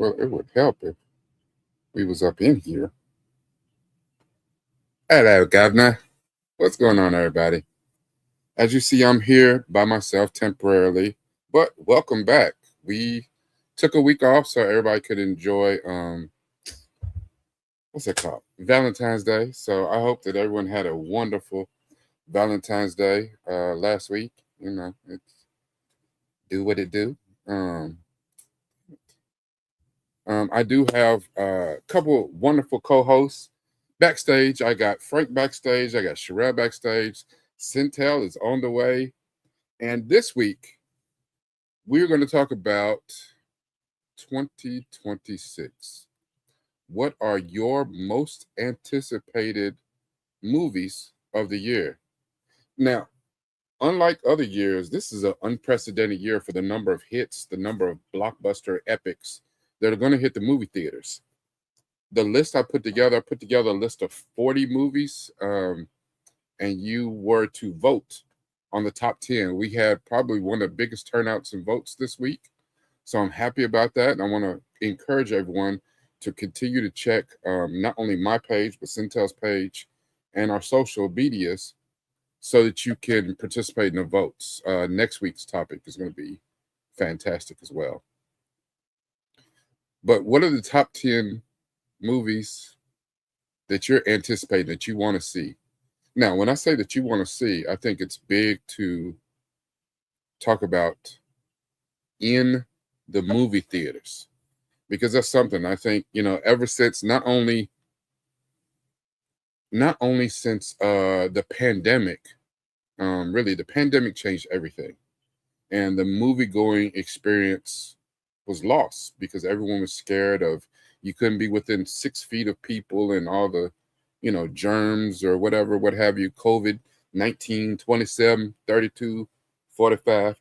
Well, it would help if we was up in here. Hello, Governor. What's going on, everybody? As you see, I'm here by myself temporarily, but welcome back. We took a week off so everybody could enjoy what's it called? Valentine's Day. So I hope that everyone had a wonderful Valentine's Day last week. It's do what it do. Um, I do have a couple wonderful co-hosts backstage. I got Frank backstage. I got Sherelle backstage. Centel is on the way. And this week, we're going to talk about 2026. What are your most anticipated movies of the year? Now, unlike other years, this is an unprecedented year for the number of hits, the number of blockbuster epics that are going to hit the movie theaters. The list I put together a list of 40 movies, and you were to vote on the top 10. We had probably one of the biggest turnouts in votes this week. So I'm happy about that. And I want to encourage everyone to continue to check not only my page, but Centel's page and our social medias so that you can participate in the votes. Next week's topic is going to be fantastic as well. But what are the top 10 movies that you're anticipating that you want to see? Now, when I say that you want to see, I think it's big to talk about in the movie theaters, because that's something I think, ever since not only since the pandemic, really the pandemic changed everything, and the movie going experience was lost because everyone was scared of, you couldn't be within 6 feet of people and all the germs or whatever, what have you, COVID 19, 27, 32, 45,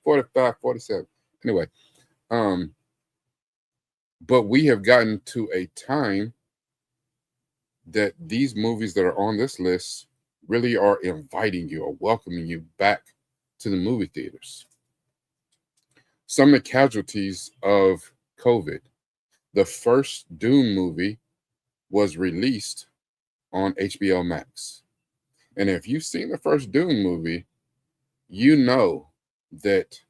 45, 47. Anyway, but we have gotten to a time that these movies that are on this list really are inviting you or welcoming you back to the movie theaters. Some of the casualties of COVID, the first Dune movie was released on HBO Max. And if you've seen the first Dune movie, you know that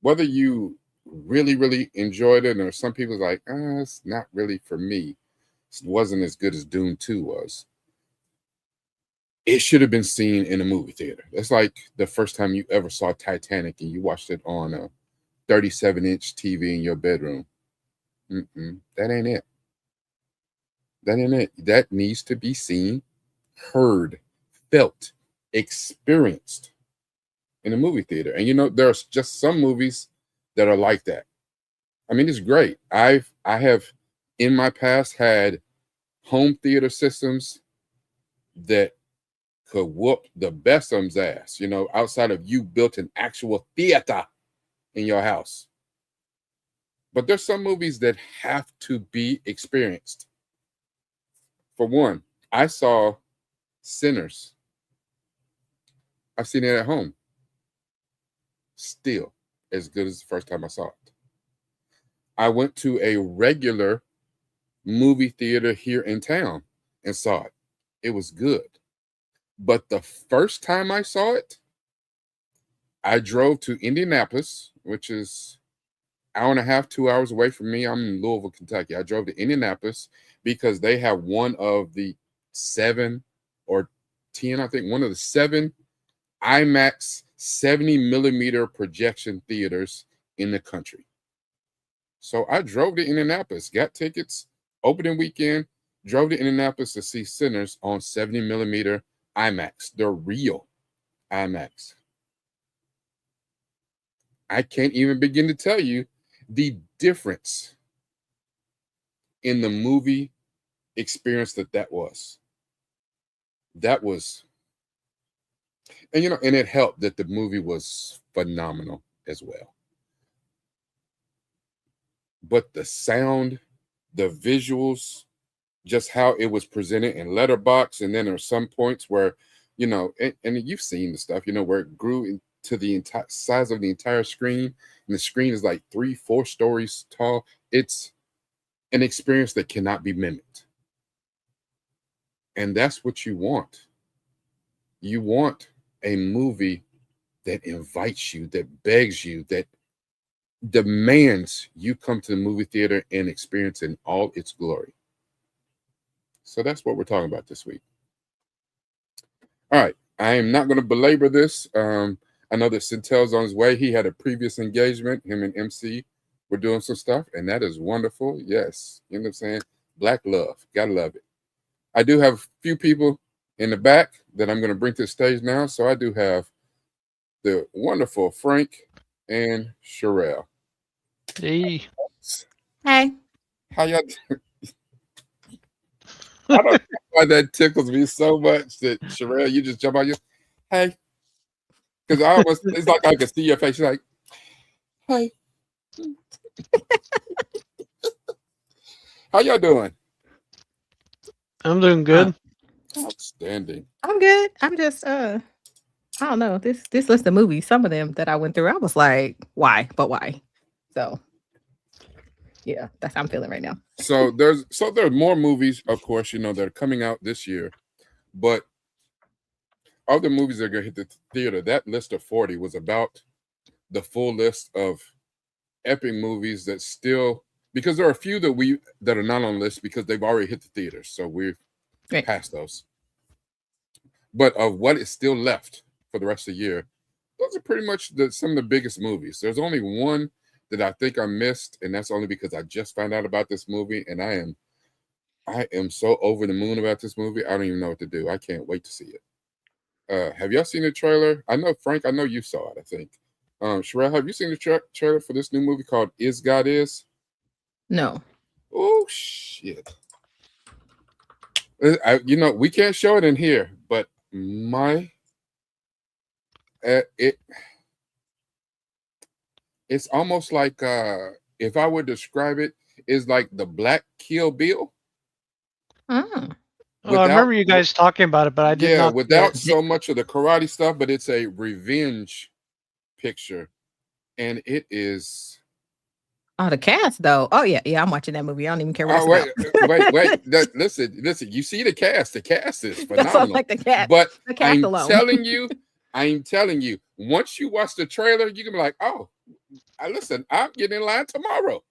whether you really, really enjoyed it, or some people like, it's not really for me, it wasn't as good as Dune 2 was, it should have been seen in a movie theater. That's like the first time you ever saw Titanic and you watched it on a 37-inch TV in your bedroom. That ain't it. That ain't it. That needs to be seen, heard, felt, experienced in a movie theater. And there's just some movies that are like that. I mean, it's great. I have in my past had home theater systems that could whoop the best of them's ass, outside of you built an actual theater in your house. But there's some movies that have to be experienced. For one, I saw Sinners. I've seen it at home. Still as good as the first time I saw it. I went to a regular movie theater here in town and saw it. It was good. But the first time I saw it, I drove to Indianapolis, which is an hour and a half, 2 hours away from me. I'm in Louisville, Kentucky. I drove to Indianapolis because they have one of the 7 or 10, I think, one of the 7 IMAX 70 millimeter projection theaters in the country. So I drove to Indianapolis, got tickets, opening weekend, drove to Indianapolis to see Sinners on 70 millimeter IMAX, the real IMAX. I can't even begin to tell you the difference in the movie experience that was. That was, and and it helped that the movie was phenomenal as well. But the sound, the visuals, just how it was presented in letterbox, and then there are some points where, and you've seen the stuff, where it grew to the entire size of the entire screen, and the screen is like 3-4 stories tall. It's an experience that cannot be mimicked. And that's what you want. You want a movie that invites you, that begs you, that demands you come to the movie theater and experience in all its glory. So that's what we're talking about this week. All right. I am not going to belabor this. I know that Centel's on his way. He had a previous engagement. Him and MC were doing some stuff, and that is wonderful. Yes. You know what I'm saying? Black love. Gotta love it. I do have a few people in the back that I'm going to bring to the stage now. So I do have the wonderful Frank and Sherelle. Hey. Hey. How y'all doing? I don't know why that tickles me so much that Sherelle, you just jump out your hey. Because I almost, it's like I can see your face. You're like, hey. How y'all doing? I'm doing good. Outstanding. I'm good. I'm just I don't know. This list of movies, some of them that I went through, I was like, why? But why? So yeah, that's how I'm feeling right now. So there's more movies, of course, you know, that are coming out this year, but of the movies that are gonna hit the theater, that list of 40 was about the full list of epic movies that still, because there are a few that are not on the list because they've already hit the theaters, so we've past those. But of what is still left for the rest of the year, those are pretty much some of the biggest movies. There's only one that I think I missed, and that's only because I just found out about this movie, and I am so over the moon about this movie. I don't even know what to do. I can't wait to see it. Have y'all seen the trailer? I know, Frank, I know you saw it, I think. Sherelle, have you seen the trailer for this new movie called Is God Is? No. Oh, shit. You know, we can't show it in here, but it's almost like if I would describe it, it's like the Black Kill Bill. Well, I remember you guys talking about it, but I did not. Without so much of the karate stuff, but it's a revenge picture, and it is. Oh, the cast though. Oh yeah, I'm watching that movie. I don't even care what it's about. Wait. Listen. You see the cast. The cast is phenomenal. That's like the cast. But the cast I'm telling you. Once you watch the trailer, you can be like, oh, listen, I'm getting in line tomorrow.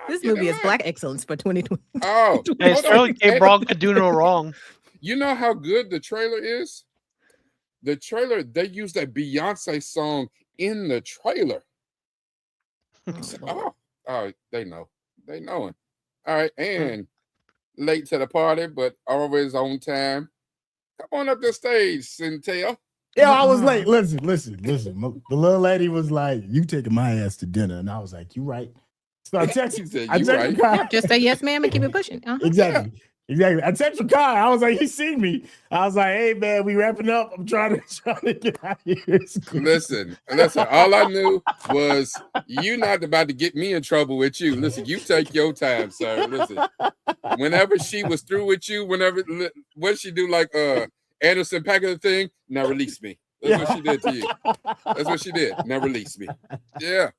This movie is Black Excellence for 2020. Oh, hey, Sterling K. Brown could do no wrong. You know how good the trailer is? The trailer, they used a Beyonce song in the trailer. They know. They know it. All right, and late to the party, but always on time. Come on up the stage, Centel. Yeah, I was late. Listen. The little lady was like, "You taking my ass to dinner," and I was like, "You right." So I texted. I texted Kai. Just say yes, ma'am, and keep it pushing. Exactly. I texted Kai. I was like, he seen me. I was like, hey man, we wrapping up. I'm trying to get out of here. Listen. All I knew was you not about to get me in trouble with you. Listen, you take your time, sir. Listen. Whenever she was through with you, what she do like Anderson Paak thing, now release me. That's what she did to you. That's what she did. Now release me. Yeah.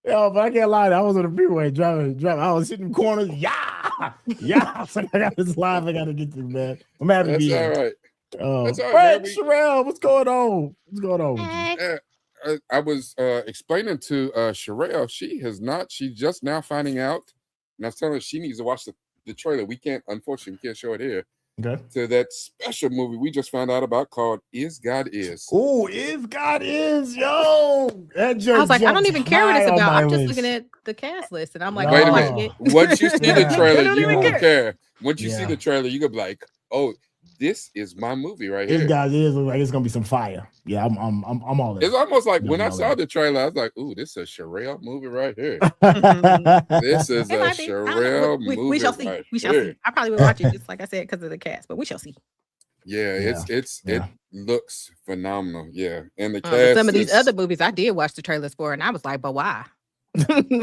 Yo, but I can't lie. I was on the freeway driving. I was sitting in corners. Yeah. So I got this live I got to get to, man. I'm happy to be here. That's all right. Fred, Sherelle, what's going on? What's going on? Hey. I was explaining to Sherelle, she's just now finding out, and I was telling her she needs to watch the trailer. Unfortunately, we can't show it here. Okay. To that special movie we just found out about called Is God Is. Oh, Is God Is, yo. I was like, I don't even care what it's about. I'm just looking at the cast list, and I'm like, wait a minute. Once you see the trailer, you won't care. Once you see the trailer, you gonna be like, oh, this is my movie right here. Is God Is looks like it's gonna be some fire. Yeah, I'm all in. It's almost like when I saw the trailer, I was like, ooh, this is a Sherelle movie right here. This is a Sherelle movie. We shall see. We shall see. I probably will watch it just like I said because of the cast, but we shall see. Yeah, it looks phenomenal. Yeah, and the cast. Some of these other movies I did watch the trailers for, and I was like, but why?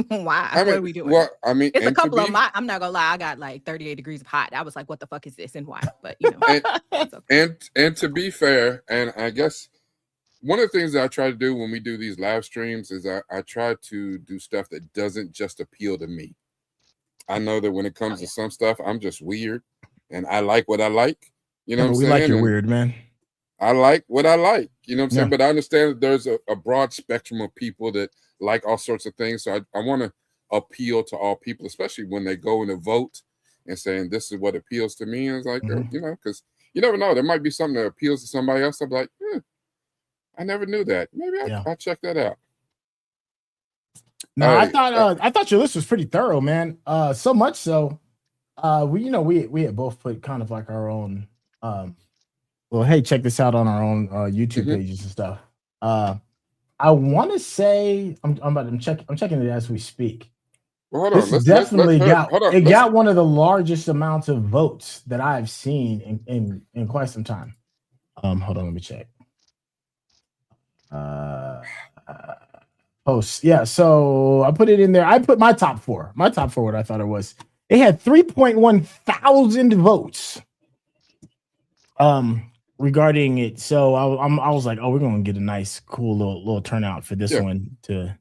Why? What are we doing? Well, I mean, it's a couple of them. I'm not gonna lie, I got like 38 degrees of hot. I was like, what the fuck is this and why? But you know, and to be fair, and I guess one of the things that I try to do when we do these live streams is I try to do stuff that doesn't just appeal to me. I know that when it comes to some stuff, I'm just weird, and I like what I like. You know what I'm we saying? like your weird, man. I like what I like. You know what I'm saying? Yeah. But I understand that there's a broad spectrum of people that like all sorts of things. So I want to appeal to all people, especially when they go in to vote and saying this is what appeals to me. And it's like, you know, because you never know. There might be something that appeals to somebody else. I'm like, I never knew that. Maybe I'll check that out. No, I thought your list was pretty thorough, man. So much so, we had both put kind of like our own well, hey, check this out on our own YouTube pages and stuff. I want to say I'm checking it as we speak. Well, hold on. This definitely got one of the largest amounts of votes that I've seen in quite some time. Hold on, let me check. Posts. Yeah, so I put it in there. I put my top four. What I thought it was. It had 3.1 thousand votes. Regarding it, so I was like, oh, we're gonna get a nice, cool little turnout for this one to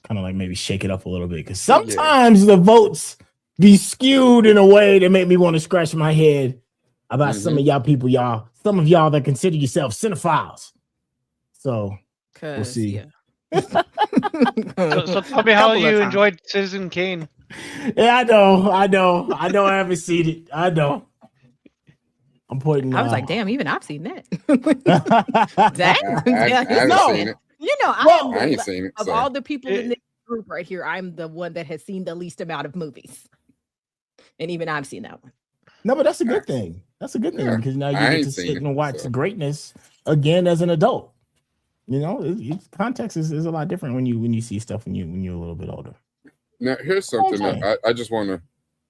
kind of like maybe shake it up a little bit, because sometimes the votes be skewed in a way that make me want to scratch my head about some of y'all, some of y'all that consider yourself cinephiles. So we'll see. So tell me how you enjoyed Citizen Kane. Yeah, I know. I haven't seen it. I know. I'm putting. I was like, damn, even I've seen that. I haven't seen it. You know, I ain't seen it. Of all the people in this group right here, I'm the one that has seen the least amount of movies, and even I've seen that one. No, but that's a good thing. That's a good thing, because now you get to sit and watch greatness again as an adult. You know, context is a lot different when you see stuff when you're a little bit older. Now, here's something that I just want to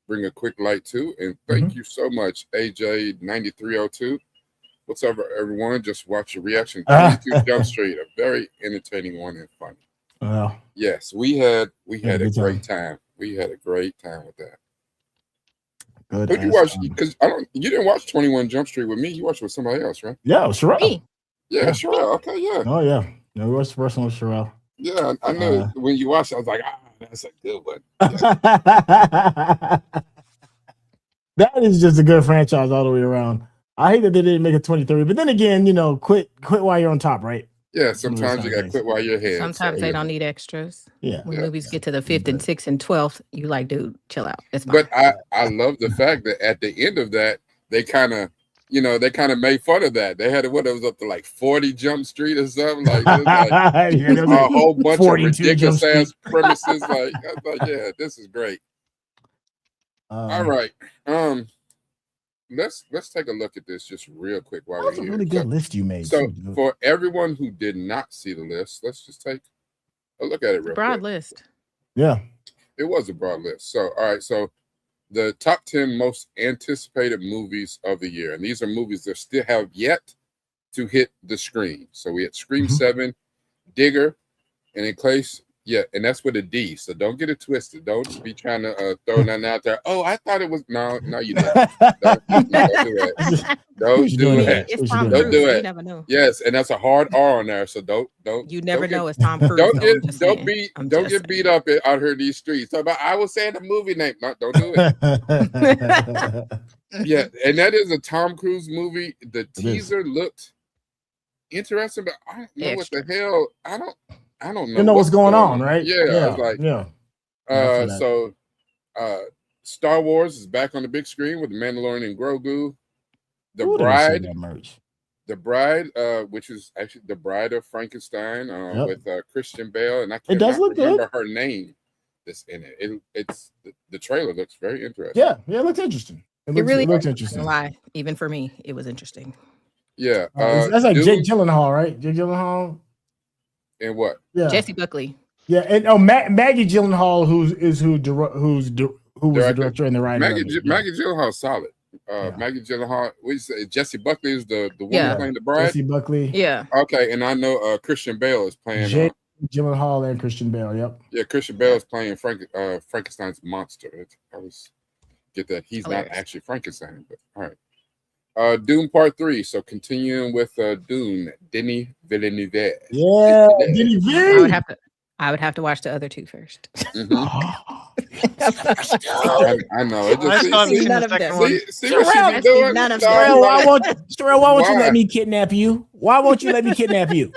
bring a quick light to, and thank you so much, AJ9302. What's up, everyone? Just watch your reaction. 22 Jump Street, a very entertaining one and funny. Yes, we had a great time. We had a great time with that. Good. But you watched, because you didn't watch 21 Jump Street with me. You watched with somebody else, right? Yeah, Sherelle. Yeah, Sherelle. Okay, yeah. Oh yeah. No, we watched the first one with Sherelle. Yeah, I know. When you watched, I was like, that's a good one. That is just a good franchise all the way around. I hate that they didn't make it 23, but then again, quit while you're on top, right? Yeah, sometimes you got to quit while you're ahead. Sometimes they don't need extras. Yeah. When movies get to the 5th and 6th and 12th, you like, dude, chill out. It's fine. But I love the fact that at the end of that, they kind of made fun of that. They had it was up to like 40 Jump Street or something. Like, a whole bunch of ridiculous ass premises. Like, I was like, yeah, this is great. All right. Let's take a look at this just real quick while we're here. That was a really good list you made. So for everyone who did not see the list, let's just take a look at it real quick. Broad list. Yeah. It was a broad list. So, all right. So the top 10 most anticipated movies of the year. And these are movies that still have yet to hit the screen. So we had Scream 7, Digger, and in case, and that's with a D. So don't get it twisted. Don't be trying to throw nothing out there. Oh, I thought it was no, you didn't. Don't do that. Don't do that. Don't do it. You never know. Yes, and that's a hard R on there. So don't. You never know it's Tom Cruise. Don't get beat up out here in these streets. So, but I was saying the movie name. No, don't do it. Yeah, and that is a Tom Cruise movie. The teaser looked interesting, but I don't know what the hell. I don't know. You know what's going on, right? Yeah, I was like, so Star Wars is back on the big screen with the Mandalorian and Grogu. The Bride, which is actually the Bride of Frankenstein, with Christian Bale, and I can't remember her name that's in it. It's the trailer looks very interesting. Yeah, it looks interesting. It really looks interesting. Lie, even for me, it was interesting. Yeah, that's like Jake Gyllenhaal, right? Jake Gyllenhaal. And what? Yeah, Jesse Buckley. Yeah, and Maggie Gyllenhaal, who was the director and the writer. Maggie Gyllenhaal, solid. Maggie Gyllenhaal. We say Jesse Buckley is the woman playing the bride. Jesse Buckley. Yeah. Okay, and I know Christian Bale is playing. Jake Gyllenhaal and Christian Bale. Yep. Yeah, Christian Bale is playing Frankenstein's monster. I always get that he's not actually Frankenstein, but all right. Dune Part 3. So continuing with Dune, Denis Villeneuve. Yeah, Denis Villeneuve. I would have to watch the other two first. I know. It I just still haven't seen the second one. See what she be doing? None of Sherelle, them. why won't you let me kidnap you? Why won't you let me kidnap you?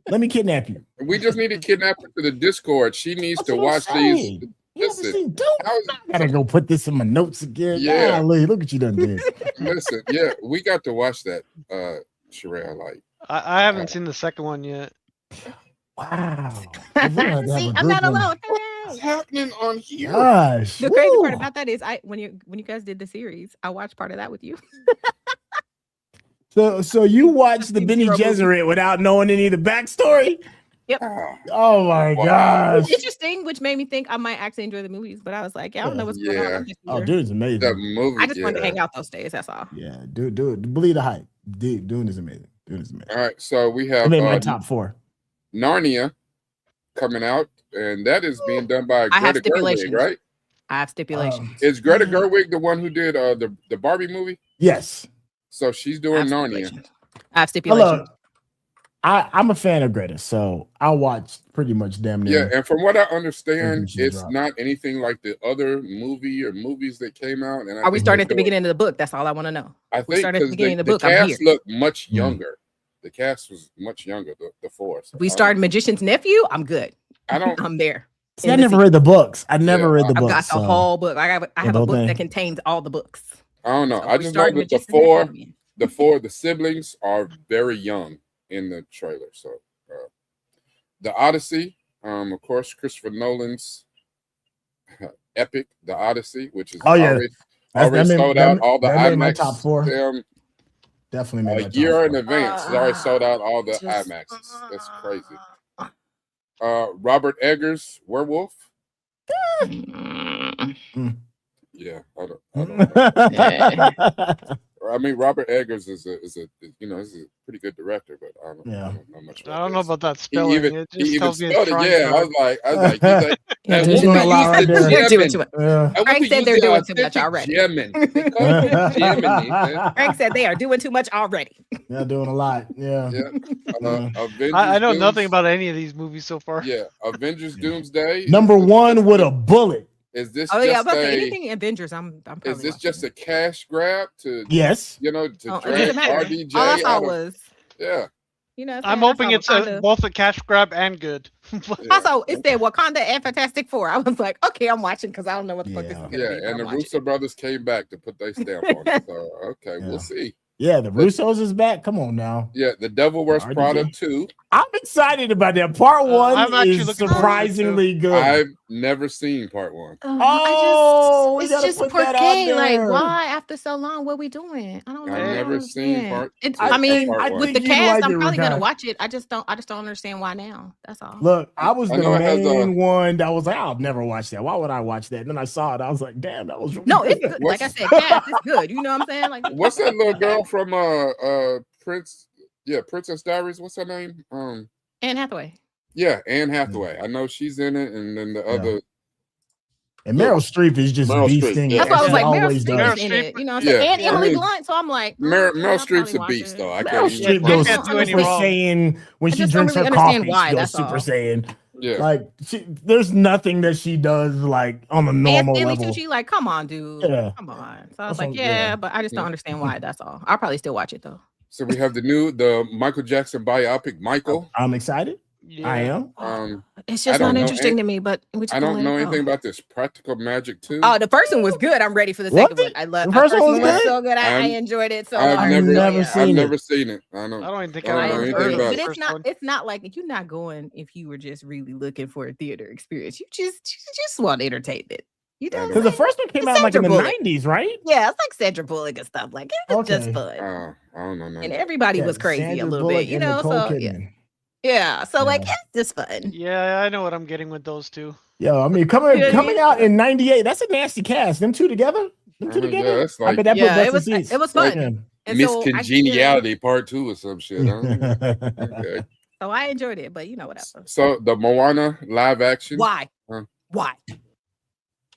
Let me kidnap you. We just need to kidnap her to the Discord. She needs to watch these. Listen, I gotta go put this in my notes again. Yeah, look what you done did. Listen, yeah, we got to watch that, Sherelle. Like, I haven't seen the second one yet. Wow. See, I'm not alone. what's happening on here? Gosh. The crazy part about that is when you guys did the series, I watched part of that with you. So you watched the Bene Gesserit without knowing any of the backstory? Yep. Oh my gosh. Interesting, which made me think I might actually enjoy the movies, but I was like, I don't know what's going on. Oh, dude's amazing. That movie, I just wanted to hang out those days. That's all. Yeah, dude, believe the hype. Dune is amazing. All right, so we have my top 4. Narnia coming out, and that is being done by Greta Gerwig, right? I have stipulations. Is Greta Gerwig the one who did the Barbie movie? Yes. So she's doing Narnia. I have stipulations. Hello. I'm a fan of Greta, so I watch pretty much damn near. Yeah, and from what I understand, it's not anything like the other movies that came out. And are we starting at the beginning of the book? That's all I want to know. I think started at the beginning of the book. The cast looked much younger. The cast was much younger. The four. So we started Magician's Nephew. I'm good. I don't. I'm there. See, I never read the books. I never read the books. I've got the whole book. I have a book that contains all the books. I don't know. So I just know that the siblings are very young in the trailer. So the Odyssey, of course, Christopher Nolan's epic, The Odyssey, which is already sold out all the IMAX. Top 4. Definitely made a year in advance. It's already sold out all the IMAXs. That's crazy. Robert Eggers' Werewolf. Yeah, I don't know. I mean, Robert Eggers is a pretty good director, but I don't know much about I don't know about that spelling. He even spelled it. Yeah, I was like, he's like, Frank said they're doing too much already. Frank said they are doing too much already. They're doing a lot. Yeah. I know nothing about any of these movies so far. Yeah, Avengers Doomsday. Number 1 with a bullet. Is this anything Avengers? I'm probably is this just a cash grab to yes, to drag RDJ? All I saw was I'm hoping it's both a cash grab and good. Also, it said Wakanda and Fantastic Four. I was like, okay, I'm watching because I don't know what the fuck this is gonna be. Yeah, and the Russo brothers came back to put their stamp on it. So we'll see. Yeah, the Russos is back. Come on now. Yeah, The Devil Wears Prada 2. I'm excited about that. Part 1 is surprisingly good. I've never seen part 1. It's just porque. Like, why after so long? What are we doing? I don't know. I've never seen part 2. I mean, with the cast, I'm probably gonna watch it. I just don't understand why now. That's all. Look, I was the main one that was like, I'll never watch that. Why would I watch that? And then I saw it. I was like, damn, that was really it's good. Like I said, cast is good. You know what I'm saying? Like, what's that little girl from Princess Diaries? What's her name? Anne Hathaway. Yeah, Anne Hathaway. I know she's in it, and then the other. And Meryl Streep is just beasting. That's why I was like, Meryl Streep is in it. You know what I'm saying? And Emily Blunt. So I'm like, Meryl Streep's a beast, though. I Meryl Streep goes Super Saiyan when she drinks her coffee. She goes Super Saiyan. Yeah, like there's nothing that she does like on a normal level. She like, come on, dude. Yeah. Come on. So I was like, but I just don't understand why. That's all. I'll probably still watch it though. So we have the Michael Jackson biopic, Michael. I'm excited. Yeah. I am. It's just not interesting to me, but I don't know anything about this. Practical Magic 2. Oh, the first one was good. I'm ready for the second one. I love the first one was so good. I enjoyed it so much. I've never seen it. I don't even think I know anything about it. But it's not like you're not going if you were just really looking for a theater experience. You just want entertainment. You know, because the first one came out like in the 90s, right? Yeah, it's like Sandra Bullock and stuff. Like it was just fun. I don't know. And everybody was crazy a little bit, you know. So yeah, so like it's just fun. Yeah, I know what I'm getting with those two. Yo, I mean, coming out in '98, that's a nasty cast. Them two together. Yeah, I bet that it was fun. Miss Congeniality Part 2 or some shit. Okay. So I enjoyed it, but you know what else. So the Moana live action. Why? Why?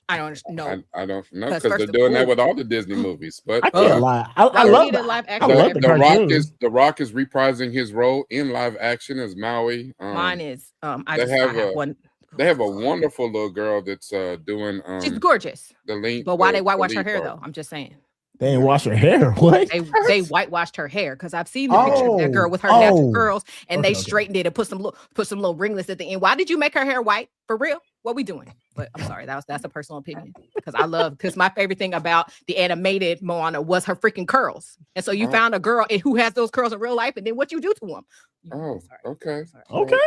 I don't know. I don't know 'Cause because they're doing that with all the Disney movies. But I can't lie. I Why we love need a the live I action love of the The Rock cartoon. is reprising his role in live action as Maui. Mine is I they just have I have one. They have a wonderful little girl that's doing She's gorgeous. the link. But why they whitewash her lead hair part. though? I'm just saying. They ain't wash her hair. What? They whitewashed her hair because I've seen the picture of that girl with her natural curls, and they straightened it and put some little ringlets at the end. Why did you make her hair white? For real? What we doing? But I'm sorry, that's a personal opinion because my favorite thing about the animated Moana was her freaking curls. And so you found a girl who has those curls in real life, and then what you do to them? Oh, okay. Okay.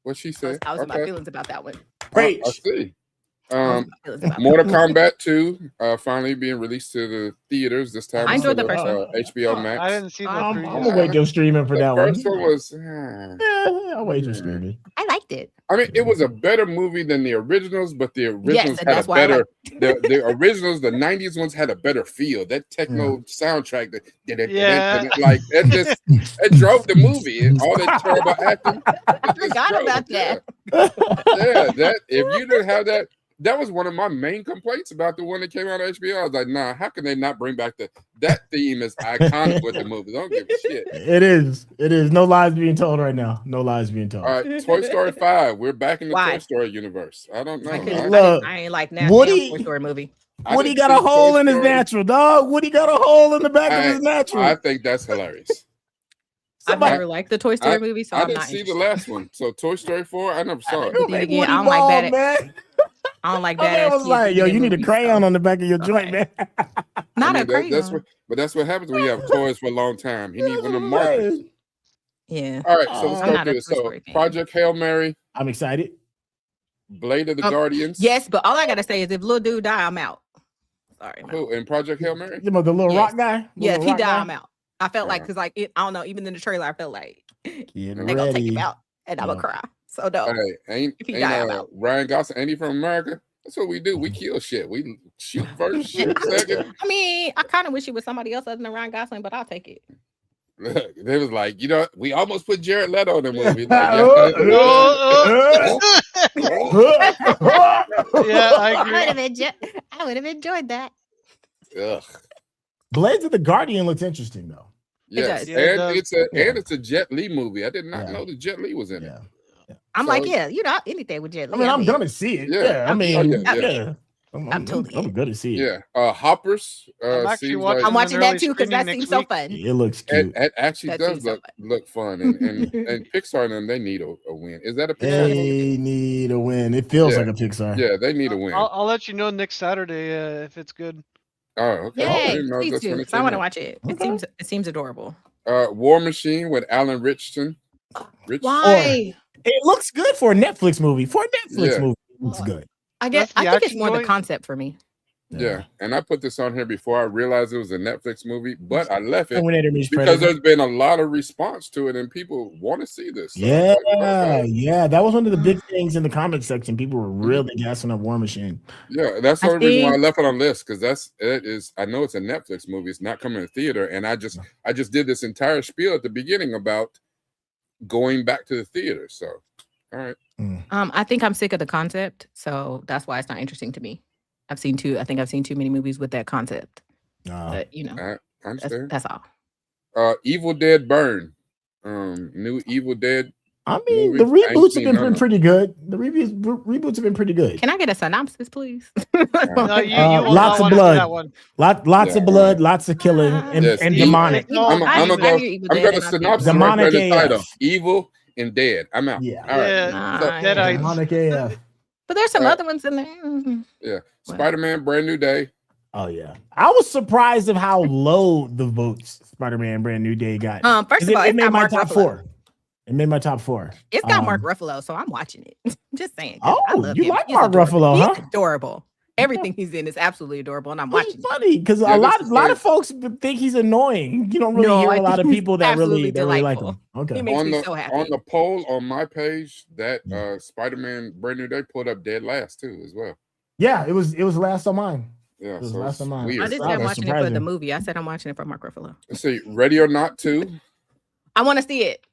What she said? I was in my feelings about that one. Great. I see. Mortal Kombat 2 finally being released to the theaters this time. I enjoyed the first one. HBO Max. I didn't see that. I'm gonna wait till streaming for that one. The first one was. I'll wait till streaming. I liked it. I mean, it was a better movie than the originals, but the originals had a why I better. The originals, the '90s ones, had a better feel. That techno soundtrack, like it drove the movie. And all that terrible acting. I forgot about that. That if you didn't have that. That was one of my main complaints about the one that came out of HBO. I was like, nah, how can they not bring back that theme is iconic with the movie? Don't give a shit. It is. No lies being told right now. No lies being told. All right, Toy Story 5. We're back in the Toy Story universe. I don't know. Look, I ain't like that Woody, Toy Story movie. Woody got a hole in his natural, dog. Woody got a hole in the back of his natural. I think that's hilarious. I've never liked the Toy Story movie, so I I'm didn't not see the last one. So Toy Story 4, I never saw it. Again, I don't like that. I don't like that. I was like, yo, you need a crayon on the back of your joint, man. Not a crayon. That's what happens when you have toys for a long time. He needs one of them markers. Yeah. All right, so let's go through this. So Project Hail Mary. I'm excited. Blade of the Guardians. Yes, but all I gotta say is if little dude die, I'm out. Sorry. Who in Project Hail Mary? The little rock guy? Yes, he died, I'm out. I felt like, because I don't know, even in the trailer, I felt like they're gonna take him out and I'm gonna cry. So no. Hey, ain't Ryan Gosling, ain't he from America? That's what we do. We kill shit. We shoot first, shoot second. I mean, I kind of wish it was somebody else other than Ryan Gosling, but I'll take it. Look, they was like, we almost put Jared Leto in the movie. Like, yeah, I agree. I would have enjoyed that. Ugh. Blades of the Guardian looks interesting though. Yes, it's a Jet Li movie. I did not know that Jet Li was in it. I'm anything with Jet Li. I mean, I'm gonna see it. Yeah, I mean, I'm good to see it. Yeah, Hoppers. I'm watching that too because that seems so fun. It looks cute. It actually does look fun, and Pixar and them, they need a win. Is that a Pixar? They need a win. It feels like a Pixar. Yeah, they need a win. I'll let you know next Saturday if it's good. Oh, okay. Yay, please do. I want to watch it. It seems adorable. War Machine with Alan Richardson. Why? It looks good for a Netflix movie. For a Netflix movie, it looks good. I think it's more the concept for me. Yeah, and I put this on here before I realized it was a Netflix movie, but I left it because there's been a lot of response to it, and people want to see this. So that was one of the big things in the comment section. People were really gassing up War Machine. Yeah, that's the only reason why I left it on the list because I know it's a Netflix movie. It's not coming to theater, and I just did this entire spiel at the beginning about going back to the theater. So, all right. I think I'm sick of the concept, so that's why it's not interesting to me. I think I've seen too many movies with that concept. But I understand. That's all. Evil Dead Burn. New Evil Dead. I mean, the reboots have been pretty good. The reboots have been pretty good. Can I get a synopsis, please? Lots of blood. Lots of blood, lots of killing, and demonic. I'm gonna synopsis demonic right there, the title. Evil and Dead. I'm out. Yeah. All right. Demonic AF. But there's some other ones in there. Yeah. Spider-Man Brand New Day. Oh yeah. I was surprised of how low the votes Spider-Man Brand New Day got. First of all, it made my top 4. It made my top 4. It's got Mark Ruffalo, so I'm watching it. Just saying. Oh, I love you him. like Mark Ruffalo, huh? He's adorable. Everything he's in is absolutely adorable, and I'm watching. It's funny because a lot of folks think he's annoying. You don't really hear a lot of people that really like him. Okay. He makes me so happy. On the poll on my page, that Spider-Man Brand New Day pulled up dead last too as well. Yeah, it was last on mine. Yeah, it was last on mine. I didn't say I'm watching it for the movie. I said I'm watching it for Mark Ruffalo. Let's see, Ready or Not 2. I want to see it.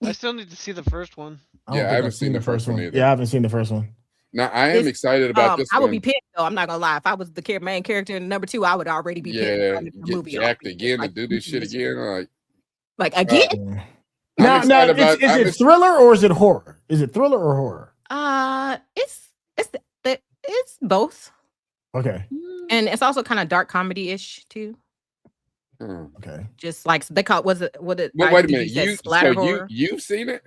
I still need to see the first one. I haven't seen the first one either. Yeah, I haven't seen the first one. Now I am excited about this. I would be pissed though. I'm not gonna lie. If I was the main character in number 2, I would already be pissed. Get movie jacked again to do this shit again. Like again. Now, is it thriller or is it horror? Is it thriller or horror? It's both. Okay. And it's also kind of dark comedy-ish too. Okay. Just like they call wait a minute. You've seen it?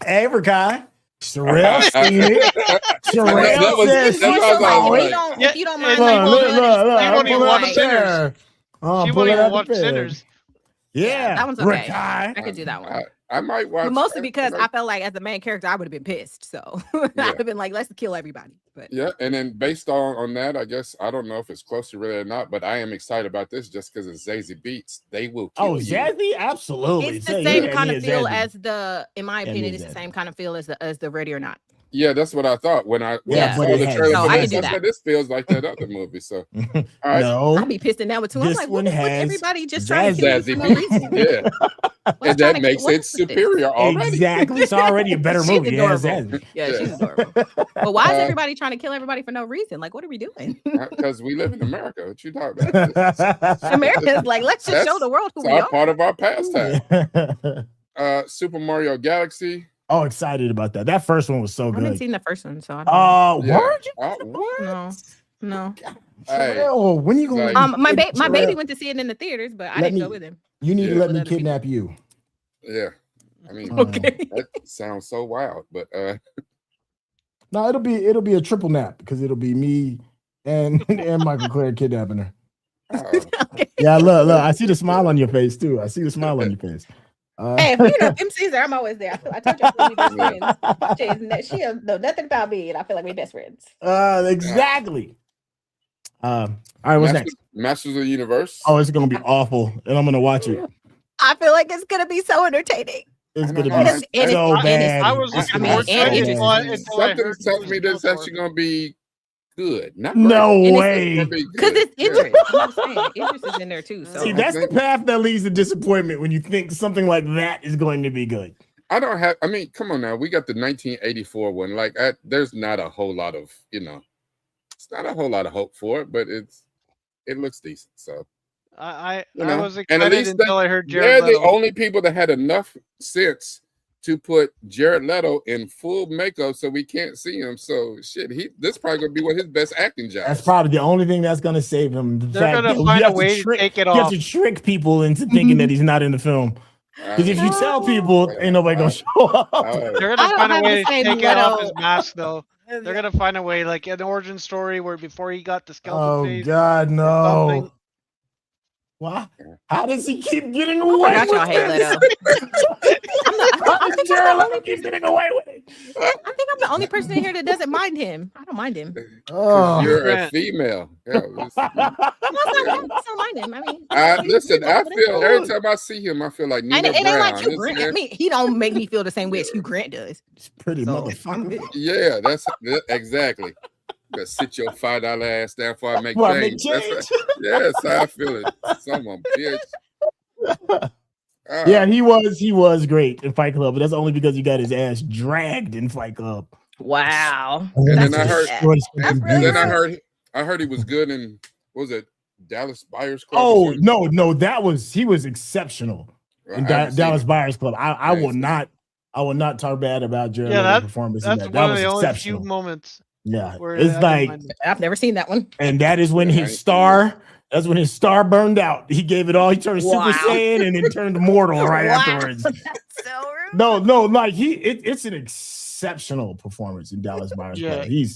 Hey, Rakai. Sherelle seen it. Sherelle says if you don't mind, she won't even watch Sinners. She won't even watch Sinners. Yeah, that one's okay. I could do that one. I might watch, but mostly because I felt like as the main character, I would have been pissed. So I'd have been like, "Let's kill everybody." But yeah, and then based on that, I guess I don't know if it's close to really or not, but I am excited about this just because it's Zazie Beetz. They will kill you. Zazie, absolutely. It's the same kind of feel as in my opinion, it's the same kind of feel as the Ready or Not. Yeah, that's what I thought when I saw the trailer. So I can do that. This feels like that other movie. So, all right. No, I'd be pissed in that one too. I'm like, what everybody just trying to kill me for no reason? Yeah, and that makes it superior already. Exactly, it's already a better movie. Yeah, she's adorable. But why is everybody trying to kill everybody for no reason? Like, what are we doing? Because we live in America. What you talking about? America's like, let's just show the world who we are. Part of our pastime. Super Mario Galaxy. Oh, excited about that. That first one was so good. I haven't seen the first one, so I don't know. What? No. Hey, when you going? My baby went to see it in the theaters, but I didn't go with him. You need to let me kidnap you. Yeah, I mean, okay. That sounds so wild, but no, it'll be a triple nap because it'll be me and Michael Clare kidnapping her. Okay. Yeah, look, I see the smile on your face too. I see the smile on your face. Hey, if you know MC's there, I'm always there. I told you we're best friends. She don't know nothing about me, and I feel like we're best friends. Exactly. All right, what's next? Masters of the Universe. Oh, it's gonna be awful, and I'm gonna watch it. I feel like it's gonna be so entertaining. It's gonna be so bad. I was looking forward to it. Something tells me this actually gonna be good. No way. Because it's Idris. I'm saying Idris is in there too. So see, that's the path that leads to disappointment when you think something like that is going to be good. I mean, come on now. We got the 1984 one. Like, there's not a whole lot of, it's not a whole lot of hope for it, but it looks decent. So I was excited until I heard Jared Leto. They're the Leto. only people that had enough sense to put Jared Leto in full makeup so we can't see him. So shit, this probably gonna be one of his best acting jobs. That's probably the only thing that's gonna save him. They're gonna find a way to take it off. You have to trick people into thinking that he's not in the film. Because if you tell people, ain't nobody gonna show up. They're gonna find a way to take it off his mask, though. They're gonna find a way, like an origin story where before he got the skeleton face. Oh God, no! Why? How does he keep getting away? I y'all hate Leto. How does Jared Leto keep getting away with it? I think I'm the only person in here that doesn't mind him. I don't mind him. Oh, you're a female. Yeah, I don't mind him. I mean, listen. I feel every time I see him, I feel like Nina it Brown. Ain't like Hugh Grant. I mean, he don't make me feel the same way as Hugh Grant does. It's pretty motherfucker. Yeah, that's exactly. You sit your $5 ass down before I make change. Yes, I feel it. Someone, bitch. Yeah, he was great in Fight Club, but that's only because he got his ass dragged in Fight Club. Wow. And then I heard he was good in, what was it, Dallas Buyers Club? Oh no, he was exceptional in Dallas Buyers Club. I will not talk bad about Jared Leto's performance. That's in that. One that of the was only exceptional. few moments. Yeah, it's like I've never seen that one. And that is when his star. That's when his star burned out. He gave it all. He turned Super Saiyan and then turned mortal right afterwards. That's so rude. No, like it's an exceptional performance in Dallas Buyers Club. He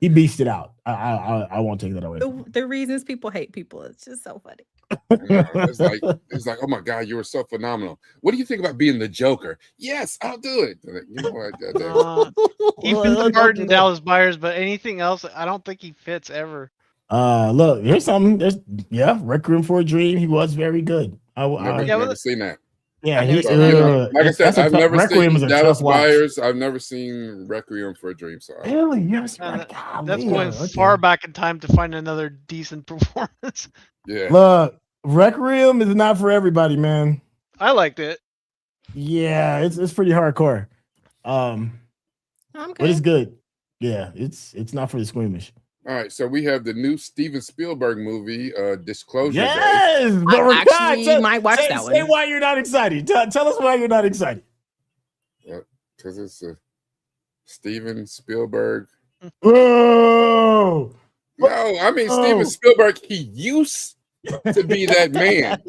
beasted it out. I won't take that away. The reasons people hate people, it's just so funny. It's like, oh my God, you were so phenomenal. What do you think about being the Joker? Yes, I'll do it. You know what? He fits hard in Dallas Buyers, but anything else, I don't think he fits ever. Look, here's something. Requiem for a Dream. He was very good. I've never seen that. Yeah, like I said, I've never seen Dallas Buyers. I've never seen Requiem for a Dream. So really, yes, that's going far back in time to find another decent performance. Yeah, look, Requiem is not for everybody, man. I liked it. Yeah, it's pretty hardcore. I I'm good. But it's good. Yeah, it's not for the squeamish. All right, so we have the new Steven Spielberg movie, Disclosure Day. Yes, but I actually might watch that one. Say why you're not excited. Tell us why you're not excited. Because it's a Steven Spielberg. Oh No, I mean Steven Spielberg. He used to be that man.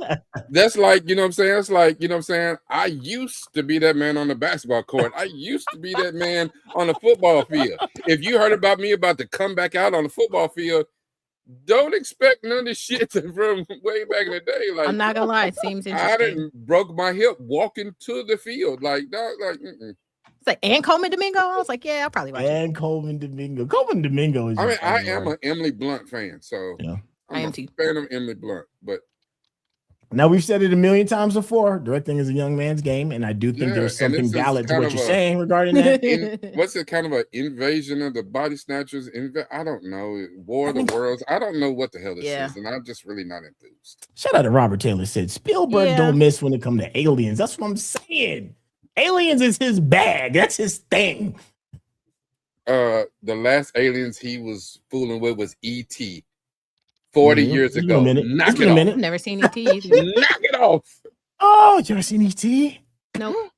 That's like, you know what I'm saying? It's like, you know what I'm saying? I used to be that man on the basketball court. I used to be that man on the football field. If you heard about me about to come back out on the football field, don't expect none of this shit from way back in the day. Like, I'm not gonna lie, it seems interesting. I didn't broke my hip walking to the field. Like, no, like, It's like, and Coleman Domingo. I was like, yeah, I'll probably watch it. And Coleman Domingo. Coleman Domingo is. I mean, I am an Emily Blunt fan, so yeah. I am a too. fan of Emily Blunt, but now we've said it a million times before. Directing is a young man's game, and I do think there's something valid to what you're saying regarding that. What's it kind of an invasion of the body snatchers? I don't know. War of the Worlds. I don't know what the hell this is, and I'm just really not enthused. Shout out to Robert Taylor said Spielberg don't miss when it comes to aliens. That's what I'm saying. Aliens is his bag. That's his thing. The last aliens he was fooling with was E.T. 40 years ago. Knock it off. I've never seen E.T. either. Knock it off. Oh, you ever seen E.T.? No.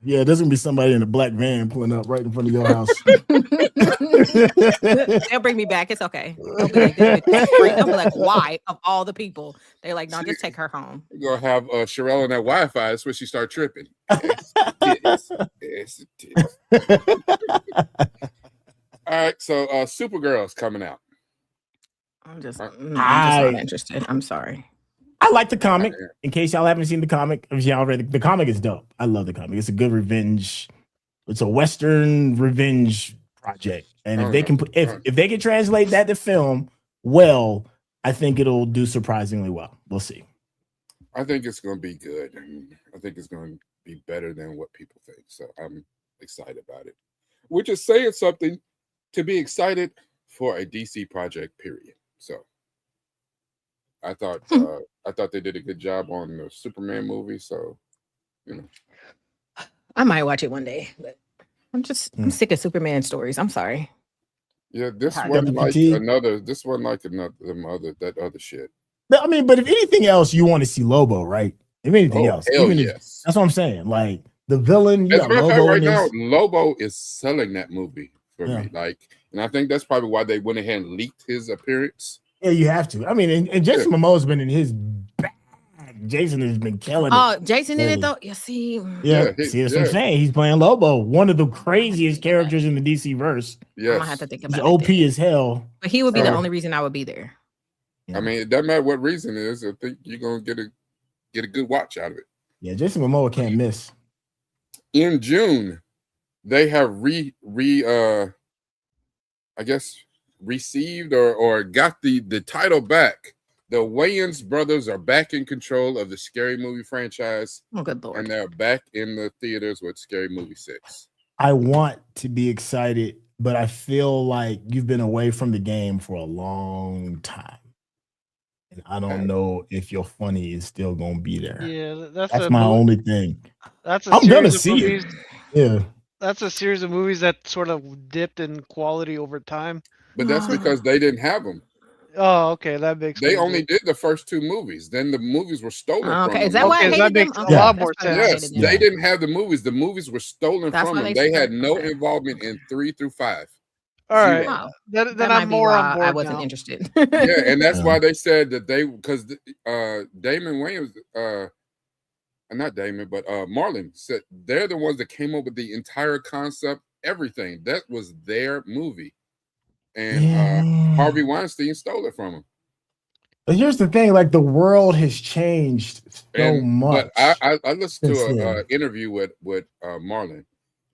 Yeah, there's gonna be somebody in a black van pulling up right in front of your house. They'll bring me back. It's okay. They'll be like, why of all the people? They're like, no, just take her home. We're gonna have Sherelle on that Wi-Fi. That's when she start tripping. Yes, it is. All right, so Supergirl's coming out. I'm just not interested. I'm sorry. I like the comic. In case y'all haven't seen the comic, if y'all read the comic is dope. I love the comic. It's a good revenge. It's a Western revenge project. And if they can if they can translate that to film well, I think it'll do surprisingly well. We'll see. I think it's going to be good. I think it's going to be better than what people think. So I'm excited about it. Which is saying something to be excited for a DC project, period. So I thought they did a good job on the Superman movie. So, you know, I might watch it one day, but I'm sick of Superman stories. I'm sorry. Yeah, this one like another. This one like that other shit. I mean, but if anything else, you want to see Lobo, right? If anything else, yes. That's what I'm saying. Like the villain, you got Lobo right now. Lobo is selling that movie for me. Like, and I think that's probably why they went ahead and leaked his appearance. Yeah, you have to. I mean, and Jason Momoa's been in his bag. Jason has been killing it. Oh, Jason in it though. You see. Yeah, see that's what I'm saying. He's playing Lobo, one of the craziest characters in the DC verse. Yeah, I'm gonna have to think about it. OP as hell. But he would be the only reason I would be there. I mean, it doesn't matter what reason it is. I think you're gonna get a good watch out of it. Yeah, Jason Momoa can't miss. In June, they have received or got the title back. The Wayans brothers are back in control of the Scary Movie franchise. Oh, good Lord. And they're back in the theaters with Scary Movie 6. I want to be excited, but I feel like you've been away from the game for a long time. And I don't know if your funny is still going to be there. Yeah, that's my only thing. I'm going to see it. Yeah. That's a series of movies that sort of dipped in quality over time. But that's because they didn't have them. Oh, okay, that makes sense. They only did the first 2 movies. Then the movies were stolen from them. Is that why I hated that makes a lot more sense. Yes, they didn't have the movies. The movies were stolen from them. They had no involvement in 3 through 5. All right. Wow. Then I'm more on board. I wasn't interested. Yeah, and that's why they said that because Damon Wayans, not Damon, but Marlon said they're the ones that came up with the entire concept, everything. That was their movie. And Harvey Weinstein stole it from him. But here's the thing: like the world has changed so much. But I listened to an interview with Marlon,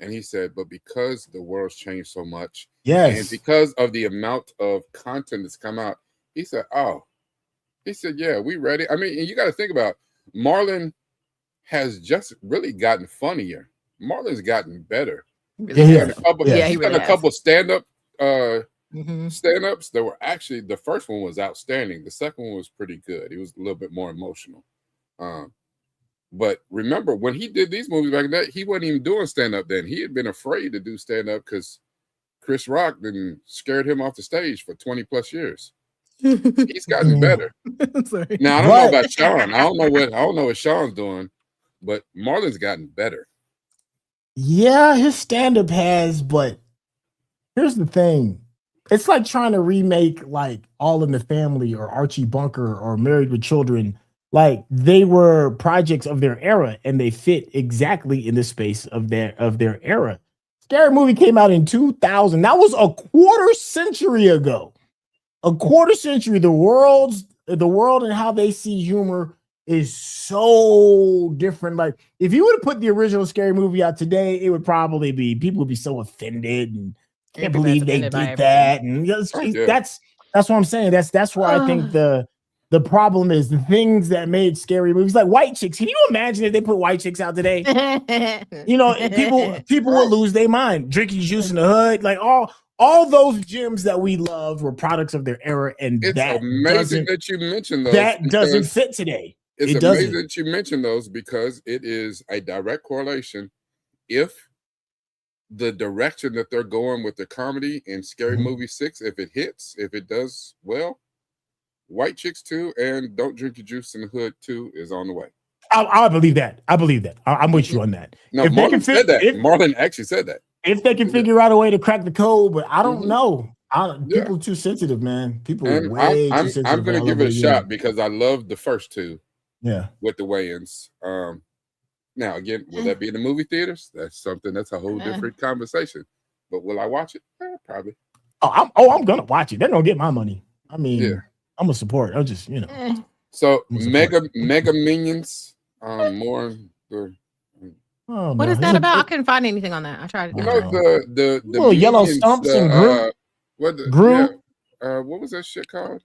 and he said, "But because the world's changed so much, and because of the amount of content that's come out, he said, yeah, we ready. I mean, and you got to think about Marlon has just really gotten funnier. Marlon's gotten better. He's done a couple stand-up." Stand-ups that were actually, the first one was outstanding. The second one was pretty good. He was a little bit more emotional. But remember, when he did these movies back then, he wasn't even doing stand-up then. He had been afraid to do stand-up because Chris Rock then scared him off the stage for 20 plus years. He's gotten better. Now I don't know about Sean. I don't know what Sean's doing, but Marlon's gotten better. Yeah, his stand-up has, but here's the thing. It's like trying to remake like All in the Family or Archie Bunker or Married with Children. Like they were projects of their era and they fit exactly in the space of their era. Scary Movie came out in 2000. That was a quarter century ago. A quarter century. The world and how they see humor is so different. Like if you would have put the original Scary Movie out today, it would probably be people would be so offended and can't believe they did that. And that's what I'm saying. That's where I think the problem is the things that made Scary Movies like White Chicks. Can you imagine if they put White Chicks out today? You know, people will lose their mind. Drinking Juice in the Hood, like all those gems that we loved were products of their era, and it's amazing that you mentioned those. That doesn't fit today. It's amazing that you mentioned those because it is a direct correlation. If the direction that they're going with the comedy in Scary Movie 6, if it hits, if it does well, White Chicks 2 and Don't Drink Your Juice in the Hood 2 is on the way. I believe that. I'm with you on that. No, if Marlon said that. Marlon actually said that. If they can figure out a way to crack the code, but I don't know. People are too sensitive, man. People are way too sensitive. I'm going to give it a shot because I love the first two. Yeah. With the weigh-ins. Now, again, will that be in the movie theaters? That's a whole different conversation. But will I watch it? Probably. I'm going to watch it. They're going to get my money. I mean, I'm a support. I'm just, So mega Minions, more the. What is that about? I couldn't find anything on that. I tried. The little yellow stumps and Groot. What was that shit called?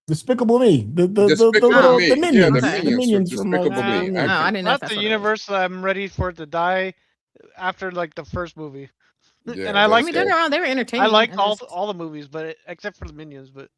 Despicable Me. The Minions. Yeah, the Minions from Despicable Me. No, I didn't know. That's the universe that I'm ready for it to die after like the first movie. Yeah, and I like. They were entertaining. I liked all the movies, but except for the Minions. But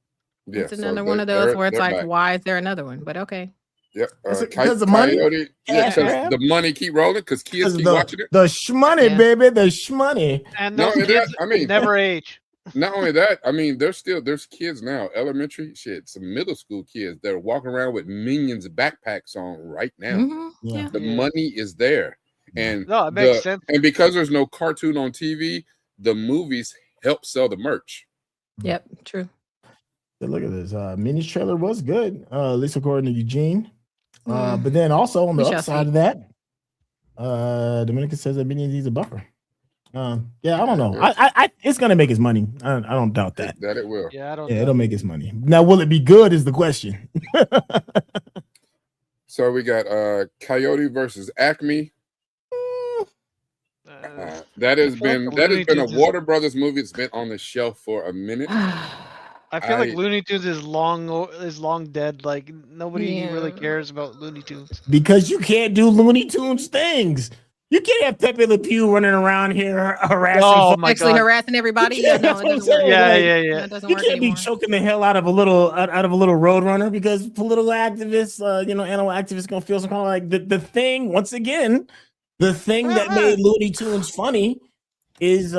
it's another one of those where it's like, why is there another one? But okay. Yep. Because the money. The money keep rolling because kids keep watching it. The shmoney, baby, the shmoney. And those kids never age. Not only that, I mean, there's kids now, elementary shit, some middle school kids that are walking around with Minions backpacks on right now. The money is there, and it makes sense. And because there's no cartoon on TV, the movies help sell the merch. Yep, true. Look at this. Minions trailer was good, at least according to Eugene. But then also on the upside of that, Dominica says that Minions needs a buffer. I don't know. I it's gonna make his money. I don't doubt that. That it will. Yeah, it'll make his money. Now, will it be good? Is the question. So we got Coyote versus Acme. That has been a Warner Brothers movie that's been on the shelf for a minute. I feel like Looney Tunes is long dead. Like nobody really cares about Looney Tunes because you can't do Looney Tunes things. You can't have Pepe Le Pew running around here harassing. Harassing everybody. Yeah, no, it doesn't work. Yeah. You can't be choking the hell out of a little roadrunner because political activists, animal activists gonna feel some kind of like the thing. Once again, the thing that made Looney Tunes funny is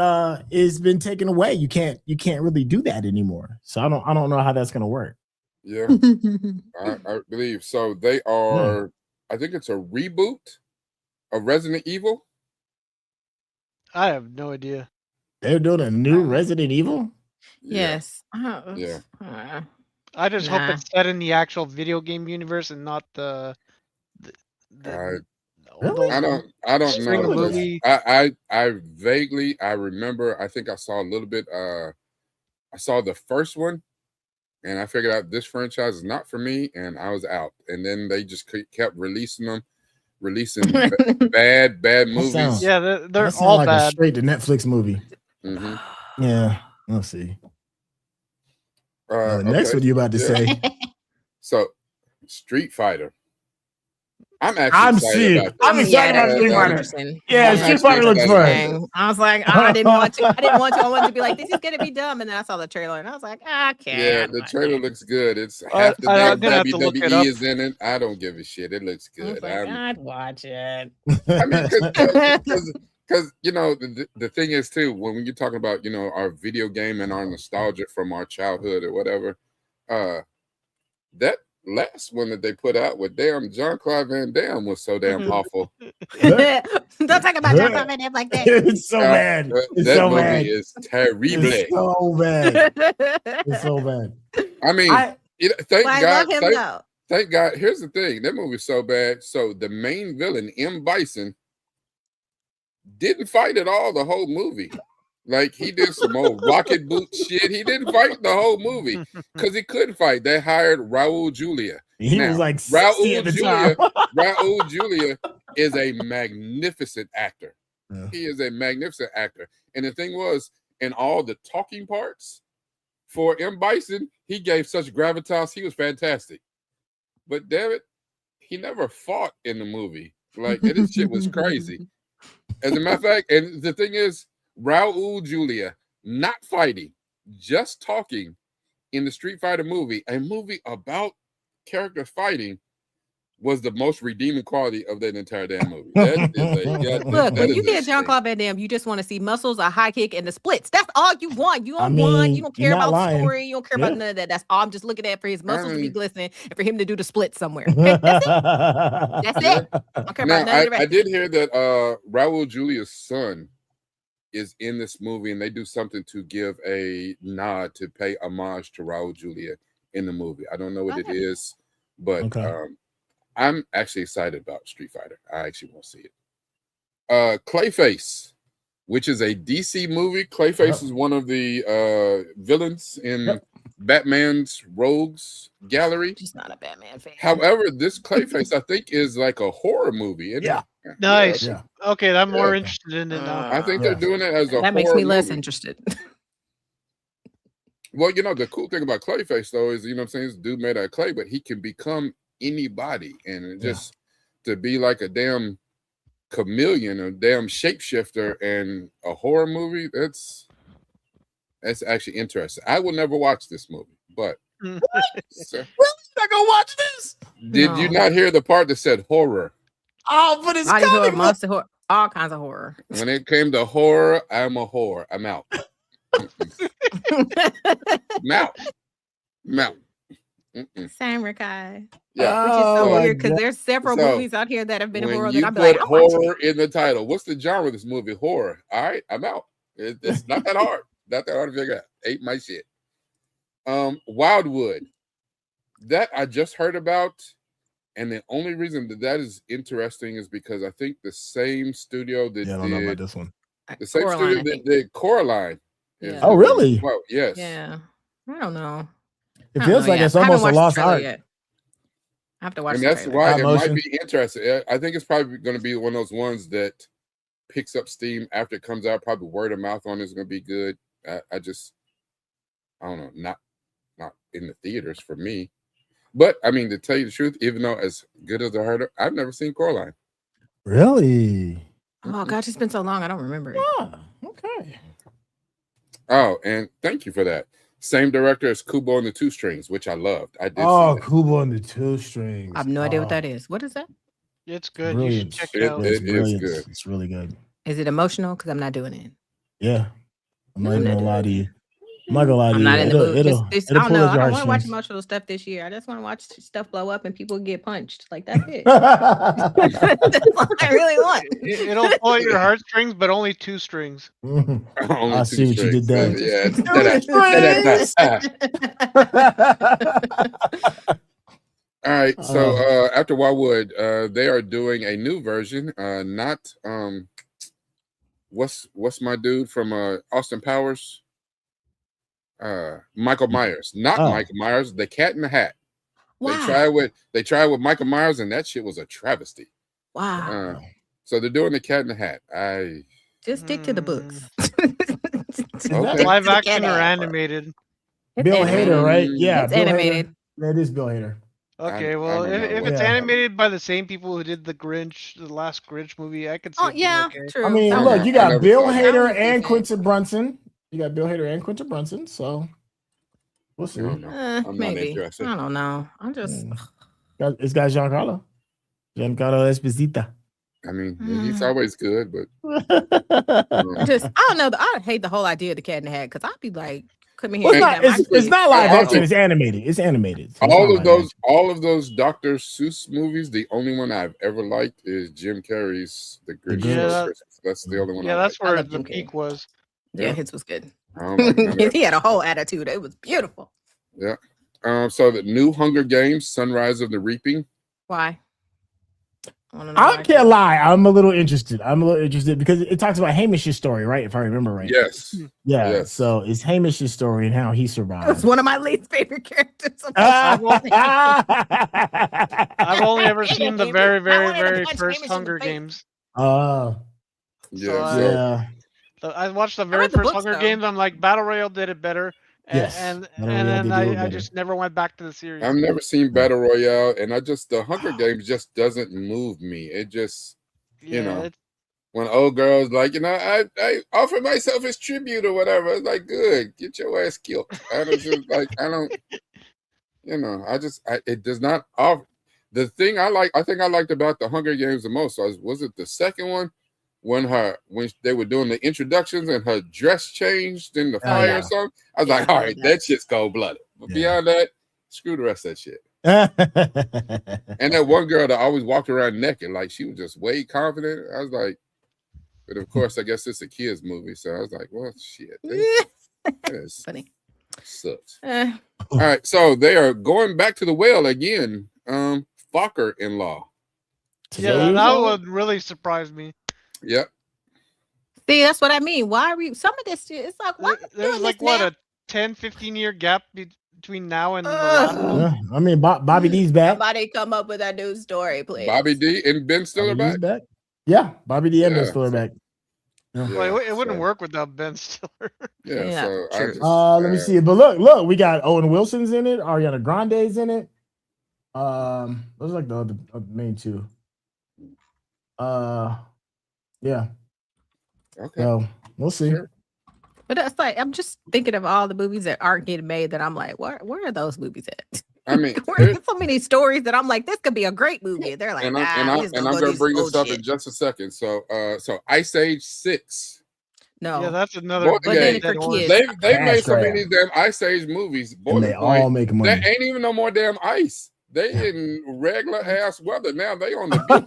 been taken away. You can't really do that anymore. So I don't know how that's gonna work. Yeah, I believe so. They are. I think it's a reboot of Resident Evil. I have no idea. They're doing a new Resident Evil. Yes. Yeah. I just hope it's set in the actual video game universe and not the Really? I don't know. I vaguely remember. I think I saw a little bit. I saw the first one, and I figured out this franchise is not for me, and I was out. And then they just kept releasing bad movies. They're all like bad. A straight to Netflix movie. Mm-hmm. Yeah, let's see. Next, what are you about to say? So, Street Fighter. I'm actually excited about I'm excited about Street Fighter. Yeah, Street Fighter looks fun. I was like, I didn't want to. I wanted to be like, this is gonna be dumb. And then I saw the trailer and I was like, okay. Yeah, the trailer looks good. It's half the damn WWE is in it. I don't give a shit. It looks good. I'd watch it. I mean, because you know the thing is too, when you're talking about our video game and our nostalgia from our childhood or whatever, that last one that they put out with Jean-Claude Van Damme was so damn awful. Don't talk about Jean-Claude Van Damme like that. It's so bad. That movie is terrible. It's so bad. It's so bad. I mean, thank God. Love him, Thank God. Here's the thing. That movie's so bad. So the main villain, M. Bison, didn't fight at all the whole movie. Like, he did some old rocket boot shit. He didn't fight the whole movie because he couldn't fight. They hired Raul Julia. He was like Raul Julia is a magnificent actor. Yeah. He is a magnificent actor. And the thing was, in all the talking parts for M. Bison, he gave such gravitas. He was fantastic. But damn it, he never fought in the movie. Like, this shit was crazy. As a matter of fact, and the thing is, Raul Julia not fighting, just talking in the Street Fighter movie, a movie about characters fighting, was the most redeeming quality of that entire damn movie. Look, when you get Jean-Claude Van Damme, you just want to see muscles, a high kick, and the splits. That's all you want. You don't care about story. You don't care about none of that. That's all I'm just looking at, for his muscles to be glistening and for him to do the split somewhere. Okay? That's it. That's it. I don't care about none of the rest. I did hear that Raul Julia's son is in this movie, and they do something to give a nod to pay homage to Raul Julia in the movie. I don't know what it is, but I'm actually excited about Street Fighter. I actually want to see it. Clayface, which is a DC movie. Clayface is one of the villains in Batman's Rogues Gallery. She's not a Batman fan. However, this Clayface, I think, is like a horror movie. Isn't it? Nice. Yeah. Okay, I'm more interested in it now. I think they're doing it as a horror that makes me less movie. interested. Well, the cool thing about Clayface, though, is, what I'm saying, this dude made out of clay, but he can become anybody. And just to be like a damn chameleon, a damn shapeshifter in a horror movie, that's actually interesting. I will never watch this movie, but really? Not gonna watch this? Did you not hear the part that said horror? Oh, but it's horror, monster horror, all kinds of horror. When it came to horror, I'm a whore. I'm out. I'm out. Samurai. Yeah. Which is so weird because there's several movies out here that have been horror that I'd be like, horror in the title. What's the genre of this movie? Horror. All right, I'm out. It's not that hard. Not that hard to figure out. Ain't my shit. Wildwood. That I just heard about. And the only reason that is interesting is because I think the same studio that I don't know about this one. The same studio that did Coraline. Oh, really? Well, yes. Yeah. I don't know. It feels like it's almost a lost art. I have to watch. And that's why it might be interesting. I think it's probably going to be one of those ones that picks up steam after it comes out. Probably word of mouth on it is going to be good. I don't know. Not in the theaters for me. But I mean, to tell you the truth, even though as good as I heard it, I've never seen Coraline. Really? Oh gosh, it's been so long, I don't remember it. Oh, okay. Oh, and thank you for that. Same director as Kubo and the Two Strings, which I loved. I did. Kubo and the Two Strings. I have no idea what that is. What is that? It's good. Brilliant. You should check it out. It is good. It's really good. Is it emotional? Because I'm not doing it. Yeah. I'm not gonna lie to you. I'm not gonna lie to you. I'm not in the mood. I don't know. I don't want to watch heartstrings. emotional stuff this year. I just want to watch stuff blow up and people get punched. Like, that's it. That's all I really want. It'll pull at your heartstrings, but only 2 strings. I see what you did there. All right. So after Wildwood, they are doing a new version. Not what's my dude from Austin Powers? Michael Myers, not Michael Myers, the Cat in the Hat. Wow. They tried with Michael Myers, and that shit was a travesty. Wow. So they're doing the Cat in the Hat. I just stick to the books. Okay. Live action or animated? Bill Hader, right? Yeah, it's animated. That is Bill Hader. Okay, well, if it's animated by the same people who did the Grinch, the last Grinch movie, I could see it being okay. true. I mean, look, you got Bill Hader and Quentin Brunson. You got Bill Hader and Quentin Brunson, so we'll see. Maybe. I don't know. I'm just. It's got Giancarlo Esposito. I mean, he's always good, but I don't know. I hate the whole idea of the Cat in the Hat because I'd be like, it's not live action. It's animated. It's animated. So all of those Dr. Seuss movies. The only one I've ever liked is Jim Carrey's The Grinch. Yeah, that's the only one. Yeah, that's where the peak was. Yeah, his was good. Like he had a whole attitude. It was beautiful. Yeah. So the new Hunger Games, Sunrise of the Reaping. Why? I can't lie. I'm a little interested. Because it talks about Hamish's story, right? If I remember right. Yes. Yeah. Yes. So it's Hamish's story and how he survived. It's one of my least favorite characters. I've only ever seen the very, very, very first Hunger Games. Yeah. I watched the very first Hunger Games. I'm like, Battle Royale did it better. And then I just never went back to the series. I've never seen Battle Royale, and the Hunger Games just doesn't move me. It just, when old girls like, I offer myself as tribute or whatever. It's like, good, get your ass killed. It does not offer. The thing I think I liked about the Hunger Games the most was it the second one? When they were doing the introductions and her dress changed in the fire or something, I was like, all right, that shit's cold-blooded. But beyond that, screw the rest of that shit. And that one girl that always walked around naked, like she was just way confident. I was like, but of course, I guess it's a kids movie, so I was like, well, shit. That's funny. Sucks. All right, so they are going back to the well again. Fokker-in-law. Yeah, that would really surprise me. Yep. See, that's what I mean. Why are we some of this shit? It's like what there's like what a 10-15 year gap between now and the last one. Yeah, I mean Bobby D's back. Somebody come up with a new story, please. Bobby D and Ben Stiller back. Yeah, Bobby D and Ben Stiller back. Yeah. Well, it wouldn't work without Ben Stiller. Let me see. But look, we got Owen Wilson's in it, Ariana Grande's in it. Those are like the other main two. Yeah. Okay. So we'll see. Sure. But that's like I'm just thinking of all the movies that aren't getting made that I'm like, where are those movies at? I mean, there's so many stories that I'm like, this could be a great movie. They're like, I'm gonna bring this up in just a second. So Ice Age 6. No, yeah, that's another. But then for kids, they made so many of these damn Ice Age movies. Boy, and they all make money. There ain't even no more damn ice. They in regular ass weather now. They on the beach.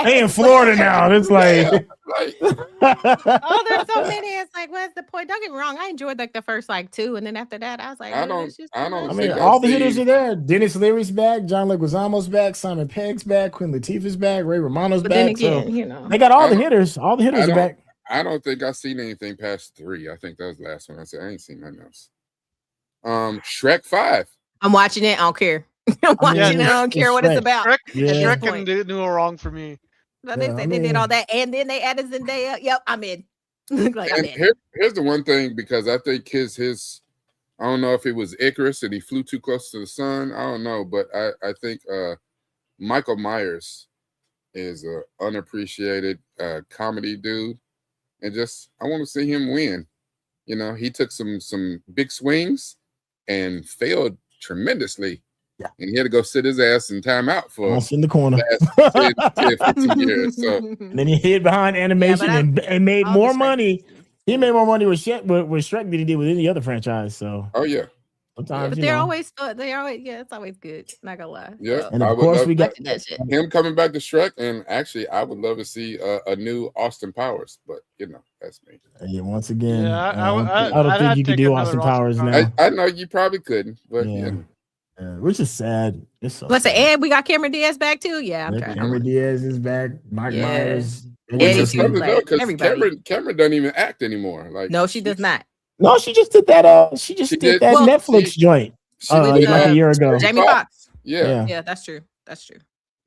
They in Florida now. It's like, oh, there's so many. It's like, what's the point? Don't get me wrong. I enjoyed like the first like 2, and then after that, I was like, I mean, all the hitters are there. Dennis Leary's back. John Leguizamo's back. Simon Pegg's back. Queen Latifah's back. Ray Romano's back. Then again, they got all the hitters. All the hitters are back. I don't think I've seen anything past 3. I think that was the last one I said. I ain't seen nothing else. Shrek 5. I'm watching it. I don't care. I'm watching it. I don't care what it's about. Shrek can do no wrong for me. But they did all that, and then they added Zendaya. Yep, I'm in. Here's the one thing, because I think his I don't know if it was Icarus and he flew too close to the sun. I don't know, but I think Michael Myers is an unappreciated comedy dude, and I want to see him win. He took some big swings and failed tremendously. Yeah. And he had to go sit his ass in timeout for in the corner. 10, 15 years. So and then he hid behind animation and made more money. He made more money with Shrek than he did with any other franchise. So yeah. Sometimes but they're always it's always good. Not gonna lie. Yeah. So. And of course we got that shit. Him coming back to Shrek, and actually I would love to see a new Austin Powers, but that's me. Yeah, once again, I don't think you can do Austin Powers now. I know you probably couldn't, but which is sad. It's so Let's say, and we got Cameron Diaz back too. Yeah, I'm trying. Cameron Diaz is back. Mike Myers. Because Cameron doesn't even act anymore. Like, no, she does not. No, she just did that. She did that Netflix joint. Like a year ago. Jamie Foxx. Yeah, that's true. That's true.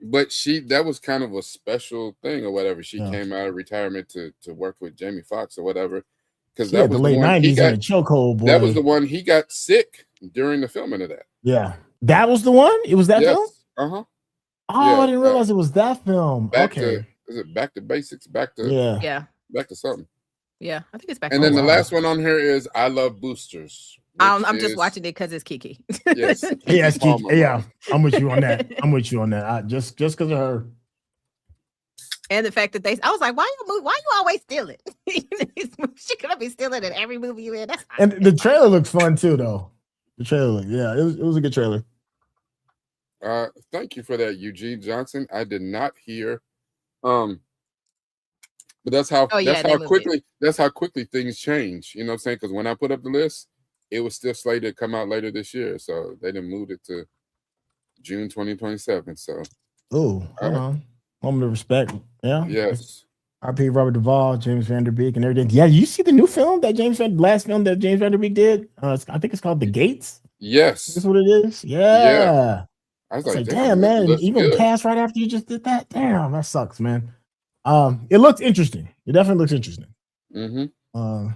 But that was kind of a special thing or whatever. She came out of retirement to work with Jamie Foxx or whatever. Because that was the late 90s in a chokehold, boy. That was the one he got sick during the filming of that. Yeah. That was the one? It was that Yes. film? Uh-huh. Oh, Yeah, I didn't realize it was that film. Okay. Is it Back to Basics? Back to something. Yeah, I think it's back. And then the last one on here is I Love Boosters. I'm just watching it because it's Kiki. Yes. Yes, Kiki. Yeah, I'm with you on that. Just because of her. And the fact that I was like, why you always stealing? She could have been stealing in every movie you in. And the trailer looks fun too, though. The trailer, it was a good trailer. Thank you for that, Eugene Johnson. I did not hear. But that's how quickly things change. You know what I'm saying? Because when I put up the list, it was still slated to come out later this year. So they didn't move it to June 2027. So hold on. Moment of respect. Yeah. Yes. R.P. Robert Duvall, James Van Der Beek, and everything. Yeah, you see the new film last film that James Van Der Beek did? I think it's called The Gates. Yes. Is this what it is? Yeah. I was like, damn, man, you gonna cast right after you just did that? Damn, that sucks, man. It looks interesting. It definitely looks interesting. Mm-hmm.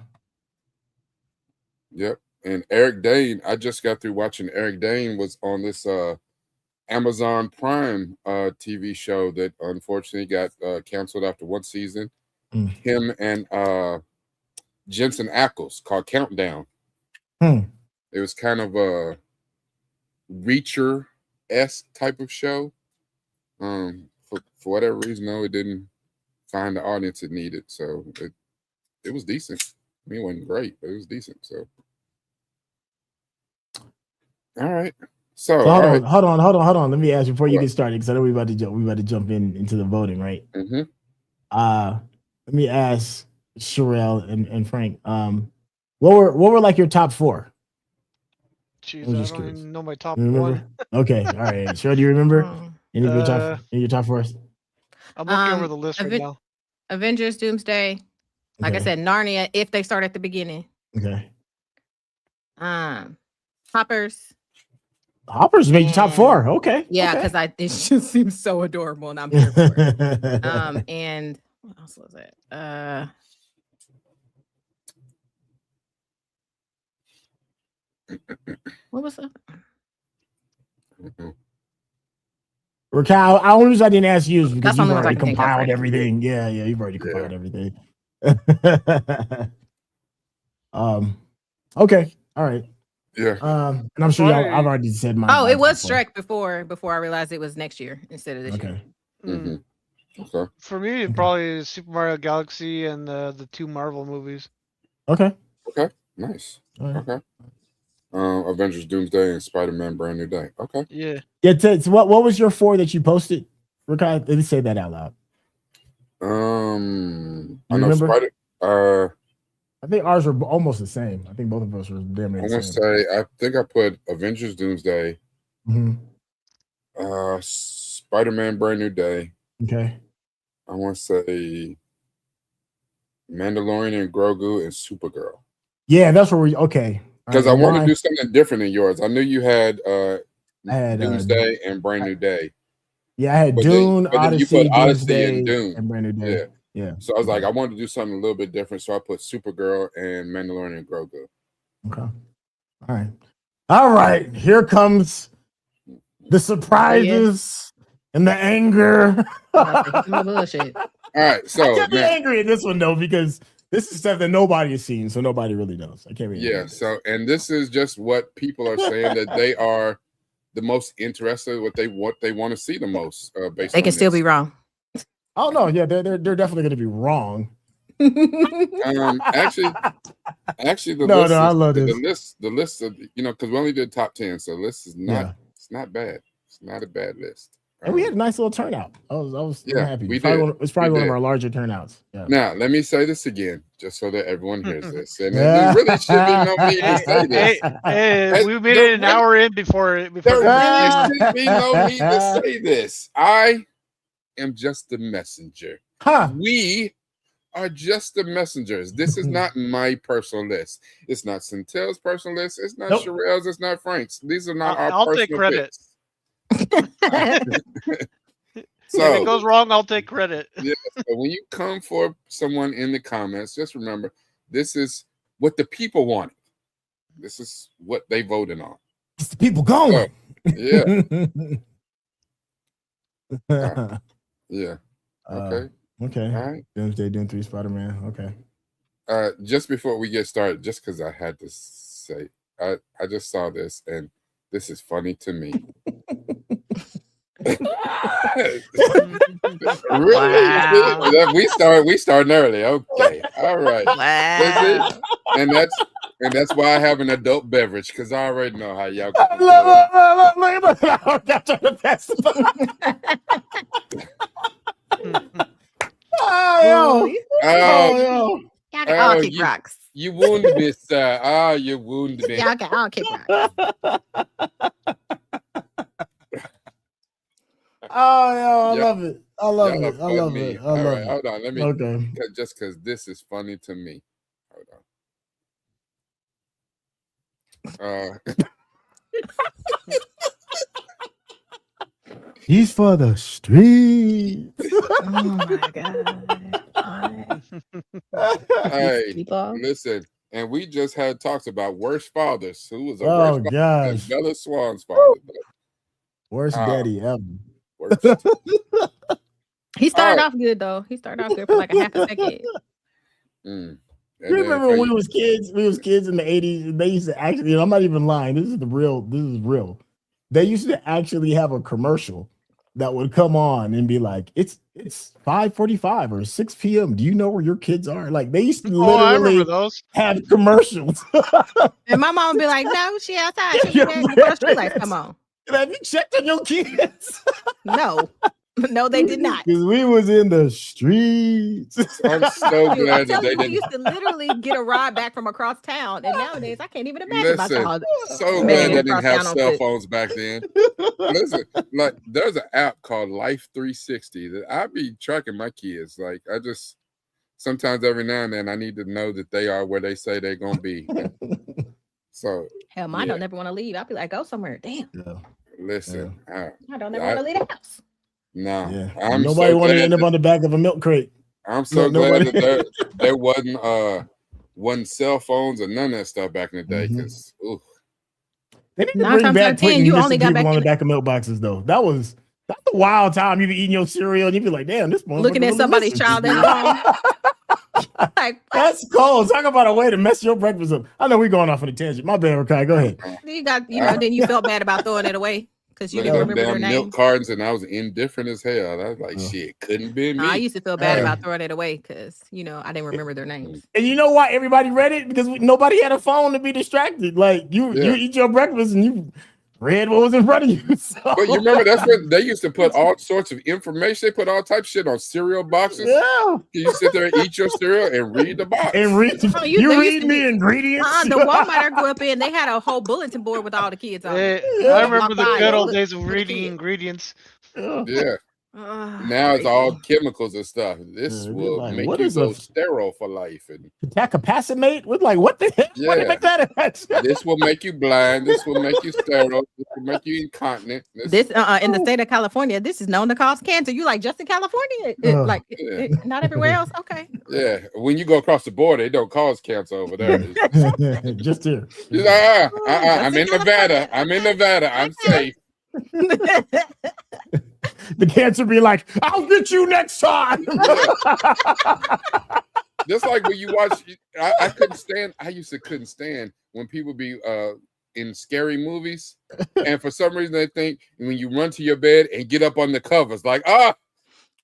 Yep. And Eric Dane, I just got through watching. Eric Dane was on this Amazon Prime TV show that unfortunately got canceled after one season. Him and Jensen Ackles, called Countdown. It was kind of a Reacher-esque type of show. For whatever reason, though, it didn't find the audience it needed. So it was decent. I mean, it wasn't great, but it was decent. So all right. So hold on. Let me ask you before you get started, because I know we about to jump into the voting, right? Mm-hmm. Let me ask Sherelle and Frank. What were like your top four? Jeez, I don't even know my top one. Okay, all right. Sherelle, do you remember any of your top fours? I'm looking over the list right now. Avengers, Doomsday. Like I said, Narnia, if they start at the beginning. Okay. Hoppers. Hoppers made your top four. Okay. Yeah, because it just seems so adorable, and I'm here for it. And what else was it? What was that? Raquel, I only reason I didn't ask you is because you've already compiled compiled everything. Yeah, you've already compiled everything. Okay, all right. Yeah. And I'm sure I've already said my. Oh, it was Shrek before I realized it was next year instead of this year. Mm-hmm. Okay. For me, probably Super Mario Galaxy and the two Marvel movies. Okay. Nice. Right. Okay. Avengers Doomsday and Spider-Man Brand New Day. Okay. Yeah. So what was your four that you posted? Raquel, let me say that out loud. I know Spider. I think ours were almost the same. I think both of us were damn near the same. I think I put Avengers Doomsday. Spider-Man Brand New Day. Okay. I want to say Mandalorian and Grogu and Supergirl. Yeah, that's where okay. Because I wanted to do something different than yours. I knew you had Doomsday and Brand New Day. Yeah, I had Dune, Odyssey, you put Odyssey Doomsday, and Dune and Brand New Day. Yeah. So I was like, I wanted to do something a little bit different. So I put Supergirl and Mandalorian and Grogu. Okay. All right. Here comes the surprises and the anger. Bullshit. All right. So I can't be angry at this one though, because this is stuff that nobody has seen, so nobody really knows. I can't be. Yeah. So, and this is just what people are saying that they are the most interested, what they want to see the most. Based they can still be wrong. Oh no, yeah, they're definitely going to be wrong. Actually, the list. I love this. The list of because we only did top 10, so the list is not. It's not bad. It's not a bad list. And we had a nice little turnout. I was happy. We did. It's probably one of our larger turnouts. Yeah. Now, let me say this again, just so that everyone hears this. And there really should be no need to say this. Hey, we made it an hour in before. There really should be no need to say this. I am just the messenger. We are just the messengers. This is not my personal list. It's not Centel's personal list. It's not Sherelle's. It's not Frank's. These are not our personal take credit. Picks. So if it goes wrong, I'll take credit. Yeah, so when you come for someone in the comments, just remember this is what the people wanted. This is what they voted on. It's the people going. Yeah. Yeah. Okay. Okay. All right. Doomsday, Doom 3, Spider-Man. Okay. Just before we get started, just because I had to say, I just saw this and this is funny to me. Really? Wow. We starting early. Okay. All right. Wow. And that's why I have an adult beverage, because I already know how y'all Look, I'm trying to pass it. Y'all can all kick you, rocks. you wounded me, sir. Oh, you wounded me. Y'all can all kick rocks. I love it. I love it. I love me. it. I All love right, it. hold on. Let me, Okay. just because this is funny to me. Hold on. He's for the streets. Oh my god. Hey, People. listen, and we just had talks about worst fathers. Who was a Oh worst gosh. father? Bella Swan's father. Worst daddy ever. Worst. He started off good though. He started off good for like a half a second. And you remember when we was kids? We was kids in the 80s. They used to actually, I'm not even lying. This is real. They used to actually have a commercial that would come on and be like, it's 5:45 or 6 p.m. Do you know where your kids are? Like they used to literally have commercials. And my mom would be like, no, she outside. She like, come on. Have you checked on your kids? No, they did not. Because we was in the streets. I'm so glad that they didn't. We used to literally get a ride back from across town, and nowadays I can't even imagine myself. So glad they didn't have cell phones back then. Listen, like there's an app called Life 360 that I be tracking my kids. Like I just sometimes every now and then I need to know that they are where they say they're gonna be. So hell, mine don't never want to leave. I'll be like, go somewhere. Damn. Yeah. Listen, I don't ever want to leave the house. No, nobody wanted to end up on the back of a milk crate. I'm so glad that there wasn't cell phones or none of that stuff back in the day. Because they need to bring back putting you only got back on the back of milk boxes though. That's a wild time. You be eating your cereal and you be like, damn, this one looking at somebody's child at home. Like, that's cold. Talk about a way to mess your breakfast up. I know we're going off on a tangent. My bad, Rakai. Go ahead. You got, then you felt bad about throwing it away. Because you didn't remember their names. Milk cartons, and I was indifferent as hell. I was like, shit, couldn't be me. I used to feel bad about throwing it away because, I didn't remember their names. And you know why everybody read it? Because nobody had a phone to be distracted. Like, you eat your breakfast and you read what was in front of you. So. But you remember, that's what they used to put all sorts of information. They put all types of shit on cereal boxes. Yeah. You sit there and eat your cereal and read the box. And read the ingredients. The Walmart I grew up in, they had a whole bulletin board with all the kids on it. I remember the good old days of reading ingredients. Yeah. Now it's all chemicals and stuff. This will make you go sterile for life. And Tacapacimate with what the heck? Yeah. Why do you make that? This will make you blind. This will make you sterile. This will make you incontinent. This in the state of California, this is known to cause cancer. You like just in California? Not everywhere else? Okay. Yeah. When you go across the border, it don't cause cancer over there. Just here. I'm in Nevada. I'm safe. The cancer be like, I'll get you next time. Just like when you watch, I couldn't stand when people be in scary movies, and for some reason they think when you run to your bed and get up on the covers, like,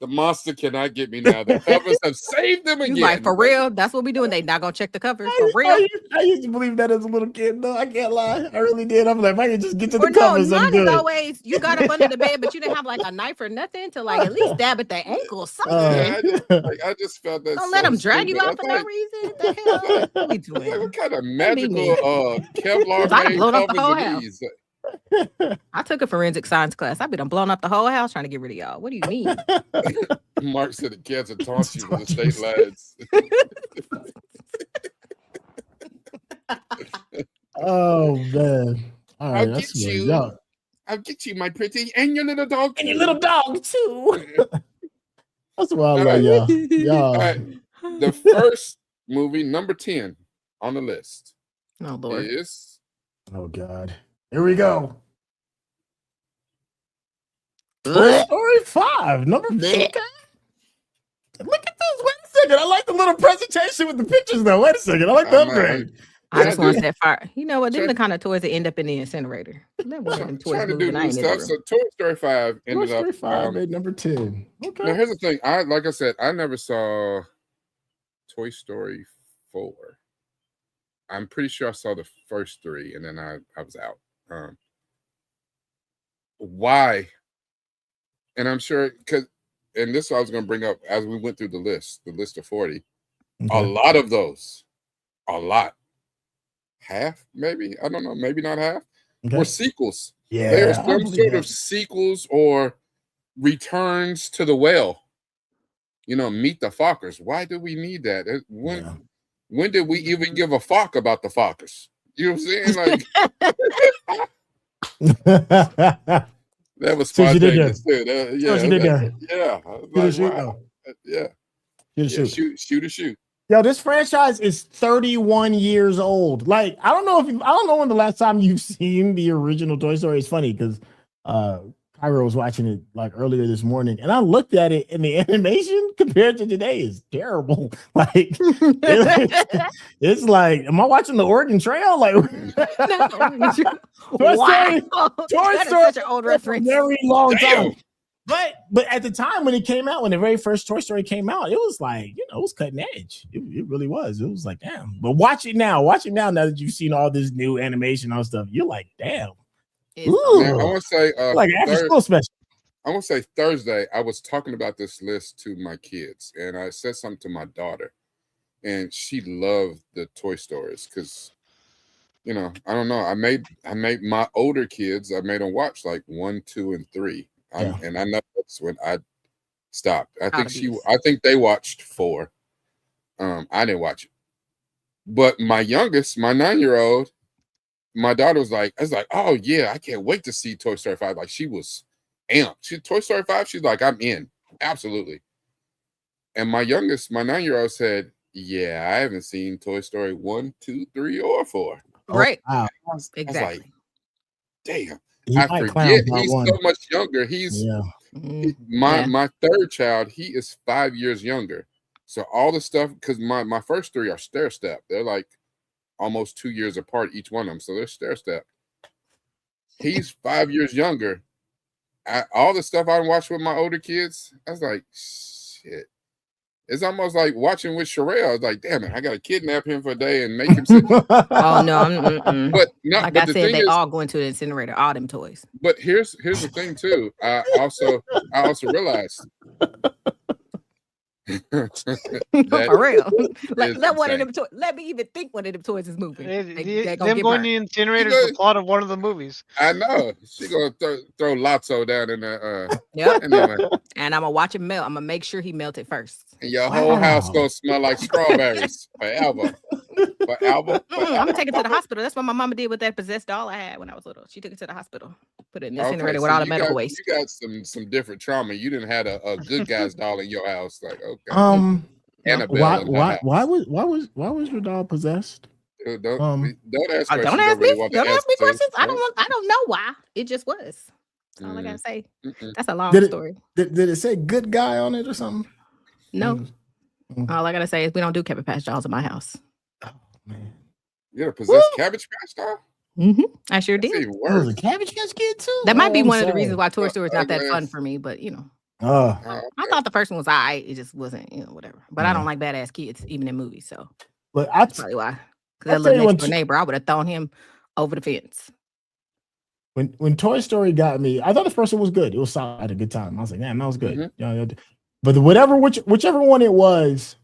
the monster cannot get me now. The covers have saved them again. You like, for real? That's what we doing. They not gonna check the covers for real. I used to believe that as a little kid. No, I can't lie. I really did. I'm like, if I could just get to the covers. Mine is always you got up under the bed, but you didn't have like a knife or nothing to at least stab at the ankle or something. I just felt that. Don't let them drag you out for no reason. What the hell? What we doing? What kind of magical Kevlar I blown up the whole covers are house. these? I took a forensic science class. I've been blown up the whole house trying to get rid of y'all. What do you mean? Mark said the cancer taunts you with the state lads. Oh man! All right, I'll get you. I'll get you, my pretty, and your little dog, and your little dog too. That's why I love y'all. All right. The first movie, number 10 on the list, oh Lord, is oh God. Here we go. Toy Story 5, number 5. Okay. Look at this. Wait a second. I like the little presentation with the pictures, though. Wait a second. I like the upgrade. I just want to set fire. You know what? Them the kind of toys that end up in the incinerator. Trying to do new stuff. So Toy Story 5 ended Toy Story 5 made number 10. Okay. Now here's the thing. Like I said, I never saw Toy Story 4. I'm pretty sure I saw the first 3, and then I was out. Why? And I'm sure and this I was going to bring up as we went through the list of 40. Okay. A lot of those, half maybe, I don't know, maybe not half, were sequels. Yeah, there's some sort of sequels or returns to the well. You know, Meet the Fockers. Why do we need that? When did we even give a fuck about the Fockers? You know what I'm saying? Like that was spontaneous too. Shoot. Yo, this franchise is 31 years old. Like, I don't know when the last time you've seen the original Toy Story. It's funny because Kyra was watching it like earlier this morning, and I looked at it, and the animation compared to today is terrible. Like, it's like, am I watching the Oregon Trail? Like, Toy Story, such an old reference. Very long time. But at the time when it came out, when the very first Toy Story came out, it was like, you know, it was cutting edge. It really was. It was like, damn. But watch it now that you've seen all this new animation and all stuff. You're like, damn. Ooh. Now, I want to say, like after school special. I want to say Thursday, I was talking about this list to my kids, and I said something to my daughter, and she loved the Toy Stories because, you know, I don't know. I made my older kids, I made them watch like 1, 2, and 3. And I know that's when I stopped. I think they watched 4. I didn't watch it. But my youngest, my 9-year-old, my daughter was like, oh yeah, I can't wait to see Toy Story 5. Like, she was amped. Toy Story 5, she's like, I'm in. Absolutely. And my youngest, my 9-year-old said, yeah, I haven't seen Toy Story 1, 2, 3, or 4. Right. I was like, damn. I forget he's so much younger. He's my third child. He is 5 years younger. So all the stuff, because my first 3 are stair step. They're like almost 2 years apart, each one of them. So they're stair step. He's 5 years younger. All the stuff I watched with my older kids, I was like, shit. It's almost like watching with Sherelle. I was like, damn it, I got to kidnap him for a day and make him sit. Oh, no. But like I said, they all go into the incinerator, all them toys. But here's the thing, too. I also realized. For real. Let me even think one of them toys is moving. Them going in the incinerator is the plot of one of the movies. I know. She gonna throw Lotso down in the yep. And I'm gonna watch him melt. I'm gonna make sure he melted first. And your whole house gonna smell like strawberries forever. I'm gonna take it to the hospital. That's what my mama did with that possessed doll I had when I was little. She took it to the hospital, put it in the incinerator with all the medical waste. You got some different trauma. You didn't have a good guy's doll in your house. Like, okay. Why was your doll possessed? Don't ask questions. Don't ask me. Don't ask me questions. I don't know why. It just was. That's all I gotta say. That's a long story. Did it say good guy on it or something? No. All I gotta say is we don't do Cabbage Patch dolls in my house. Oh man. You had a possessed Cabbage Patch doll? I sure did. Was a Cabbage Patch kid too? That might be one of the reasons why Toy Story is not that fun for me, but you know. Okay. I thought the first one was all right. It just wasn't, whatever. But I don't like badass kids, even in movies. So that's probably why. Because that little next door neighbor, I would have thrown him over the fence. When Toy Story got me, I thought the first one was good. It was solid. I had a good time. I was like, man, that was good. But whichever one it was,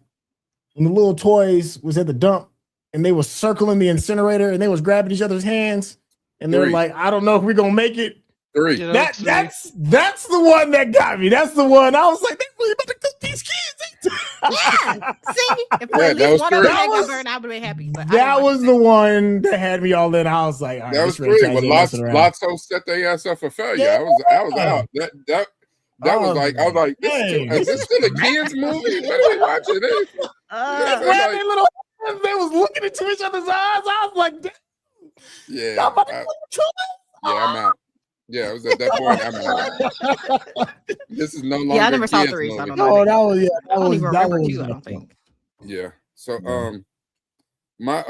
and the little toys was at the dump, and they were circling the incinerarer, and they was grabbing each other's hands, and they were like, I don't know if we're gonna make it. 3. That's the one that got me. That's the one I was like, they really about to cook these kids. Yeah. See, if at least one of them got burned, I would have been happy. But that was the one that had me all in. I was like, all right, that was 3. But Lotso set their ass up for failure. I was out. That was like, I was like, is this still a kids movie? What are we watching this? They was looking into each other's eyes. I was like, I'm out. Yeah, it was at that point. I'm like, this is no longer. Yeah, I never saw kids 3, so I movie. don't know. No, that was I don't even remember was 2. I don't think. Yeah. So Yeah. my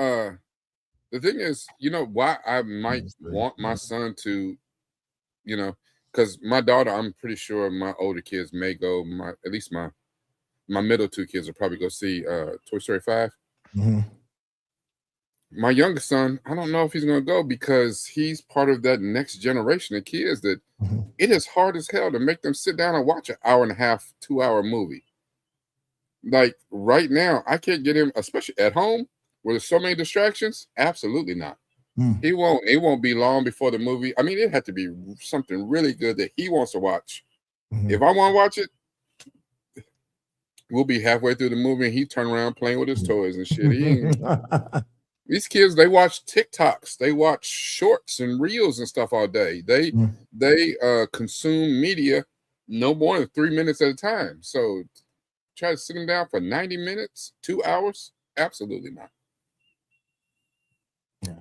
the thing is, you know, why I might want my son to, you know, because my daughter, I'm pretty sure my older kids may go. At least my middle 2 kids will probably go see Toy Story 5. Mhm. My youngest son, I don't know if he's gonna go because he's part of that next generation of kids that Mhm. it is hard as hell to make them sit down and watch an 1.5, 2-hour movie. Like right now, I can't get him, especially at home where there's so many distractions. Absolutely not. Mm. It won't be long before the movie. I mean, it had to be something really good that he wants to watch. Mhm. If I want to watch it, we'll be halfway through the movie and he turn around playing with his toys and shit. These kids, they watch TikToks, they watch shorts and reels and stuff all day. They consume media no more than 3 minutes at a time. So try to sit them down for 90 minutes, 2 hours? Absolutely not. Yeah.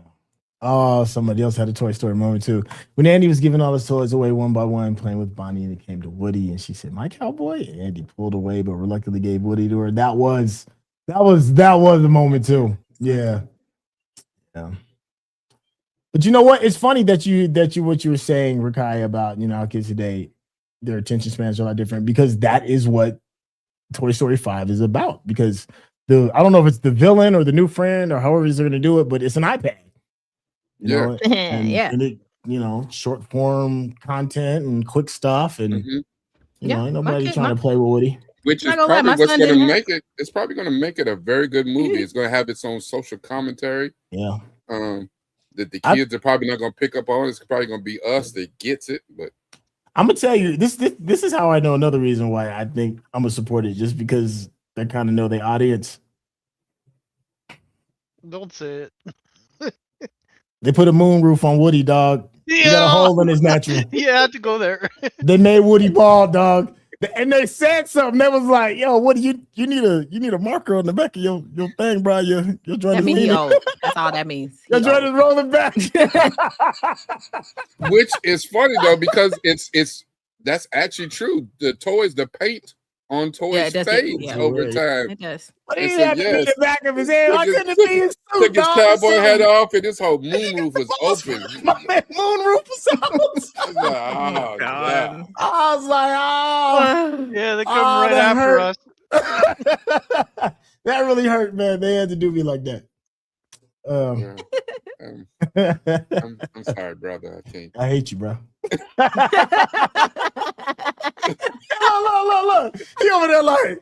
Oh, somebody else had a Toy Story moment too. When Andy was giving all his toys away one by one, playing with Bonnie, and it came to Woody, and she said, "My cowboy." And Andy pulled away, but reluctantly gave Woody to her. That was the moment too. Yeah. Yeah. But you know what? It's funny that you what you were saying, Rakai, about how kids today, their attention spans are a lot different, because that is what Toy Story 5 is about. Because I don't know if it's the villain or the new friend or however they're gonna do it, but it's an iPad. You know, and it, short form content and quick stuff, and ain't nobody trying to play with Woody. Which is probably what's going to make it. It's probably going to make it a very good movie. It's going to have its own social commentary. Yeah. That the kids are probably not going to pick up on. It's probably going to be us that gets it. But I'm gonna tell you, this is how I know another reason why I think I'm gonna support it, just because they kind of know their audience. Don't say it. They put a moonroof on Woody, dog. Yeah. He got a hole in his natural. Yeah, I had to go there. They made Woody bald, dog. And they said something that was like, "Yo, Woody, you need a marker on the back of your thing, bro. Your joint that is means leaning." he old. That's all that means. Your joint is rolling back. Which is funny though, because that's actually true. The paint on toys fades over time. It does. But he had to be the back of his head. I couldn't be his suit, took his cowboy hat off, and his whole moonroof was open. My man, moonroof was out. Oh God! I was like, oh, yeah, they come right after us. That really hurt, man. They had to do me like that. I'm sorry, brother. I can't. I hate you, bro. Look. He over there like.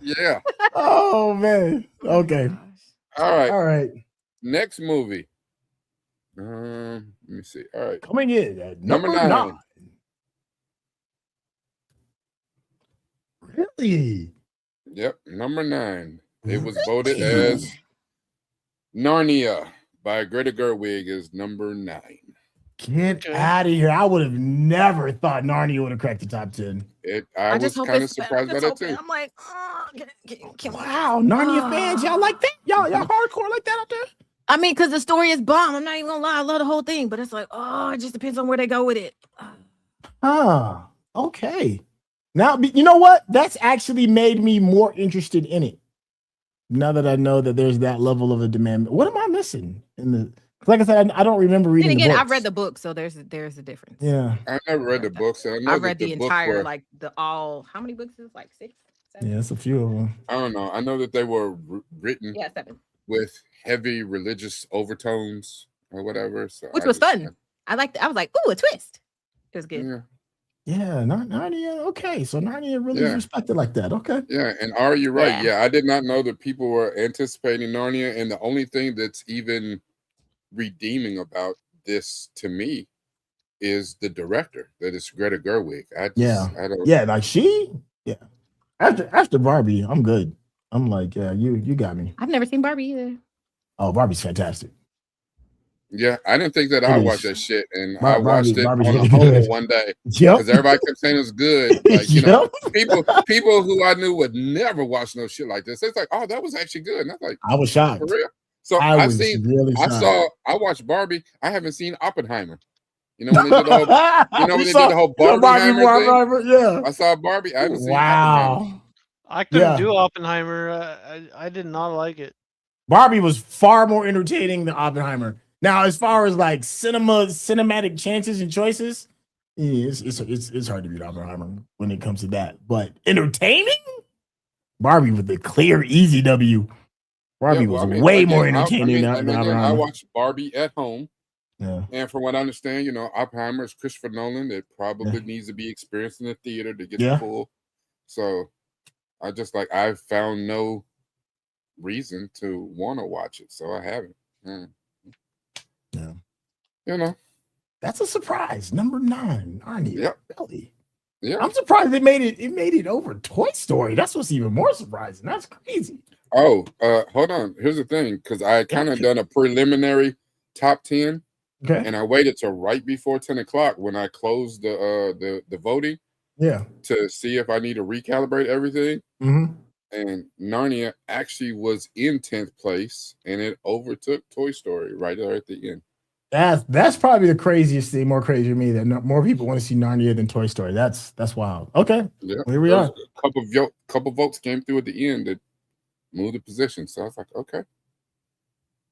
Yeah. Oh man. Okay. All right. Next movie. Let me see. All right. Coming in at number 9. Really? Yep, number 9. It was voted as Narnia by Greta Gerwig is number 9. Get out of here. I would have never thought Narnia would have cracked the top 10. I was kind of surprised by that too. I'm like, wow, Narnia fans, y'all like that? Y'all hardcore like that out there? I mean, because the story is bomb. I'm not even gonna lie, I love the whole thing, but it's like, it just depends on where they go with it. Okay. Now, you know what? That's actually made me more interested in it. Now that I know that there's that level of a demand. What am I missing in the? Like I said, I don't remember reading. And again, the books. I've read the book, so there's a difference. Yeah, I never read the books. I read the entire how many books is it? Like 6, 7? Yeah, it's a few of them. I don't know. I know that they were written 7 with heavy religious overtones or whatever. So which was fun. I was like, ooh, a twist. It was good. Yeah, Narnia. Okay, so Narnia really is respected like that. Okay. Yeah, and you're right. Yeah, I did not know that people were anticipating Narnia, and the only thing that's even redeeming about this to me is the director, that is Greta Gerwig. I don't. Like she. Yeah. After Barbie, I'm good. I'm like, yeah, you got me. I've never seen Barbie either. Oh, Barbie's fantastic. Yeah, I didn't think that I'd watch that shit, and I watched it on a whole one day because everybody kept saying it was good. Like, people who I knew would never watch no shit like this. It's like, oh, that was actually good. And I was like, I was shocked. For real? So I I've was seen, really shocked. I watched Barbie. I haven't seen Oppenheimer. You know when they did the whole, when they did the whole Barbie Barbieheimer thing. yeah. I saw Barbie. I haven't seen Oppenheimer. Wow. I couldn't Yeah. do Oppenheimer. I did not like it. Barbie was far more entertaining than Oppenheimer. Now, as far as like cinematic chances and choices, yeah, it's hard to beat Oppenheimer when it comes to that. But entertaining, Barbie with the clear, easy W. Barbie was way more entertaining than Oppenheimer. I watched Barbie at home. Yeah. And from what I understand, you know, Oppenheimer is Christopher Nolan. It probably needs to be experienced in the theater to get the full. So I found no reason to want to watch it. So I haven't. Yeah. You know. That's a surprise. Number 9. Arnie. Yep. Really? Yeah. I'm surprised it made it over Toy Story. That's what's even more surprising. That's crazy. Oh, hold on. Here's the thing, because I kind of done a preliminary top 10. Okay. And I waited till right before 10 o'clock when I closed the voting. Yeah. To see if I need to recalibrate everything. Mm-hmm. And Narnia actually was in 10th place, and it overtook Toy Story right there at the end. That's probably the craziest thing, more crazy to me, that more people want to see Narnia than Toy Story. That's wild. Okay. Yeah. Here we are. A couple votes came through at the end that moved the position. So I was like, okay.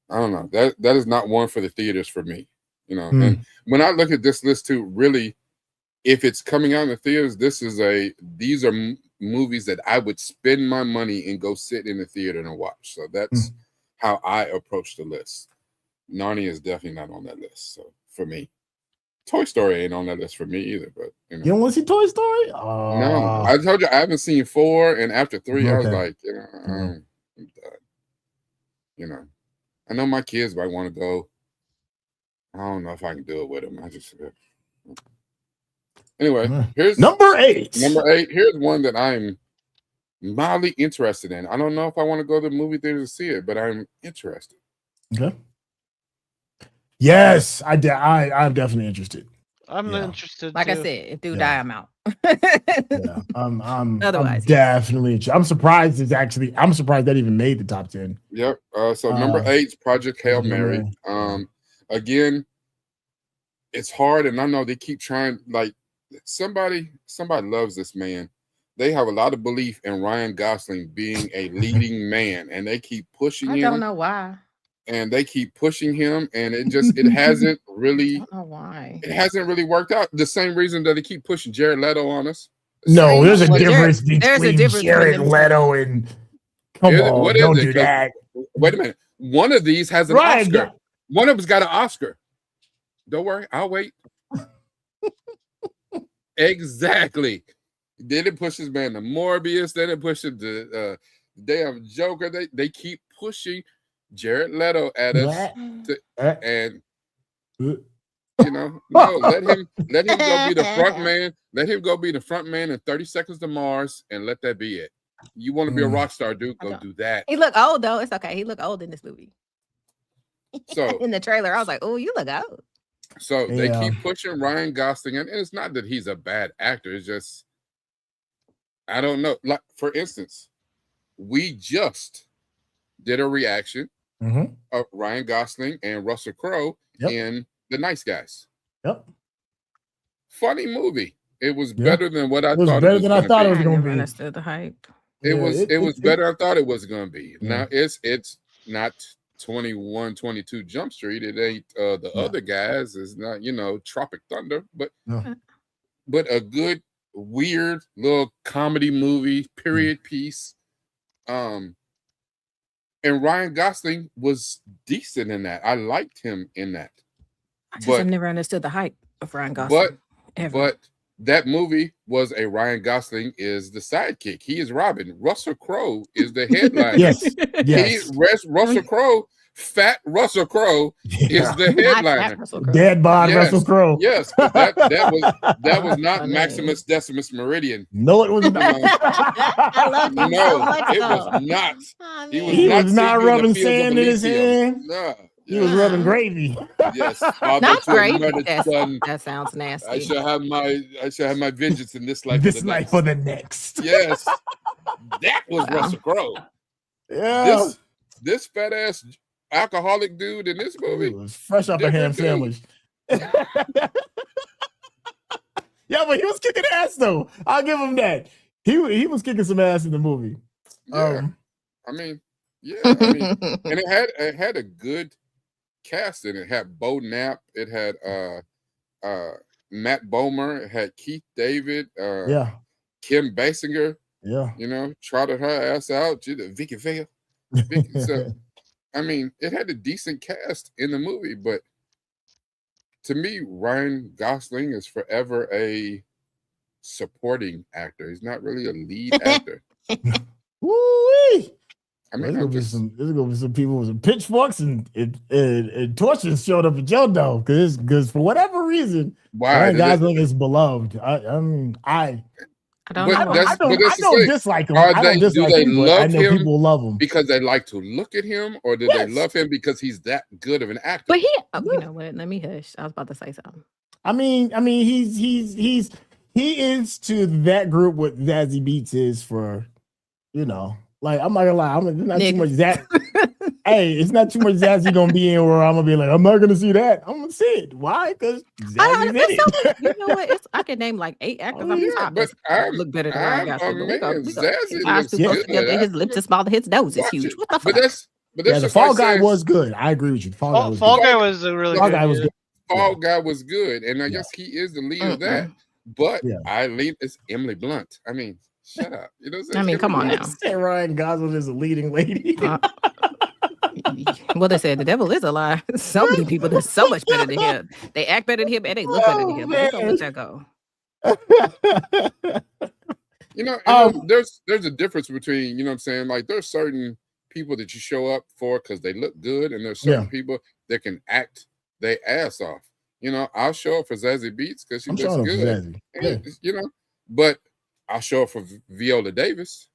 I don't know. That is not one for the theaters for me. You know, and when I look at this list too, really, if it's coming out in the theaters, these are movies that I would spend my money and go sit in the theater and watch. So that's how I approach the list. Narnia is definitely not on that list. So for me, Toy Story ain't on that list for me either. But you don't want to see Toy Story? No, I told you I haven't seen 4, and after 3, I was like, you know, I'm done. You know, I know my kids might want to go. I don't know if I can do it with them. Anyway, here's number 8. Number 8. Here's one that I'm mildly interested in. I don't know if I want to go to the movie theater to see it, but I'm interested. Okay. Yes, I'm definitely interested. I'm interested. Like too. I said, if dude die, I'm out. I'm Otherwise, definitely. I'm surprised that even made the top 10. Yep. So number 8 is Project Hail Mary. Again, it's hard, and I know they keep trying. Like somebody loves this man. They have a lot of belief in Ryan Gosling being a leading man, and they keep pushing him. I don't know why. And they keep pushing him, and it hasn't really. I don't know why. It hasn't really worked out. The same reason that they keep pushing Jared Leto on us. No, there's a difference between Jared Leto and. Come on, don't do that. Wait a minute. One of these has an Oscar. One of them's got an Oscar. Don't worry, I'll wait. Exactly. They didn't push this man to Morbius. They didn't push him to damn Joker. They keep pushing Jared Leto at us, and you know, no, let him go be the front man. Let him go be the front man in 30 Seconds to Mars, and let that be it. You want to be a rock star, dude? Go do that. He look old though. It's okay. He look old in this movie. So in the trailer, I was like, "Oh, you look old." So they keep pushing Ryan Gosling, and it's not that he's a bad actor. It's just I don't know. Like for instance, we just did a reaction of Ryan Gosling and Russell Crowe in The Nice Guys. Yep. Funny movie. It was better than what I thought. It was better than I thought it was going to be. Understood the hype. It was better than I thought it was going to be. Now it's not 22 Jump Street. It ain't the other guys. It's not, you know, Tropic Thunder, but a good weird little comedy movie, period piece. And Ryan Gosling was decent in that. I liked him in that. I've never understood the hype of Ryan Gosling. But that movie was a Ryan Gosling is the sidekick. He is Robin. Russell Crowe is the headliner. Yes. Russell Crowe, fat Russell Crowe is the headliner. Dead bod Russell Crowe. Yes, that was not Maximus Decimus Meridian. No, it was not. I love him so much, it was not. Oh, He was not rubbing sand in his hand. No. He was rubbing gravy. Yes, not gravy. That sounds nasty. I shall have my vengeance in this life. This life or the next. Yes, that was Russell Crowe. Yeah, this fat ass. alcoholic dude in this movie. He was fresh off a ham sandwich. Yeah, but he was kicking ass though. I'll give him that. He was kicking some ass in the movie. Yeah, I mean, and it had a good cast in it. It had Bo Knapp. It had Matt Bomer. It had Keith David. Kim Basinger. Yeah, you know, trotted her ass out. Vicky Vale. So, I mean, it had a decent cast in the movie, but to me, Ryan Gosling is forever a supporting actor. He's not really a lead actor. Woo-wee. I mean, there's gonna be some people with some pitchforks and torches showed up at your door because for whatever reason, Ryan Gosling is beloved. I don't dislike him. Do they love him? People love him because they like to look at him, or do they love him because he's that good of an actor? But you know what? Let me hush. I was about to say something. I mean, he is to that group what Zazie Beetz is for, you know. Like, I'm not gonna lie, it's not too much hey, it's not too much Zazie gonna be in where I'm gonna be like, I'm not gonna see that. I'm gonna see it. Why? Because Zazie's in it. You know what? I can name like 8 actors on the top that look better than Ryan Gosling. Zazie looks good. His lips are smaller, his nose is huge. What the fuck? But that's the Fall Guy was good. I agree with you. Fall Guy was really good. Fall Guy was good, and I guess he is the lead of that. But it's Emily Blunt. I mean, shut up. You know what I'm saying? I mean, come on now. Say Ryan Gosling is a leading lady. Well, they said the devil is a lie. So many people are so much better than him. They act better than him and they look better than him. But we're gonna let that go. You know, there's a difference between, you know what I'm saying? Like, there's certain people that you show up for because they look good, and there's certain people that can act their ass off. You know, I'll show up for Zazie Beetz because she looks good. And, you know, but I'll show up for Viola Davis.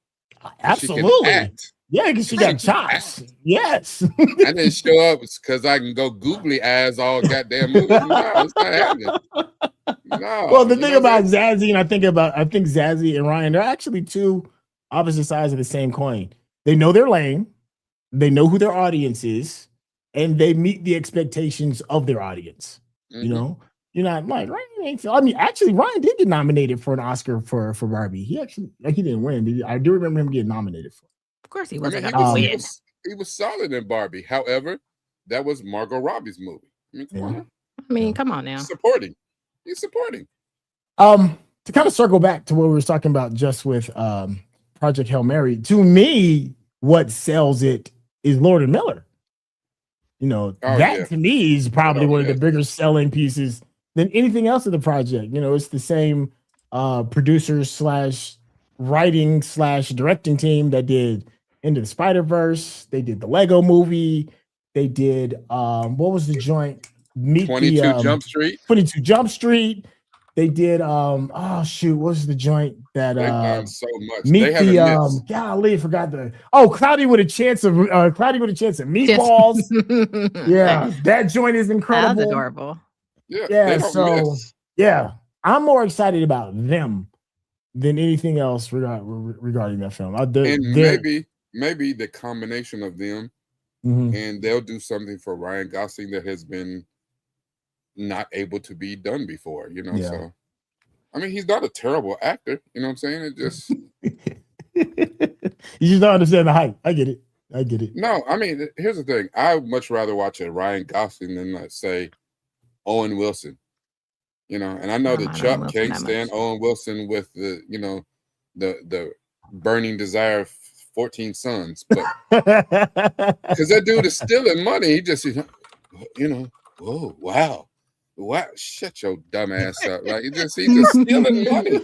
Absolutely. Yeah, because she got chops. Yes. I didn't show up because I can go googly eyes all goddamn movie. No, it's not happening. No. Well, the thing about Zazie, and I think Zazie and Ryan, they're actually two opposite sides of the same coin. They know their lane, they know who their audience is, and they meet the expectations of their audience. Mm-hmm. You know, you're not like Ryan. I mean, actually, Ryan did get nominated for an Oscar for Barbie. He didn't win. I do remember him getting nominated for. Of course, he wasn't. He was solid in Barbie. However, that was Margot Robbie's movie. Come on now. He's supporting. To kind of circle back to what we were talking about just with Project Hail Mary. To me, what sells it is Lord and Miller. You know, to me is probably one of the bigger selling pieces than anything else of the project. You know, it's the same producers / writing / directing team that did Into the Spider-Verse. They did the Lego movie. They did what was the joint? 22 Jump Street. 22 Jump Street. They did what was the joint that they've done so much. Meet the golly, I forgot Cloudy with a Chance of Meatballs. Yeah, that joint is incredible. That's adorable. Yeah, so I'm more excited about them than anything else regarding that film. Maybe the combination of them, and they'll do something for Ryan Gosling that has been not able to be done before, you know. So I mean, he's not a terrible actor, you know what I'm saying? It just you just don't understand the hype. I get it. No, I mean, here's the thing. I would much rather watch a Ryan Gosling than, let's say, Owen Wilson. You know, and I know that Chuck can't stand Owen Wilson with the, you know, the burning desire of 14 sons, but because that dude is stealing money, he just, you know, whoa, wow, shut your dumb ass up! Like he's just stealing money.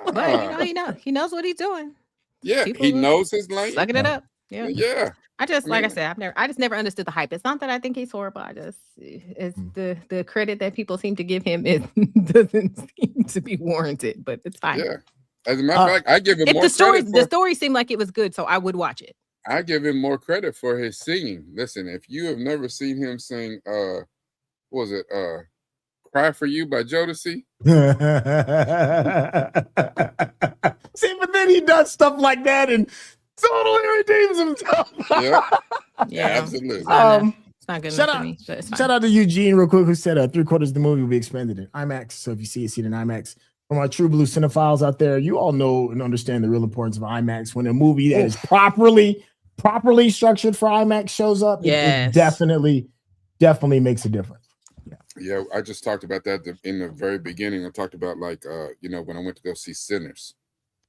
But he knows what he's doing. Yeah, he knows his lane. Sucking it up. Yeah. I said, I just never understood the hype. It's not that I think he's horrible. It's the credit that people seem to give him. It doesn't seem to be warranted, but it's fine. Yeah. As a matter of fact, I give him more credit. The story seemed like it was good, so I would watch it. I give him more credit for his singing. Listen, if you have never seen him sing, what was it? Cry for You by Jodeci. See, but then he does stuff like that, and totally redeems himself. Yeah, absolutely. It's not good enough for me. But it's fine. Shout out to Eugene real quick, who said 3/4 of the movie will be expanded in IMAX. So if you see it in IMAX. For my true blue cinephiles out there, you all know and understand the real importance of IMAX. When a movie that is properly structured for IMAX shows up, it definitely makes a difference. Yeah, I just talked about that in the very beginning. I talked about when I went to go see Sinners.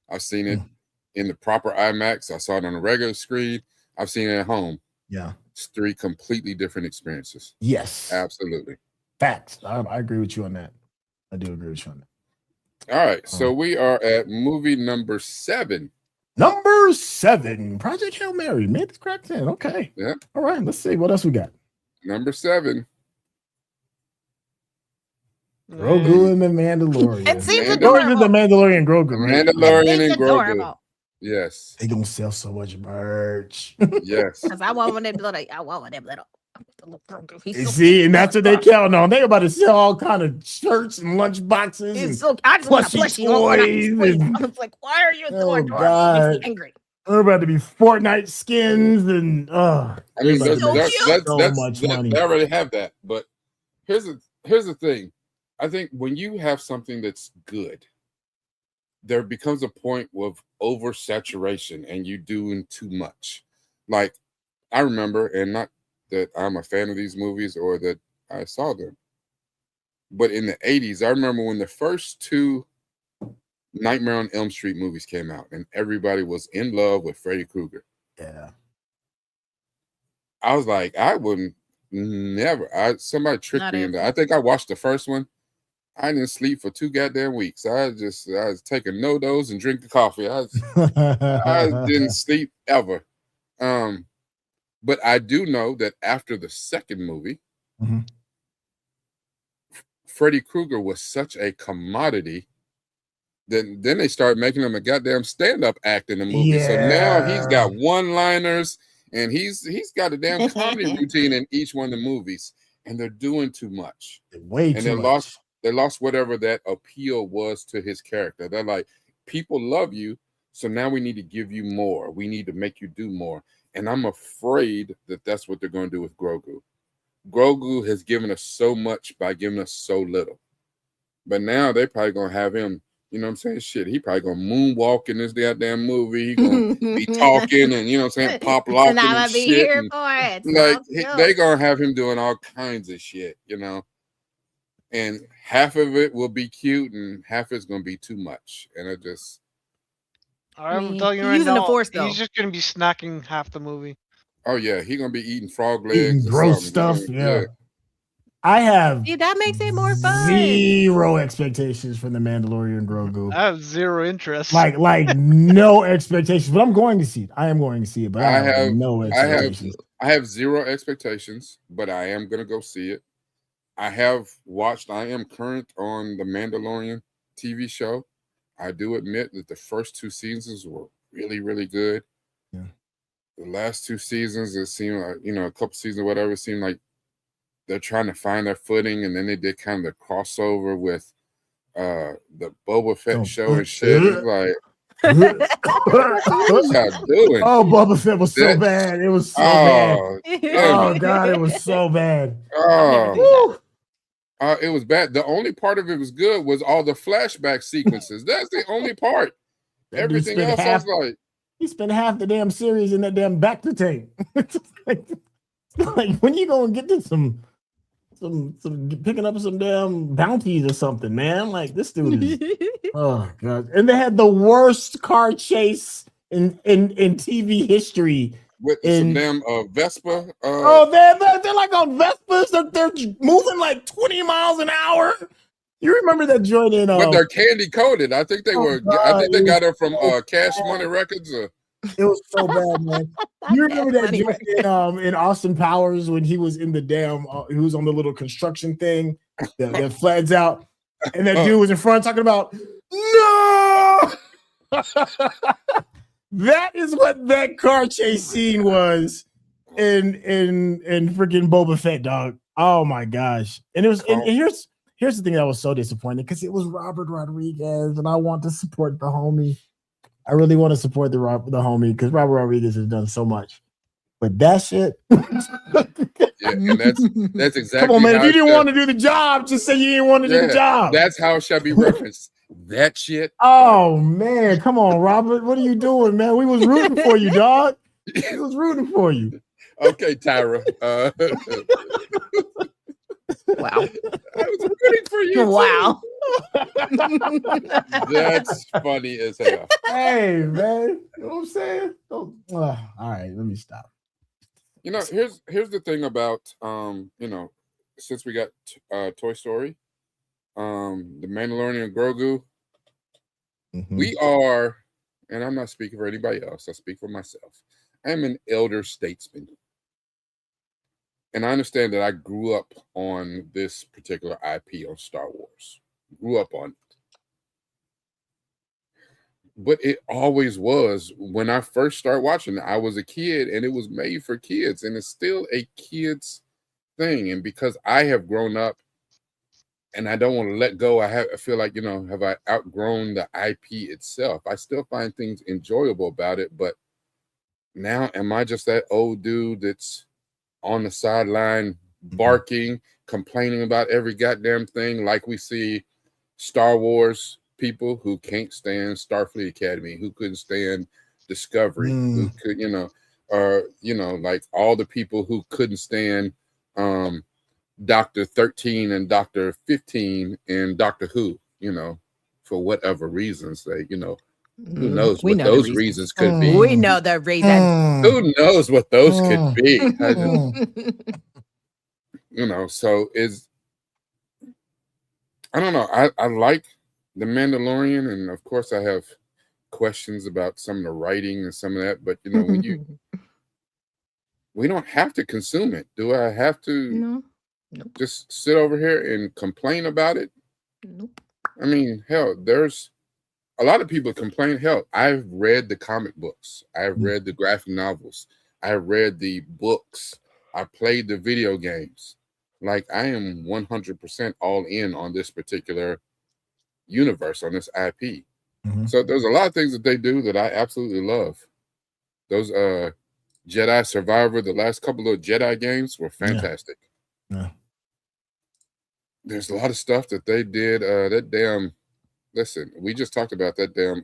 I've seen it in the proper IMAX. I saw it on a regular screen. I've seen it at home. Yeah. It's 3 completely different experiences. Yes. Absolutely. Facts. I agree with you on that. I do agree with you on that. All right, so we are at movie number 7. Number 7, Project Hail Mary. Made this crack 10. Okay. Yeah. All right, let's see what else we got. Number 7. Grogu and the Mandalorian. It seems Or adorable. is it the Mandalorian Grogu, right? Mandalorian and Grogu. Adorable. Yes. They gonna sell so much merch. Yes. Because I want one of them little. You see, and that's what they count on. They about to sell all kind of shirts and lunch boxes. It's And so I just want a plushie plushie. toys I was like, why are you so adorable? It God. makes me angry. They're about to be Fortnite skins and I mean, so much money. They already have that. But here's the thing. I think when you have something that's good, there becomes a point of oversaturation and you doing too much. Like I remember, and not that I'm a fan of these movies or that I saw them, but in the 80s, I remember when the first 2 Nightmare on Elm Street movies came out and everybody was in love with Freddy Krueger. Yeah. I was like, I wouldn't never. Somebody tricked me into. I think I watched the first one. I didn't sleep for 2 goddamn weeks. I was taking no dose and drinking coffee. I didn't sleep ever. But I do know that after the second movie, Freddy Krueger was such a commodity. Then they started making him a goddamn stand-up act in the movie. Yeah. So now he's got one-liners and he's got a damn comedy routine in each one of the movies. And they're doing too much. Way too much. They lost whatever that appeal was to his character. They're like, people love you, so now we need to give you more. We need to make you do more. And I'm afraid that that's what they're going to do with Grogu. Grogu has given us so much by giving us so little. But now they're probably going to have him, you know what I'm saying? Shit, he probably going to moonwalk in this goddamn movie. He going to be talking and, you know what I'm saying, pop locking and and be shit. Here And, for it. like, they going to have him doing all kinds of shit, you know? And half of it will be cute and half is going to be too much. And I'm telling you right using now, the Force, though. he's just going to be snacking half the movie. Oh, yeah. He's going to be eating frog legs. Eating gross stuff. Yeah. I have that makes it more fun. 0 expectations from the Mandalorian Grogu. I have 0 interest. Like no expectations, but I'm going to see it. I am going to see it, but I have no expectations. I have 0 expectations, but I am going to go see it. I am current on the Mandalorian TV show. I do admit that the first 2 seasons were really, really good. Yeah. The last 2 seasons, it seemed like, a couple seasons or whatever, it seemed like they're trying to find their footing. And then they did kind of the crossover with the Boba Fett show and shit. It's like, what y'all doing? Oh, Boba Fett was so bad. It was so bad. Oh, God, it was so bad. It was bad. The only part of it was good was all the flashback sequences. That's the only part. Everything else, I was like, he spent half the damn series in that damn back to tank. like when you gonna get to some picking up some damn bounties or something, man? Like this dude is. Oh God! And they had the worst car chase in TV history. With some damn Vespa. They're like on Vespas. They're moving like 20 miles an hour. You remember that joint in? But they're candy coated. I think they were. God, I think they got it from Cash Money Records. It was so bad, man. You remember that joint in Austin Powers when he was in the damn? He was on the little construction thing that floods out, and that dude was in front talking about no. That is what that car chase scene was in freaking Boba Fett, dog. Oh my gosh! And it was. And here's the thing that was so disappointing because it was Robert Rodriguez, and I want to support the homie. I really want to support the homie because Robert Rodriguez has done so much. But that shit. Yeah, and that's exactly. Come on, man. How If you didn't want to do the job, just say you didn't want to do the job. That's how it shall be referenced. That shit. Oh man, come on, Robert. What are you doing, man? We was rooting for you, dog. We was rooting for you. Okay, Tyra. Wow. I was rooting for you. Wow. That's funny as hell. Hey, man. You know what I'm saying? All right, let me stop. You know, here's the thing about you know, since we got Toy Story, the Mandalorian and Grogu, we are, and I'm not speaking for anybody else, I speak for myself. I am an elder statesman. And I understand that I grew up on this particular IP on Star Wars. Grew up on it. But it always was, when I first started watching it, I was a kid and it was made for kids. And it's still a kid's thing. And because I have grown up and I don't want to let go, I feel like, you know, have I outgrown the IP itself? I still find things enjoyable about it. But now, am I just that old dude that's on the sideline barking, complaining about every goddamn thing, like we see Star Wars people who can't stand Starfleet Academy, who couldn't stand Discovery, who could, you know, or, you know, like all the people who couldn't stand Dr. 13 and Dr. 15 and Doctor Who, you know, for whatever reasons they, you know, who knows what those reasons could be. We know the reasons. Who knows what those could be? I just, you know, so I don't know. I like The Mandalorian, and of course I have questions about some of the writing and some of that, but you know, when we don't have to consume it. Do I have to just sit over here and complain about it? Nope. I mean, hell, there's a lot of people complain. Hell, I've read the comic books. I've read the graphic novels. I've read the books. I played the video games. Like, I am 100% all in on this particular universe, on this IP. So there's a lot of things that they do that I absolutely love. Those Jedi Survivor, the last couple of Jedi games were fantastic. There's a lot of stuff that they did. That damn, listen, we just talked about that damn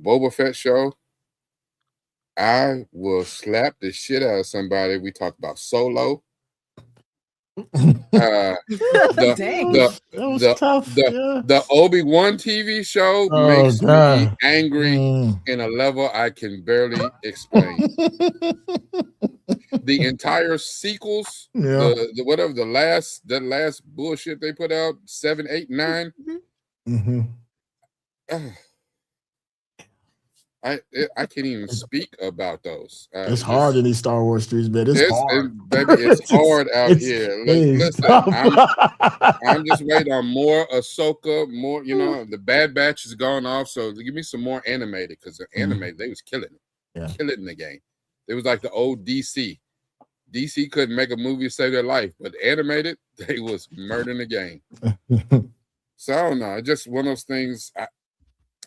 Boba Fett show. I will slap the shit out of somebody. We talked about Solo. The Obi-Wan TV show makes me angry in a level I can barely explain. The entire sequels, the whatever the last bullshit they put out, 7, 8, 9. I can't even speak about those. It's hard in these Star Wars streets, man. It's hard. Baby, it's hard out here. Listen, I'm just waiting on more Ahsoka, more, you know, the Bad Batch has gone off, so give me some more animated, because the animated, they was killing it. Killing the game. It was like the old DC. DC couldn't make a movie to save their life, but animated, they was murdering the game. So I don't know. Just one of those things. I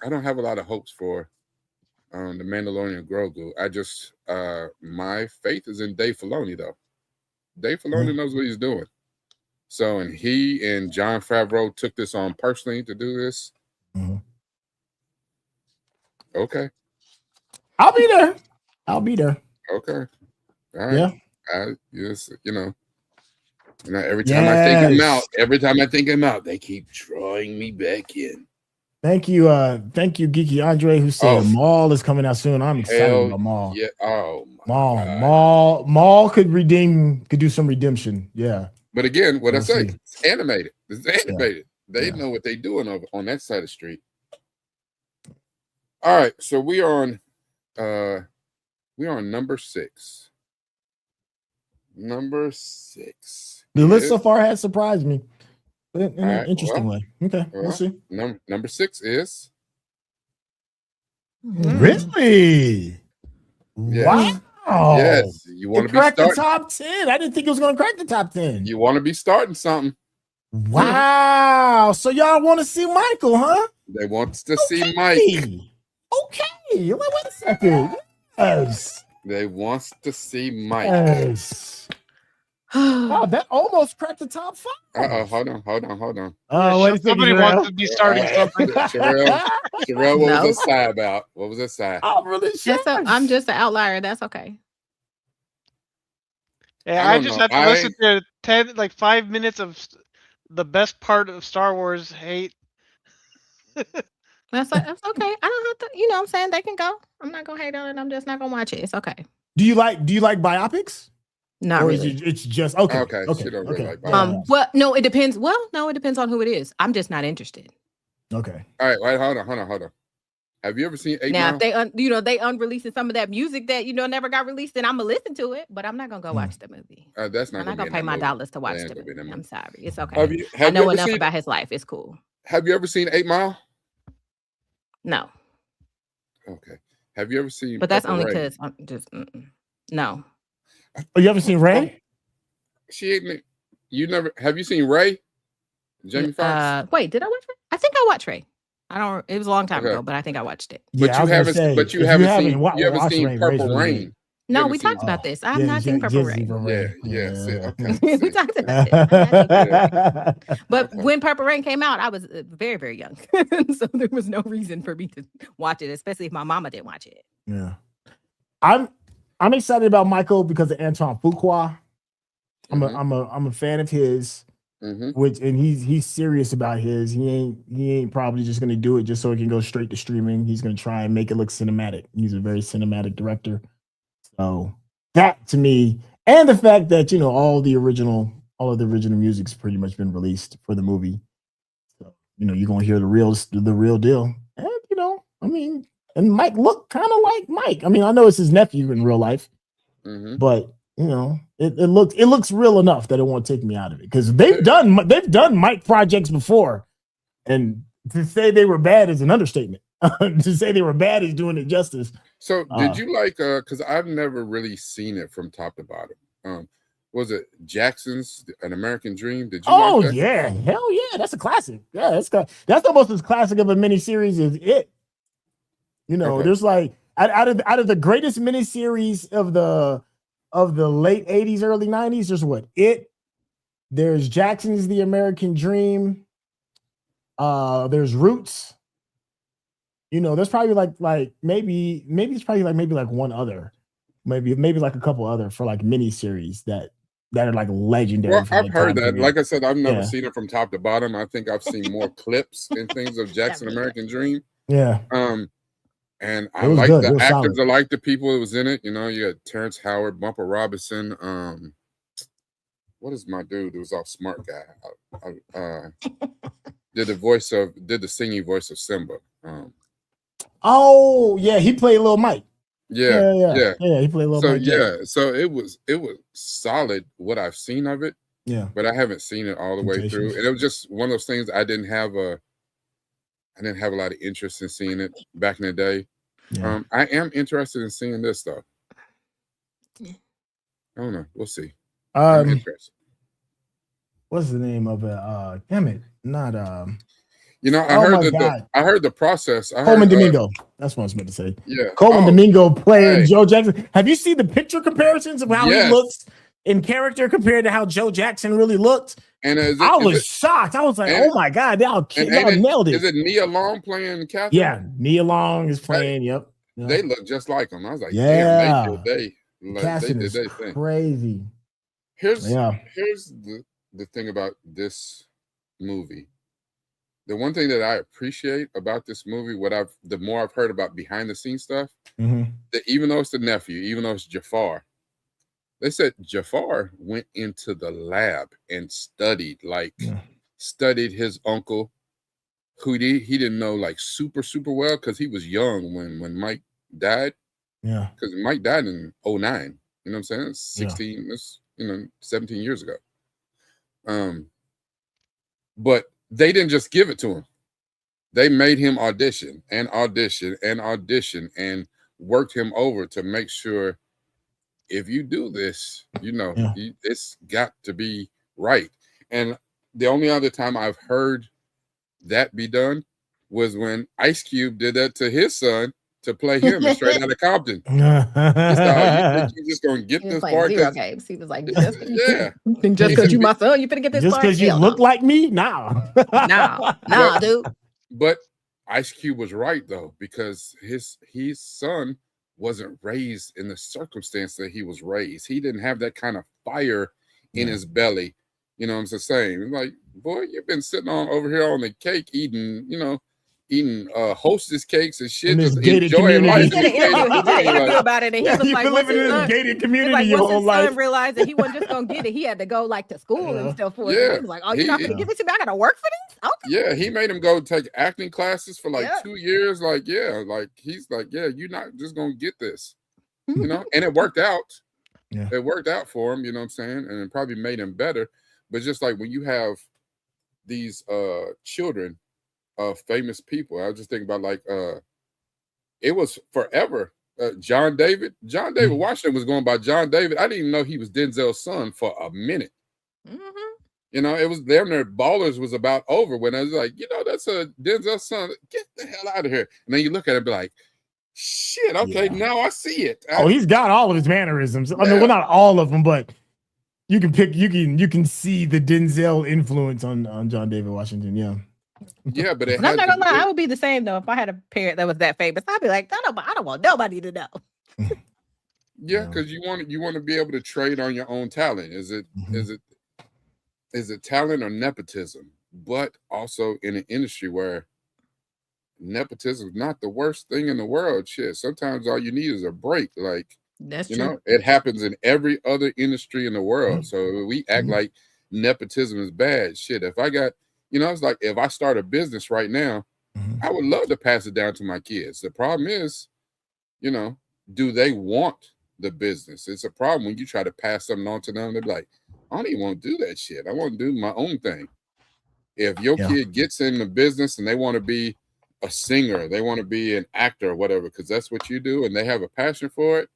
don't have a lot of hopes for the Mandalorian Grogu. I just my faith is in Dave Filoni, though. Dave Filoni knows what he's doing. So, and he and Jon Favreau took this on personally to do this. Okay. I'll be there. Okay. All right. Yeah. Yes, you know, every time I think I'm out, they keep drawing me back in. Thank you, Geeky Andre, who said Maul is coming out soon. I'm excited about Maul. Yeah. Oh, Maul could do some redemption. Yeah. But again, what I say, it's animated. It's animated. They know what they're doing on that side of the street. All right, so we are on number 6. Number 6. The list so far has surprised me, but in an interesting way. Okay, we'll see. Number 6 is really. Yes. Wow. Yes, you want to be starting the top 10. I didn't think it was going to crack the top 10. You want to be starting something. Wow. So y'all want to see Michael, huh? They want to see Mike. Okay, wait a second. Yes. They wants to see Mike. Yes. Oh, that almost cracked the top 5. Hold on. Oh, wait a second, somebody wants to be starting something. Sherelle, what was that sigh about? What was that sigh? I'm really shocked. I'm just an outlier. That's okay. Yeah, I just had to listen to 5 minutes of the best part of Star Wars hate. That's okay. I don't have to. You know what I'm saying? They can go. I'm not gonna hate on it. I'm just not gonna watch it. It's okay. Do you like biopics? Not really. It's just okay. Okay. She don't really like biopics. Well, no, it depends. Well, no, it depends on who it is. I'm just not interested. Okay. All right. Wait. Hold on. Have you ever seen 8 Now, Mile? if they unreleasing some of that music that never got released, then I'm gonna listen to it. But I'm not gonna go watch the movie. That's not. I'm not gonna pay my dollars to watch the movie. I'm sorry. It's okay. Have I know enough about his life. It's cool. Have you ever seen 8 Mile? No. Okay. Have you ever seen? But that's only because I'm just no. Oh, you haven't seen Ray? She ain't. You never. Have you seen Ray? Jamie Foxx. Wait, did I watch Ray? I think I watched Ray. I don't. It was a long time ago, but I think I watched it. But you haven't. You haven't seen Purple Rain. No, we talked about this. I have not seen Purple Rain. Yeah. Okay. We talked about it. But when Purple Rain came out, I was very, very young, so there was no reason for me to watch it, especially if my mama didn't watch it. Yeah, I'm excited about Michael because of Antoine Fuqua. I'm a fan of his. And he's serious about his. He ain't probably just gonna do it just so it can go straight to streaming. He's gonna try and make it look cinematic. He's a very cinematic director. So that to me, and the fact that all of the original music's pretty much been released for the movie. So you're gonna hear the real deal. And and Mike looked kind of like Mike. I mean, I know it's his nephew in real life, but it looks real enough that it won't take me out of it because they've done Mike projects before, and to say they were bad is an understatement. To say they were bad is doing it justice. So did you like? Because I've never really seen it from top to bottom. Was it Jackson's An American Dream? Did you? Oh like that? Yeah, hell yeah, that's a classic. Yeah, that's almost as classic of a miniseries as it. There's like out of the greatest miniseries of the late 80s, early 90s, there's what? There's Jackson's The American Dream. There's Roots. There's probably like maybe it's probably like one other. Maybe like a couple other for like miniseries that are like legendary. Well, I've heard that. Like I said, I've never seen it from top to bottom. I think I've seen more clips and things of Jackson American Dream. Yeah. And I like the actors. Solid. I like the people that was in it. You got Terrence Howard, Bumper Robinson. What is my dude? It was all smart guy. Did the singing voice of Simba. Oh yeah, he played Little Mike. Yeah, he played Little Mike. So it was solid what I've seen of it. Yeah, but I haven't seen it all the way through, and it was just one of those things I didn't have a lot of interest in seeing it back in the day. Yeah. I am interested in seeing this though. I don't know. We'll see. I'm interested. What's the name of it? Damn it, not I heard the process. Coleman Domingo. That's what I was meant to say. Yeah. Coleman Domingo playing Joe Jackson. Have you seen the picture comparisons of how he looks in character compared to how Joe Jackson really looked? And I was shocked. I was like, oh my God, y'all nailed it. Is it Nia Long playing Catherine? Yeah, Nia Long is playing, yep. They look just like him. I was like, damn, they did their thing. Crazy. Here's the thing about this movie. The one thing that I appreciate about this movie, the more I've heard about behind the scenes stuff, that even though it's the nephew, even though it's Jafar, they said Jafar went into the lab and studied his uncle, who he didn't know like super, super well because he was young when Mike died. Yeah. Because Mike died in 2009. You know what I'm saying? It's 16, it's 17 years ago. But they didn't just give it to him. They made him audition and worked him over to make sure if you do this, it's got to be right. And the only other time I've heard that be done was when Ice Cube did that to his son to play him in Straight Outta Compton. He said, "Oh, you think you just gonna get He was this playing part?" zero games. He was like, just Yeah, because you my son, you finna get this just part? because you Hell look no. like me? Nah, dude. But Ice Cube was right though, because his son wasn't raised in the circumstance that he was raised. He didn't have that kind of fire in his belly. You know what I'm saying? Like, boy, you've been sitting on over here on the cake eating, hostess cakes and shit, in this just gated enjoying community. life. He did an interview about it, and he was You've like, been living in this gated community your whole once his life. son realized that he wasn't just gonna get it, he had to go like to school and stuff for it. Yeah. He was like, "Oh, you're not gonna give it to me? I gotta work for this?" Okay. Yeah, he made him go take acting classes for like 2 years. Like, he's like, you're not just gonna get this, and it worked out. Yeah, it worked out for him, you know what I'm saying, and it probably made him better. But just like when you have these children of famous people, I was just thinking about like it was forever. John David Washington was going by John David. I didn't even know he was Denzel's son for a minute. It was damn near Ballers was about over when I was like, that's a Denzel's son. Get the hell out of here. And then you look at it and be like, shit, okay, now I see it. He's got all of his mannerisms. I mean, well, not all of them, but you can see the Denzel influence on John David Washington. Yeah, but I'm not gonna lie, I would be the same though if I had a parent that was that famous. I'd be like, I don't want nobody to know. Yeah, because you want to be able to trade on your own talent. Is it talent or nepotism? But also in an industry where nepotism is not the worst thing in the world. Shit, sometimes all you need is a break. Like, that's true. It happens in every other industry in the world. So we act like nepotism is bad. Shit, if I got, it's like if I start a business right now, I would love to pass it down to my kids. The problem is, do they want the business? It's a problem when you try to pass something on to them. They're like, I don't even want to do that shit. I want to do my own thing. If your kid gets in the business and they want to be a singer, they want to be an actor or whatever, because that's what you do, and they have a passion for it,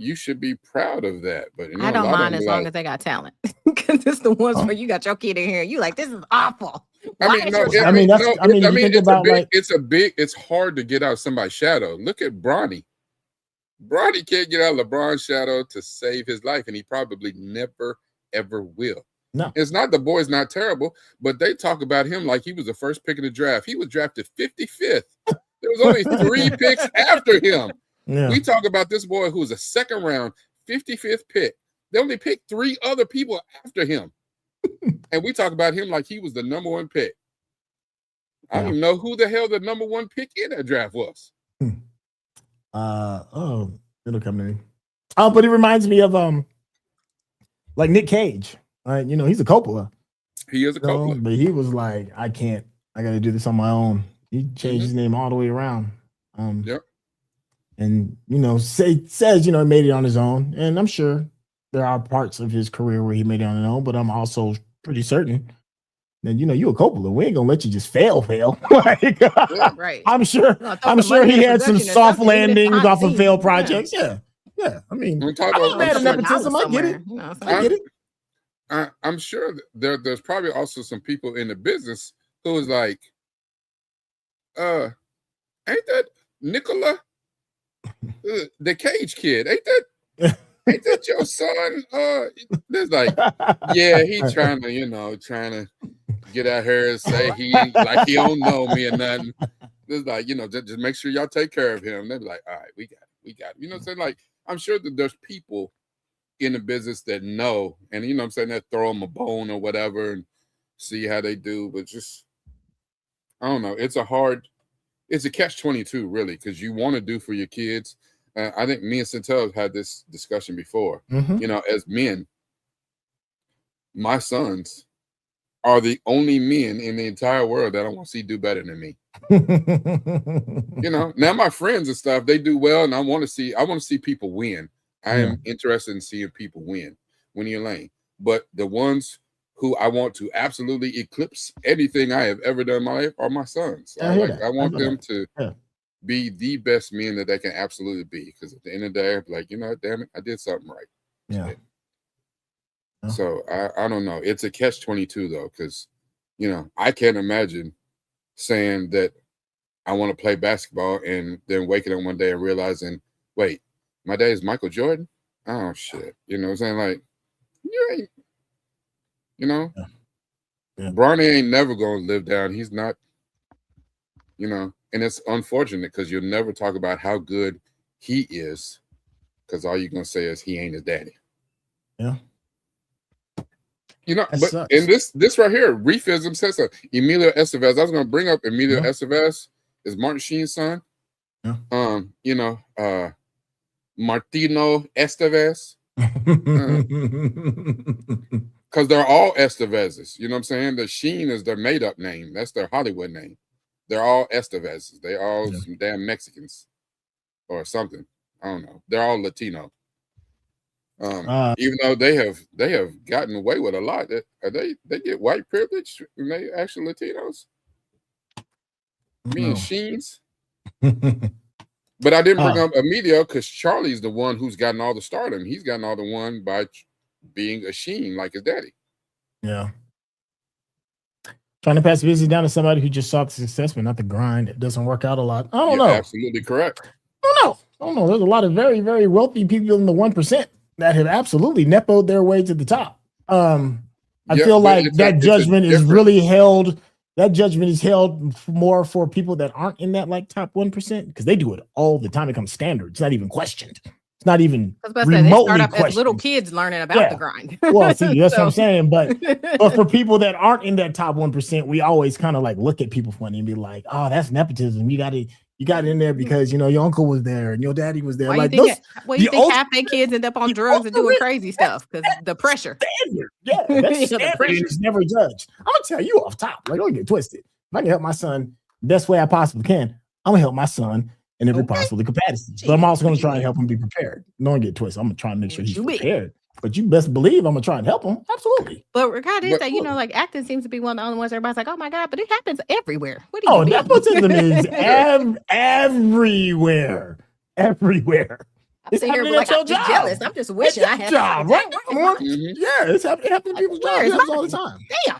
you should be proud of that. But I don't mind as long as they got talent, because it's the ones where you got your kid in here and you like, this is awful. It's hard to get out of somebody's shadow. Look at Bronny. Bronny can't get out of LeBron's shadow to save his life, and he probably never, ever will. No, it's not the boy's not terrible, but they talk about him like he was the first pick in the draft. He was drafted 55th. There was only 3 picks after him. Yeah. We talk about this boy who was a second round, 55th pick. They only picked 3 other people after him. And we talk about him like he was the number 1 pick. I don't even know who the hell the number 1 pick in that draft was. It'll come to me. But it reminds me of like Nick Cage. Right, he's a Coppola. He is a Coppola, but he was like, I got to do this on my own. He changed his name all the way around. And says he made it on his own. And I'm sure there are parts of his career where he made it on his own, but I'm also pretty certain that you a Coppola. We ain't gonna let you just fail. Like, right. I'm sure he had some soft landings off of failed projects. Yeah. I mean, I'm not mad at nepotism. I get it. I get it. I'm sure there's probably also some people in the business who is like, ain't that Nicola, the Cage kid? Ain't that your son? There's like, yeah, he's trying to get out here and say he don't know me or nothing. There's like, just make sure y'all take care of him. They're like, all right, we got it. You know what I'm saying? Like, I'm sure that there's people in the business that know, and that throw them a bone or whatever and see how they do. But just, I don't know. It's a catch-22 really, because you want to do for your kids. I think me and Centel have had this discussion before. As men, my sons are the only men in the entire world that I want to see do better than me. Now my friends and stuff, they do well, and I want to see people win. I am interested in seeing people win in your lane. But the ones who I want to absolutely eclipse anything I have ever done in my life are my sons. I want them to be the best men that they can absolutely be. Because at the end of the day, I'm like, damn it, I did something right. Yeah. So I don't know. It's a catch-22 though, because I can't imagine saying that I want to play basketball, and then waking up one day and realizing, wait, my dad is Michael Jordan. Oh shit, you know what I'm saying? Like, you ain't, you know, Bronny ain't never gonna live down. He's not, you know, and it's unfortunate because you'll never talk about how good he is, because all you're gonna say is he ain't his daddy. Yeah. You know, That but sucks. in this right here, Reefism says so. Emilio Estevez. I was gonna bring up Emilio Estevez is Martin Sheen's son. Yeah. You know, Martino Estevez. Because they're all Estevezes. You know what I'm saying? The Sheen is their made-up name. That's their Hollywood name. They're all Estevezes. They all some damn Mexicans or something. I don't know. They're all Latino. Even though they have gotten away with a lot, they get white privilege and they actually Latinos. Me and Sheens. But I didn't bring up Emilio because Charlie's the one who's gotten all the stardom. He's gotten all the one by being a Sheen like his daddy. Yeah. Trying to pass business down to somebody who just sought success, but not the grind. It doesn't work out a lot. I don't know. Absolutely correct. I don't know. There's a lot of very, very wealthy people in the 1% that have absolutely nepoed their way to the top. I feel like that judgment is really held. That judgment is held more for people that aren't in that like top 1% because they do it all the time. It becomes standard. It's not even questioned. It's not even remotely they start up questioned. as little kids learning about the grind. Well, see, that's what I'm saying. But for people that aren't in that top 1%, we always kind of like look at people funny and be like, "Oh, that's nepotism. You got in there because you know your uncle was there and your daddy was there." Why you think half their kids end up on drugs and doing crazy stuff because the pressure. Standard. Yeah, that's standard. It's never judged. I'm gonna tell you off top. Like, don't get twisted. If I can help my son the best way I possibly can, I'm gonna help my son in every possible capacity. But I'm also gonna try and help him be prepared. Don't get twisted. I'm gonna try and make sure he's prepared. But you best believe I'm gonna try and help him. Absolutely. But regardless, that you know, like acting seems to be one of the only ones everybody's like, "Oh my god!" But it happens everywhere. What do you mean? Nepotism is everywhere. Everywhere. I'm sitting here like I'm just jealous. I'm just wishing I had a job, right? Yeah, it's happening to people's jobs all the time. Damn.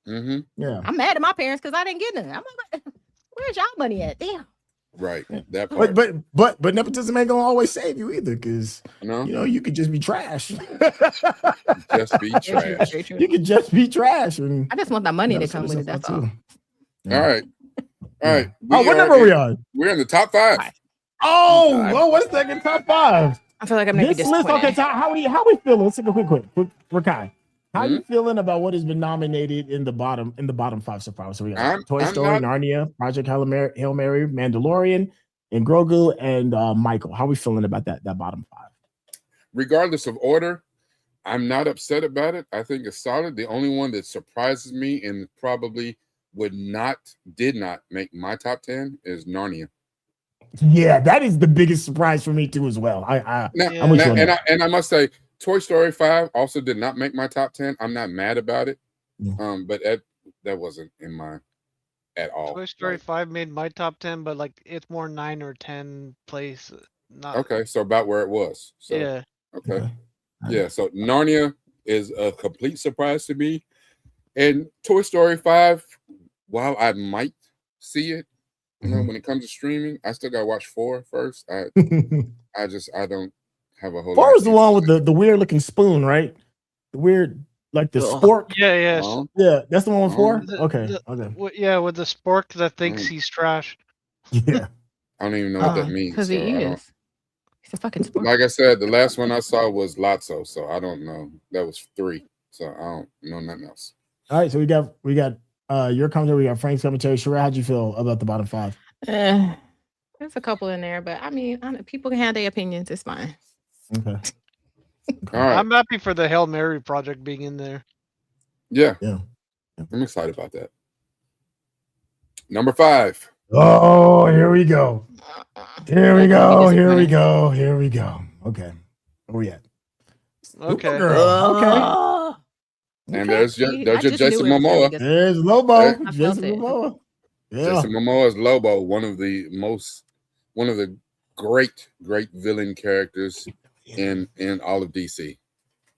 Mm-hmm. Yeah. I'm mad at my parents because I didn't get none. I'm like, where's y'all money at? Damn. Right. That part. But nepotism ain't gonna always save you either, because you know you could just be trash. Just be trash. You could just be trash. And I just want that money to come with it. That's all. Yeah. All right. What number are we on? We're in the top 5. Oh, what's second top 5? I feel like I'm maybe disappointed. Okay, how we feeling? Let's take a quick. Rakai, how you feeling about what has been nominated in the bottom 5 so far? So we got Toy Story, Narnia, Project Hail Mary, Mandalorian, and Grogu, and Michael. How we feeling about that bottom 5? Regardless of order, I'm not upset about it. I think it's solid. The only one that surprises me and probably did not make my top 10 is Narnia. Yeah, that is the biggest surprise for me too as well. I must say, Toy Story 5 also did not make my top 10. I'm not mad about it. But that wasn't in my at all. Toy Story 5 made my top 10, but like it's more 9 or 10 place. Okay, so about where it was. So, yeah. Okay. Yeah, so Narnia is a complete surprise to me. And Toy Story 5, while I might see it, you know, when it comes to streaming, I still gotta watch 4 first. I don't have a whole 4 is the one with the weird looking spoon, right? The weird, like the spork. Yeah. Yeah, that's the one with 4. Okay. Yeah, with the spork that thinks he's trash. Yeah. I don't even know what that means. Because he is. He's a fucking spork. Like I said, the last one I saw was Lotso, so I don't know. That was 3, so I don't know nothing else. All right, so we got your commentary, we got Frank's commentary. Sheree, how'd you feel about the bottom 5? There's a couple in there, but I mean, people can have their opinions. It's fine. Okay. All right. I'm happy for the Hail Mary project being in there. Yeah. I'm excited about that. Number 5. Oh, here we go. Here we go. Okay. Where we at? Okay. Okay. And there's Jason Momoa. There's Lobo. Jason Momoa. Yeah. Jason Momoa is Lobo, one of the great villain characters in all of DC.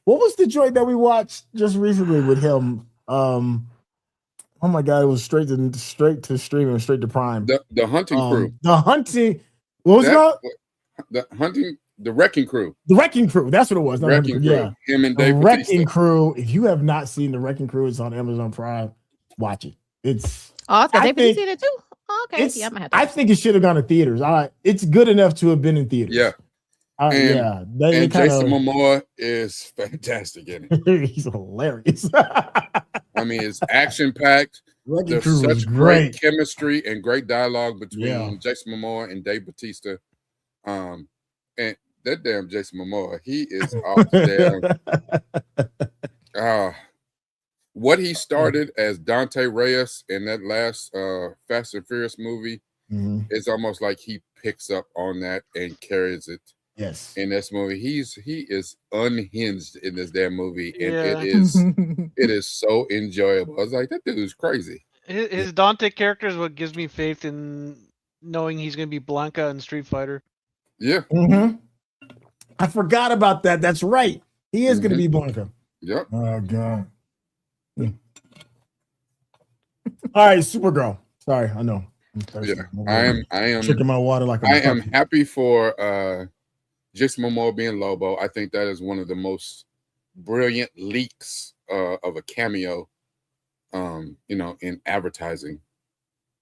What was the joint that we watched just recently with him? Hold Oh my god, it was straight to streaming, straight to Prime. The Hunting Crew. The Hunting. What was it called? The Wrecking Crew. The Wrecking Crew. That's what it was. Wrecking Crew. Yeah. Him and the Dave Wrecking Bautista. Crew. If you have not seen the Wrecking Crew, it's on Amazon Prime. Watch it. It's. Oh, so Dave Bautista seen it too. Oh, okay. Yeah, I'm gonna have to. I think it should have gone to theaters. It's good enough to have been in theaters. Yeah. And Jason Momoa is fantastic in it. He's hilarious. I mean, it's action packed. There's such great chemistry and great dialogue between Jason Momoa and Dave Bautista. And that damn Jason Momoa, he is off the damn. What he started as Dante Reyes in that last Fast and Furious movie, it's almost like he picks up on that and carries it. Yes. In this movie, he is unhinged in this damn movie, and it is so enjoyable. I was like, that dude's crazy. His Dante character is what gives me faith in knowing he's going to be Blanca in Street Fighter. Yeah. I forgot about that. That's right. He is going to be Blanca. Yep. Oh god. All right, Supergirl. Sorry, I know. Yeah, I am drinking my water like I am happy for Jason Momoa being Lobo. I think that is one of the most brilliant leaks of a cameo, in advertising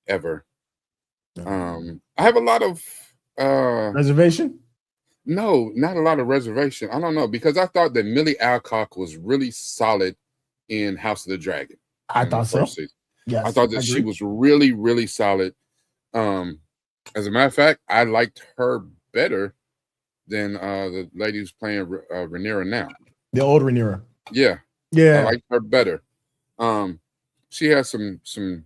ever. I have a lot of reservation. No, not a lot of reservation. I don't know, because I thought that Millie Alcock was really solid in House of the Dragon. I thought so. Yes, I thought that she was really, really solid. As a matter of fact, I liked her better than the lady who's playing Rhaenyra now. The old Rhaenyra. Yeah. I liked her better. She has some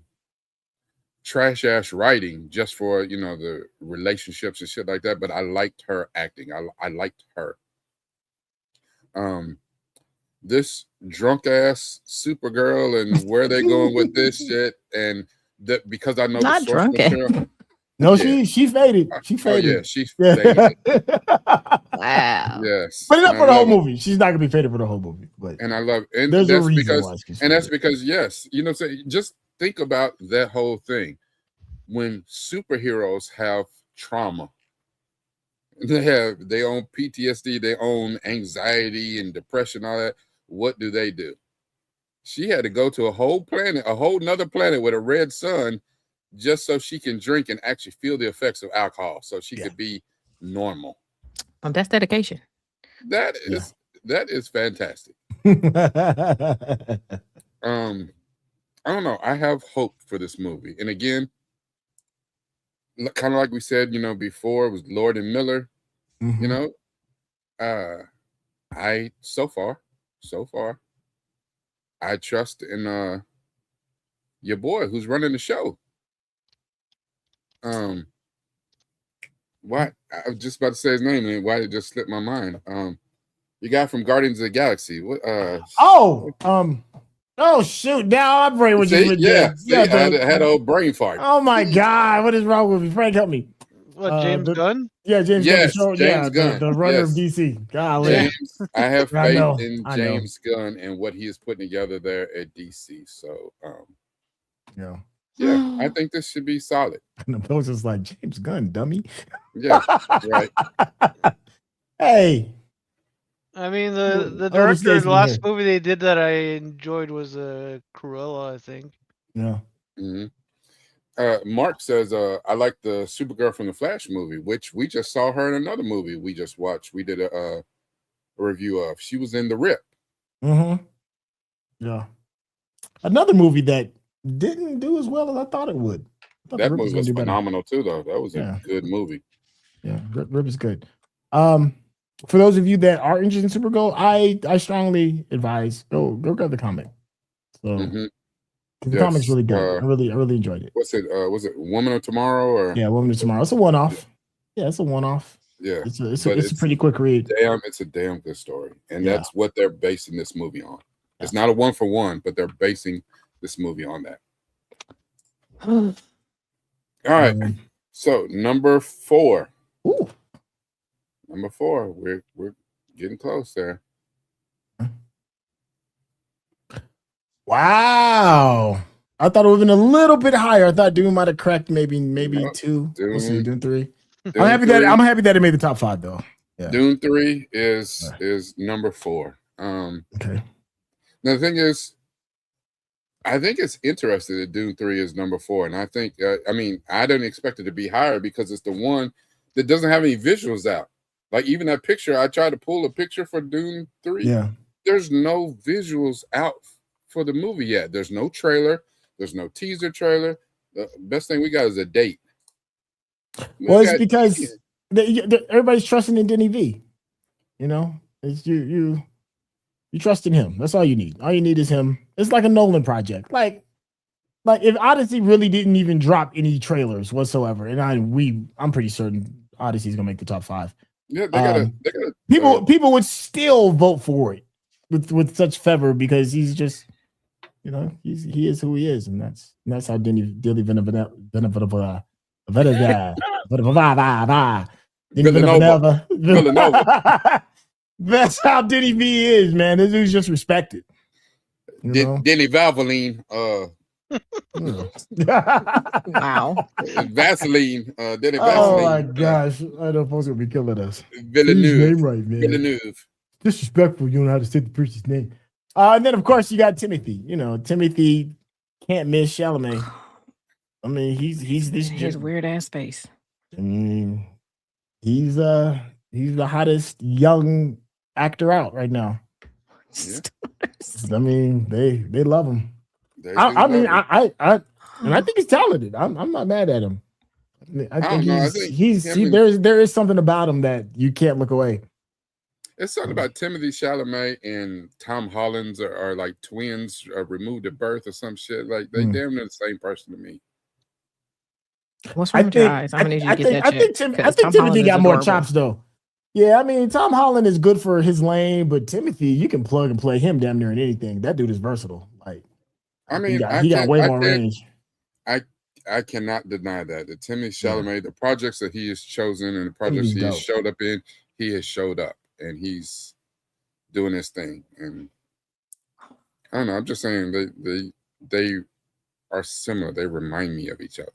trash ass writing just for the relationships and shit like that, but I liked her acting. I liked her. This drunk ass Supergirl and where they going with this shit, and that because I know not the source material. No, she faded. She faded. Oh, yeah, she faded. Wow. Yes. But not for the whole movie. She's not gonna be faded for the whole movie. But and I love it. And there's that's a reason because why she's and that's faded. because yes, just think about that whole thing. When superheroes have trauma, they have their own PTSD, their own anxiety and depression, all that. What do? She had to go to a whole nother planet with a red sun just so she can drink and actually feel the effects of alcohol so she could be normal. That's dedication. That is fantastic. I don't know. I have hope for this movie. And again, kind of like we said, before, it was Lord and Miller. I so far, I trust in your boy who's running the show. Why I was just about to say his name and why did it just slip my mind? You guy from Guardians of the Galaxy. What oh shoot, now my brain was just I had an old brain fart. Oh my god, what is wrong with me? Frank, help me. What, James Gunn? Yeah, James Gunn. James Gunn. The runner of DC. Golly. James, I have faith in James Gunn and what he is putting together there at DC. So yeah, I think this should be solid. And the post is like, James Gunn, dummy. Yeah, right. Hey. I mean, the director of the last movie they did that I enjoyed was Cruella, I think. Yeah. Mark says, I like the Supergirl from the Flash movie, which we just saw her in another movie we just watched. We did a review of. She was in The Rip. Yeah. Another movie that didn't do as well as I thought it would. That movie was phenomenal too, though. That was a good movie. Yeah, Rip is good. For those of you that are interested in Supergirl, I strongly advise go grab the comic. So the comic's really good. I really enjoyed it. What's it? Was it Woman of Tomorrow or? Yeah, Woman of Tomorrow. It's a one-off. Yeah, it's a one-off. Yeah, it's a pretty quick read. It's a damn good story, and that's what they're basing this movie on. It's not a 1-for-1, but they're basing this movie on that. All right, so number 4. Ooh. Number 4. We're getting close there. Wow. I thought it would have been a little bit higher. I thought Dune might have cracked maybe No, 2. We'll see. Dune 3. Dune I'm happy 3, that it made the top 5 though. Yeah. Dune 3 is number 4. Okay. Now the thing is, I think it's interesting that Dune 3 is number 4, and I think I mean I didn't expect it to be higher because it's the one that doesn't have any visuals out. Like even that picture, I tried to pull a picture for Dune 3. Yeah. There's no visuals out for the movie yet. There's no trailer. There's no teaser trailer. The best thing we got is a date. Well, it's because everybody's trusting in Denny V. You know, it's you trust in him. That's all you need. All you need is him. It's like a Nolan project. Like if Odyssey really didn't even drop any trailers whatsoever, and I'm pretty certain Odyssey's gonna make the top 5. Yeah, they gotta people would still vote for it with such fervor because he's just, you know, he is who he is, and that's how Denny Villeneuve. That's how Denny V is, man. This dude's just respected. Denny Valvoline, Wow. Vaseline, Denny Vaseline. Oh my gosh, I know folks gonna be killing us. Villeneuve, name right, man. Villeneuve. Disrespectful. You don't know how to say the person's name. And then of course you got Timothy. You know, Timothy can't miss Chalamet. I mean, he's this his weird ass face. I mean, he's the hottest young actor out right now. Yeah. I mean, they love him. I mean, I think he's talented. I'm not mad at him. I think there is something about him that you can't look away. It's something about Timothy Chalamet and Tom Holland are like twins, removed at birth or some shit. Like they damn near the same person to me. What's wrong with your eyes? I'm gonna need you to get that checked. I think Timothy got more chops though. Yeah, I mean, Tom Holland is good for his lane, but Timothy, you can plug and play him damn near in anything. That dude is versatile. Like, I mean, he got way more range. I cannot deny that. The Timothy Chalamet, the projects that he has chosen and the projects he has showed up in, he has showed up and he's doing his thing. And I don't know. I'm just saying they are similar. They remind me of each other.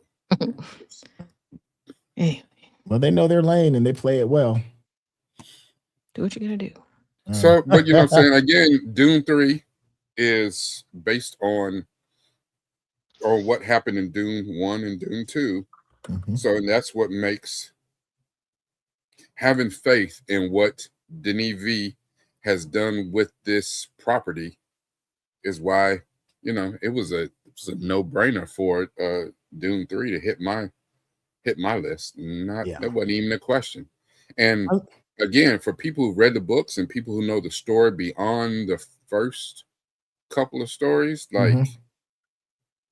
Well, they know their lane and they play it well. Do what you're gonna do. So, but you know what I'm saying? Again, Dune 3 is based on what happened in Dune 1 and Dune 2. Mm-hmm. So, and that's what makes having faith in what Denis V has done with this property is why, you know, it was a no-brainer for Dune 3 to hit my list. That wasn't even a question. And again, for people who read the books and people who know the story beyond the first couple of stories, like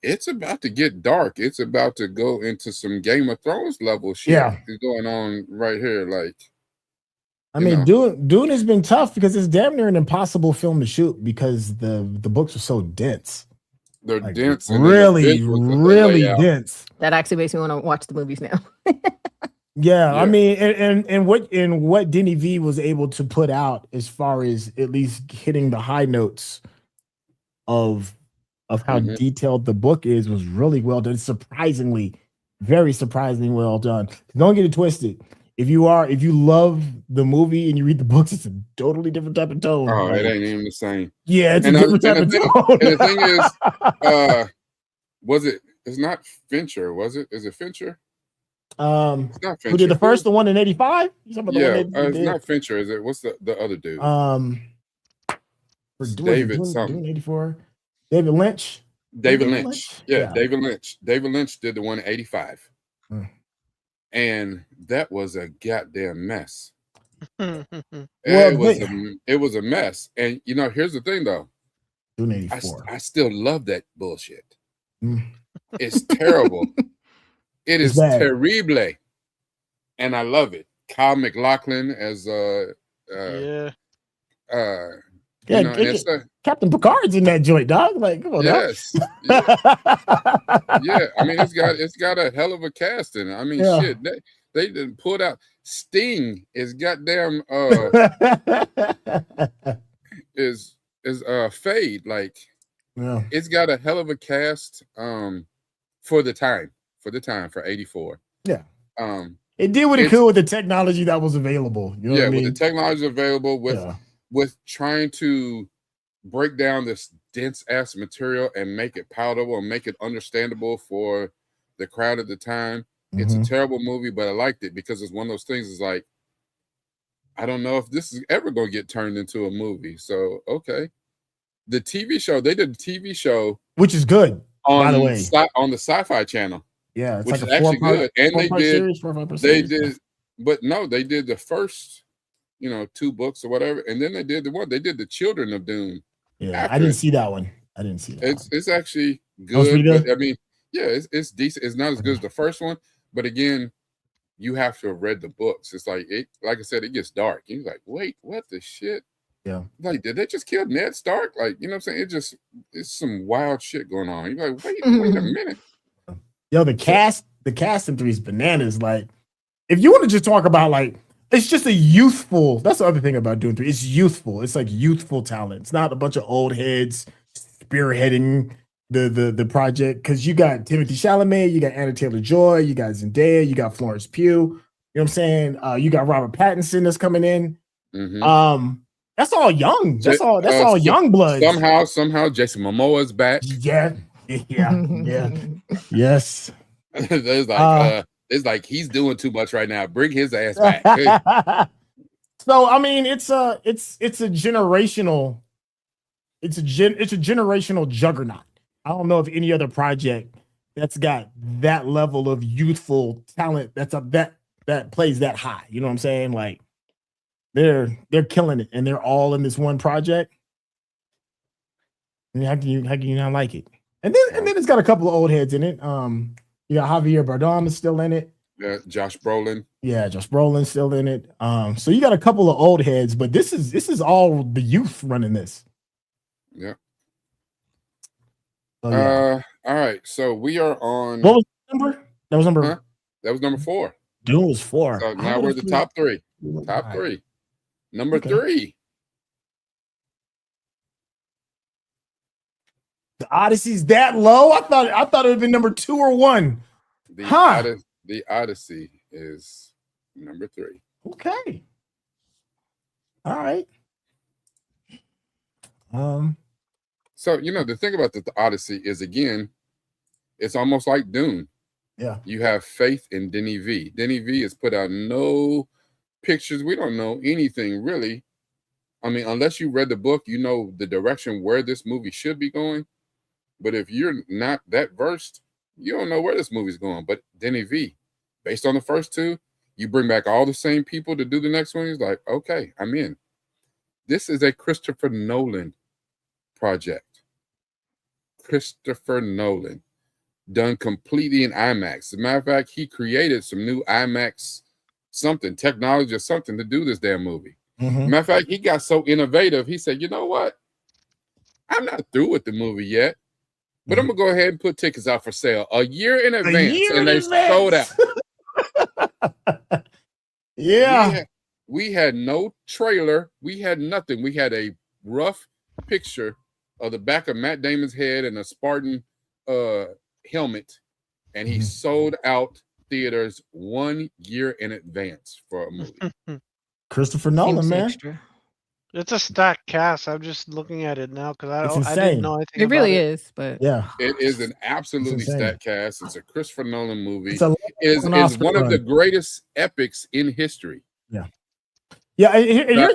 it's about to get dark. It's about to go into some Game of Thrones level shit going on right here. Like, I mean, Dune has been tough because it's damn near an impossible film to shoot because the books are so dense. They're like, dense, and really dense. That actually makes me want to watch the movies now. Yeah, I mean, and what Denny V was able to put out as far as at least hitting the high notes of how detailed the book is was really well done. Very surprisingly well done. Don't get it twisted. If you love the movie and you read the books, it's a totally different type of tone. Oh, right? It ain't even the same. Yeah, it's a different type of tone. And the thing is, it's not Fincher, was it? Is it Fincher? It's not Fincher. Who did the first one in 85? It's not Fincher, is it? What's the other dude? David something. 84. David Lynch. David Lynch. Yeah, David Lynch. David Lynch did the one in 85. And that was a goddamn mess. It was a mess. And you know, here's the thing though. I still love that bullshit. It's terrible. It is terrible. And I love it. Kyle MacLachlan as Captain Picard's in that joint, dog. Like, come on, yes, yeah. I mean, it's got a hell of a cast in it. I mean, shit, they didn't put out Sting is goddamn is Fade. Like, Yeah. It's got a hell of a cast for the time for 84. Yeah. Um, it did what it could with the technology that was available. You know what I mean? With the technology available, with trying to break down this dense ass material and make it palatable and make it understandable for the crowd at the time. It's a terrible movie, but I liked it because it's one of those things. Is like, I don't know if this is ever going to get turned into a movie. So okay, the TV show, they did a TV show, which is good, by the way, on the Sci-Fi Channel. Yeah, it's which like is actually good. And they did, but no, they did the first, 2 books or whatever, and then they did the Children of Doom. Yeah, I didn't see that one. It's actually good, good. But I mean, yeah, it's decent. It's not as good as the first one, but again, you have to have read the books. It's like like I said, it gets dark. You're like, wait, what the shit? Yeah. Like, did they just kill Ned Stark? Like, you know what I'm saying? It's some wild shit going on. You're like, wait a minute. Yo, the cast in 3 is bananas. Like, if you want to just talk about like, it's just a youthful. That's the other thing about Dune 3. It's youthful. It's like youthful talent. It's not a bunch of old heads spearheading the project. Because you got Timothée Chalamet, you got Anna Taylor-Joy, you got Zendaya, you got Florence Pugh. You know what I'm saying? You got Robert Pattinson that's coming in. That's all young. That's all young blood. Somehow Jason Momoa's back. Yeah. Yes. It's like he's doing too much right now. Bring his ass back. So I mean, it's a generational juggernaut. I don't know if any other project that's got that level of youthful talent that plays that high. You know what I'm saying? Like they're killing it, and they're all in this one project. I mean, how can you not like it? And then it's got a couple of old heads in it. You got Javier Bardem is still in it. Yeah, Josh Brolin. Yeah, Josh Brolin's still in it. So you got a couple of old heads, but this is all the youth running this. Yeah. So, yeah. All right. So we are on. What was the number? That was number. Huh? That was number 4. Dune was 4. So now we're the top 3. Top 3. Number 3. The Odyssey's that low? I thought it would have been number 2 or 1. The Odyssey is number 3. Okay. All right. So the thing about the Odyssey is, again, it's almost like Dune. Yeah. You have faith in Denis V. Denis V has put out no pictures. We don't know anything really. I mean, unless you read the book, you know the direction where this movie should be going. But if you're not that versed, you don't know where this movie's going. But Denis V, based on the first 2, you bring back all the same people to do the next one. He's like, okay, I'm in. This is a Christopher Nolan project. Christopher Nolan, done completely in IMAX. As a matter of fact, he created some new IMAX technology or something to do this damn movie. Matter of fact, he got so innovative, he said, you know what? I'm not through with the movie yet, but I'm going to go ahead and put tickets out for sale a year in advance. And they sold out. Yeah. We had no trailer. We had nothing. We had a rough picture of the back of Matt Damon's head and a Spartan helmet, and he sold out theaters 1 year in advance for a movie. Christopher Nolan, man. Extra. It's a stacked cast. I'm just looking at it now because I didn't know anything. It really is, but yeah, it is an absolutely stacked cast. It's a Christopher Nolan movie. It is one of the greatest epics in history. Yeah, yeah.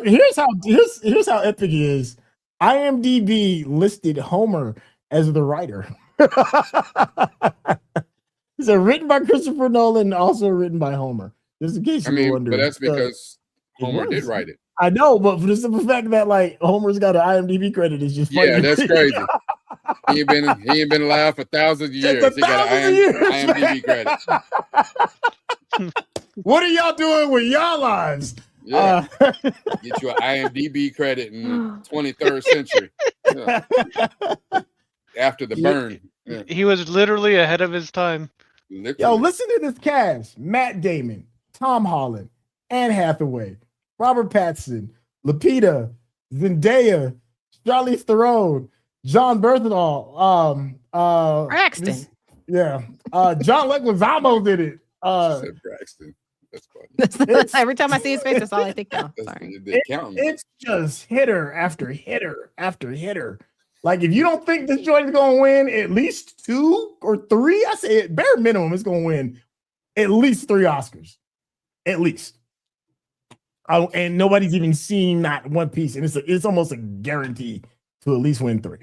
Here's how epic it is. IMDb listed Homer as the writer. It's written by Christopher Nolan, also written by Homer. Just in case you wonder. But that's because Homer did write it. I know, but for the simple fact that like Homer's got an IMDb credit is just funny. Yeah, that's crazy. He ain't been alive for thousands of years. He got an IMDb credit. What are y'all doing with y'all lives? Yeah. Get you an IMDb credit in 23rd century. Yeah. After the burn. Yeah. He was literally ahead of his time. Literally. Yo, listen to this cast: Matt Damon, Tom Holland, Anne Hathaway, Robert Pattinson, Lupita, Zendaya, Charlize Theron, John Berthenol. Braxton. John Leguizamo did it. Said Braxton. That's funny. Every time I see his face, that's all I think of. Sorry. It's just hitter after hitter after hitter. Like, if you don't think this joint is going to win at least 2 or 3, I say at bare minimum, it's going to win at least 3 Oscars. At least. And nobody's even seen not one piece. And it's almost a guarantee to at least win 3.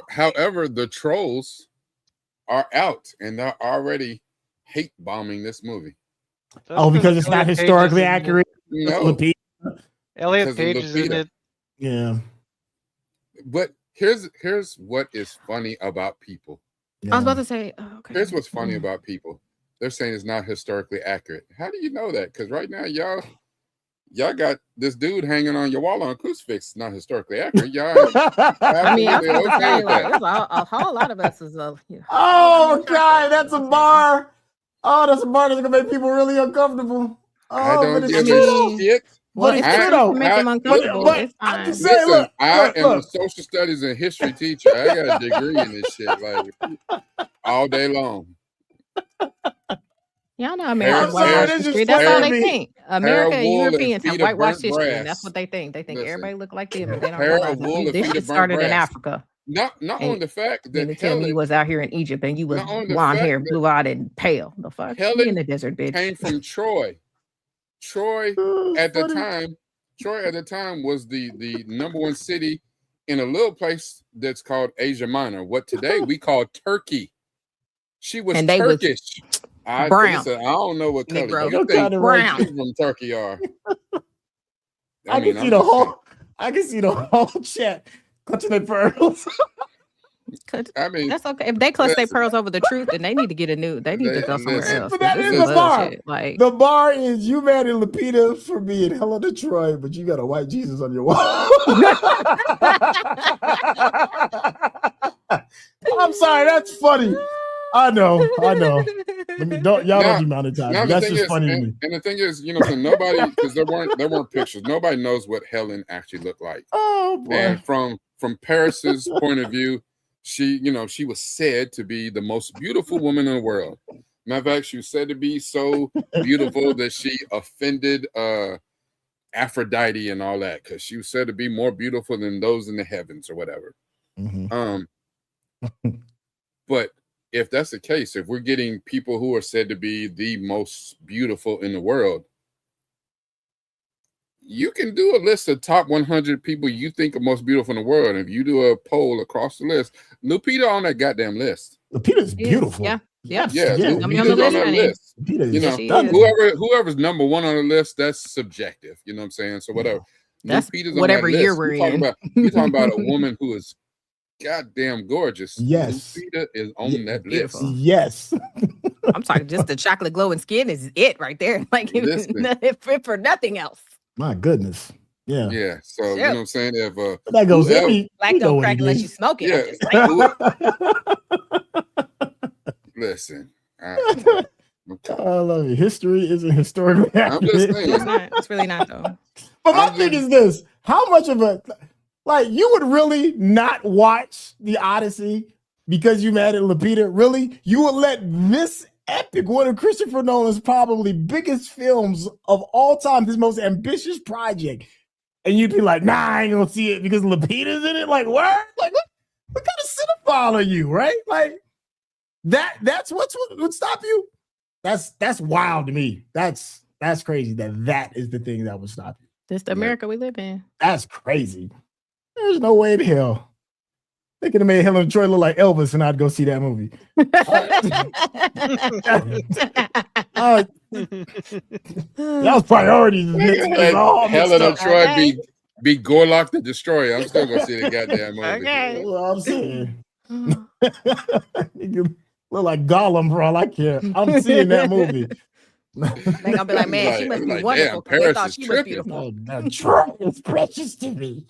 However, the trolls are out and they're already hate bombing this movie. Because it's not historically accurate. No. Elliot Page is in it. Yeah. But here's what is funny about people. I was about to say, okay. Here's what's funny about people. They're saying it's not historically accurate. How do you know that? Because right now, y'all got this dude hanging on your wall on a crucifix. It's not historically accurate. Y'all I mean, I was about to say, like, a whole lot of us is Oh God, that's a bar. Oh, that's a bar that's gonna make people really uncomfortable. Oh, I don't but give it's true. a shit. Well, it's true though. Make them uncomfortable. It's fine. I'm just saying, look, I am a social studies and history teacher. I got a degree in this shit, like all day long. Y'all know Americans whitewash history. That's all they think. America and Europeans have whitewashed history. And that's what they think. They think everybody look like them. And they don't realize this shit started in Africa. Not on the fact that you tell me you was out here in Egypt and you was blonde hair, blue eyed, and pale. The fuck? Helen in the desert, bitch. Came from Troy. Troy at the time was the #1 city in a little place that's called Asia Minor. What today we call Turkey. She was Turkish. Brown. I don't know what color Negro. you think brown people from Turkey are. I can see the whole chat clutching their pearls. I mean, that's okay. If they clutch their pearls over the truth, then they need to get a new. They need to go somewhere else. But that is the bar. Like, the bar is you mad at Lupita for being hella Detroit, but you got a white Jesus on your wall. I'm sorry, that's funny. I know. Don't demonetize. That's just funny to me. And the thing is, nobody, because there weren't pictures. Nobody knows what Helen actually looked like. Oh boy! And from Paris's point of view, she was said to be the most beautiful woman in the world. Matter of fact, she was said to be so beautiful that she offended Aphrodite and all that, because she was said to be more beautiful than those in the heavens or whatever. Mm-hmm. But if that's the case, if we're getting people who are said to be the most beautiful in the world, you can do a list of top 100 people you think are most beautiful in the world. And if you do a poll across the list, Lupita on that goddamn list. Lupita's beautiful. Yeah. Lupita's on that list. Whoever's #1 on the list, that's subjective. You know what I'm saying? So whatever. That's Lupita's whatever on that year list. we're in. You're talking about a woman who is goddamn gorgeous. Yes. Lupita is on that list. Yes. I'm talking just the chocolate glowing skin is it right there. Like if for nothing else. My goodness. Yeah. Yeah. So you know what I'm saying? If that goes black don't crack unless you smoke it. Listen. I love it. History isn't historically accurate. I'm just saying. It's really not though. But my thing is this: how much of a you would really not watch the Odyssey because you mad at Lupita? Really? You would let this epic, one of Christopher Nolan's probably biggest films of all time, his most ambitious project, and you'd be like, nah, I ain't gonna see it because Lupita's in it? Like, what? Like, what kind of cinephile are you, right? Like, that's what would stop you? That's wild to me. That's crazy that is the thing that would stop you. This the America we live in. That's crazy. There's no way in hell. They could have made Helen of Troy look like Elvis, and I'd go see that movie. That was priorities. Helen of Troy be Gorlock the Destroyer. I'm still gonna see the goddamn movie. Okay. Well, I'm saying. You look like Gollum for all I care. I'm seeing that movie. They gonna be like, man, she must be wonderful. They thought she was beautiful. Troy is precious to me.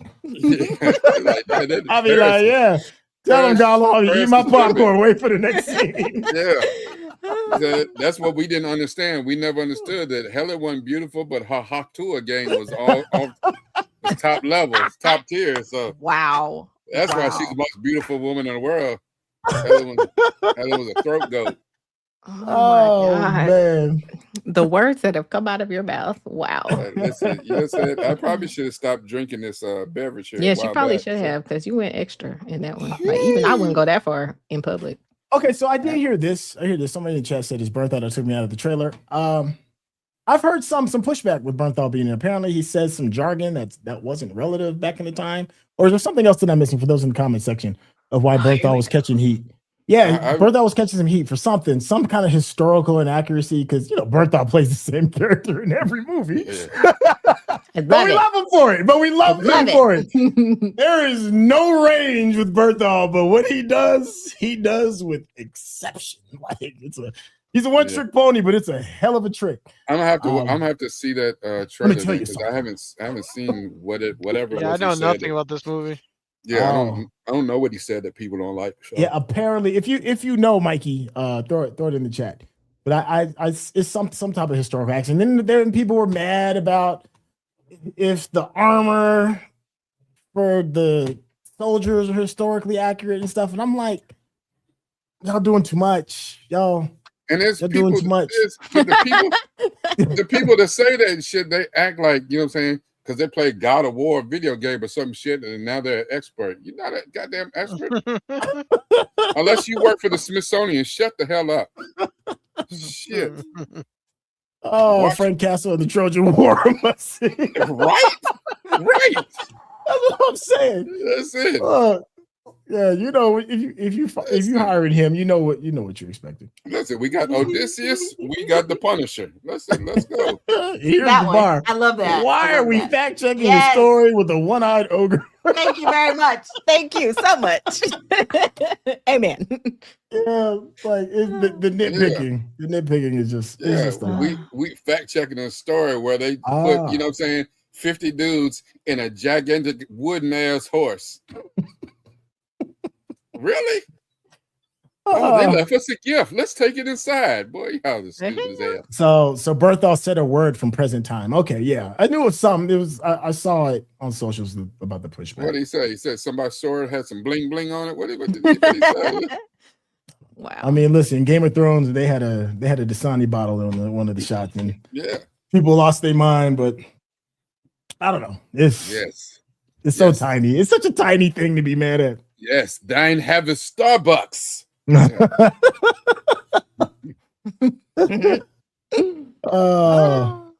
I'll be like, yeah. Tell him, Gollum, eat my popcorn. Wait for the next scene. Yeah. That's what we didn't understand. We never understood that Helen wasn't beautiful, but her Haktua game was all top level, top tier. So wow. That's why she's the most beautiful woman in the world. Helen was a throat goat. Oh my God. Man. The words that have come out of your mouth. Wow. Listen, you said I probably should have stopped drinking this beverage here. Yes, you probably should have, because you went extra in that one. Like, even I wouldn't go that far in public. Okay, so I did hear this. I hear this. Somebody in the chat said his Bernthal took me out of the trailer. I've heard some pushback with Bernthal being in. Apparently, he says some jargon that wasn't relative back in the time. Or is there something else that I'm missing for those in the comment section of why Bernthal was catching heat? Yeah, Bernthal was catching some heat for something, some kind of historical inaccuracy, because Bernthal plays the same character in every movie. Yeah. But we love him for it. But we love him for it. There is no range with Bernthal, but what he does with exception. Like he's a one-trick pony, but it's a hell of a trick. I'm gonna have to see that trailer because I haven't seen whatever. Yeah, I know nothing about this movie. Yeah, I don't know what he said that people don't like. So. Yeah, apparently, if you know, Mikey, throw it in the chat. But I it's some type of historical action. Then people were mad about if the armor for the soldiers are historically accurate and stuff. And I'm like, y'all doing too much, y'all. And there's y'all people doing too much. The people that say that shit, they act like, you know what I'm saying? Because they play God of War video game or some shit, and now they're an expert. You're not a goddamn expert. Unless you work for the Smithsonian. Shut the hell up. Shit. Oh, Frank Castle of the Trojan War. Right? Right. That's what I'm saying. That's it. Yeah, if you hired him, you know what you're expecting. Listen, we got Odysseus, we got the Punisher. Listen, let's go. Here's the bar. I love that. Why are we fact checking the story with a one-eyed ogre? Thank you very much. Thank you so much. Amen. Yeah, like the nitpicking. The nitpicking is just we fact checking a story where they put, you know what I'm saying, 50 dudes in a gigantic wooden ass horse. Really? Oh, they left us a gift. Let's take it inside. Boy, y'all is stupid as hell. So Berthal said a word from present time. Okay, yeah. I knew it was something. It was I saw it on socials about the pushback. What did he say? He said somebody's sword had some bling bling on it. What did he say? Wow. I mean, listen, Game of Thrones, they had a Dasani bottle on one of the shots, and people lost their mind, but I don't know. It's so tiny. It's such a tiny thing to be mad at. Yes, thine have a Starbucks.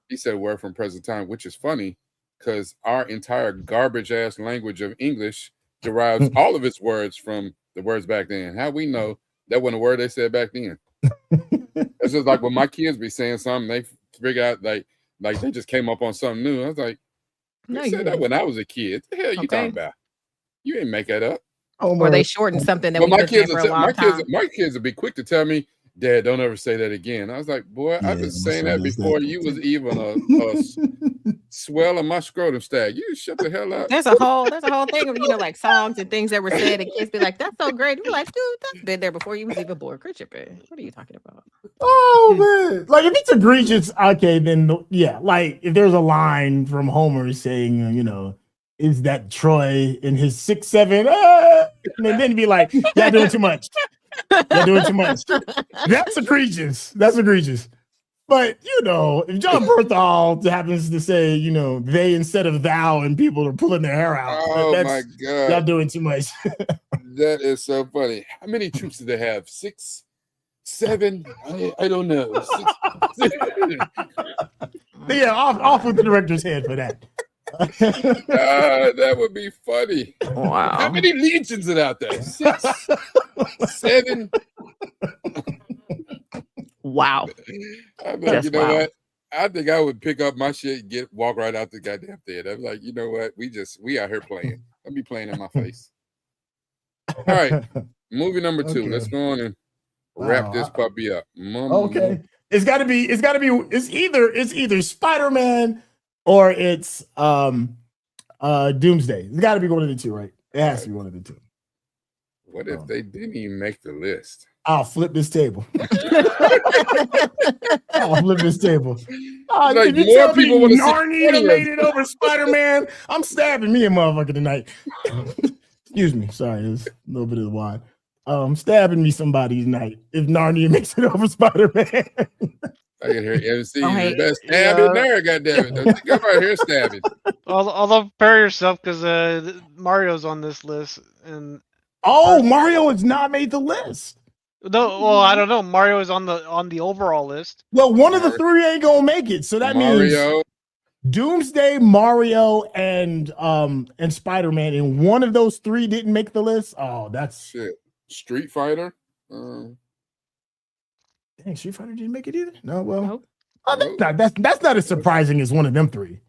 He said word from present time, which is funny because our entire garbage ass language of English derives all of its words from the words back then. How we know that wasn't a word they said back then? It's just like when my kids be saying something, they figure out like they just came up on something new. I was like, I said that when I was a kid. What the hell you talking about? You ain't make that up. Or they shortened something that my kids would be quick to tell me, Dad, don't ever say that again. I was like, boy, I've been saying that before you was even a swell of my scrotum stag. You shut the hell up. There's a whole thing of like songs and things that were said, and kids be like, "That's so great." We're like, "Dude, that's been there before you was even born, Christopher. What are you talking about?" Oh man, like if it's egregious, okay, then yeah. Like if there's a line from Homer saying, is that Troy in his 6'7"? And then be like, "Y'all doing too much. Y'all doing too much." That's egregious. That's egregious. But if John Berthal happens to say, they instead of thou, and people are pulling their hair out. Oh my God. Y'all doing too much. That is so funny. How many troops do they have? 6, 7? I don't know. 6. Yeah, off with the director's head for that. That would be funny. Wow. How many legions are out there? 6, 7. Wow. I'm like, what? I think I would pick up my shit and walk right out the goddamn theater. I'm like, you know what? We out here playing. Let me playing in my face. All right. Movie number 2. Okay. Let's go on and wrap this puppy up. Okay. It's either Spider-Man or it's Doomsday. It's got to be one of the two, right? It has to be one of the two. What if they didn't even make the list? I'll flip this table. I'll flip this table. Like if you more tell people me Narnia made it over Spider-Man, I'm stabbing me a motherfucker tonight. Excuse me. Sorry, there's a little bit of the wine. Stabbing me somebody tonight if Narnia makes it over Spider-Man. I can hear MC. Oh, You hey. the best stab in there, goddammit. Don't you come out here stabbing. Although prepare yourself because Mario's on this list, and Mario has not made the list. no, well, I don't know. Mario is on the overall list. Well, one of the three ain't gonna make it, so that means Doomsday, Mario, and Spider-Man, and one of those three didn't make the list. Oh, that's shit. Street Fighter. Dang, Street Fighter didn't make it either. No, well, Nope. That's not as surprising as one of them three.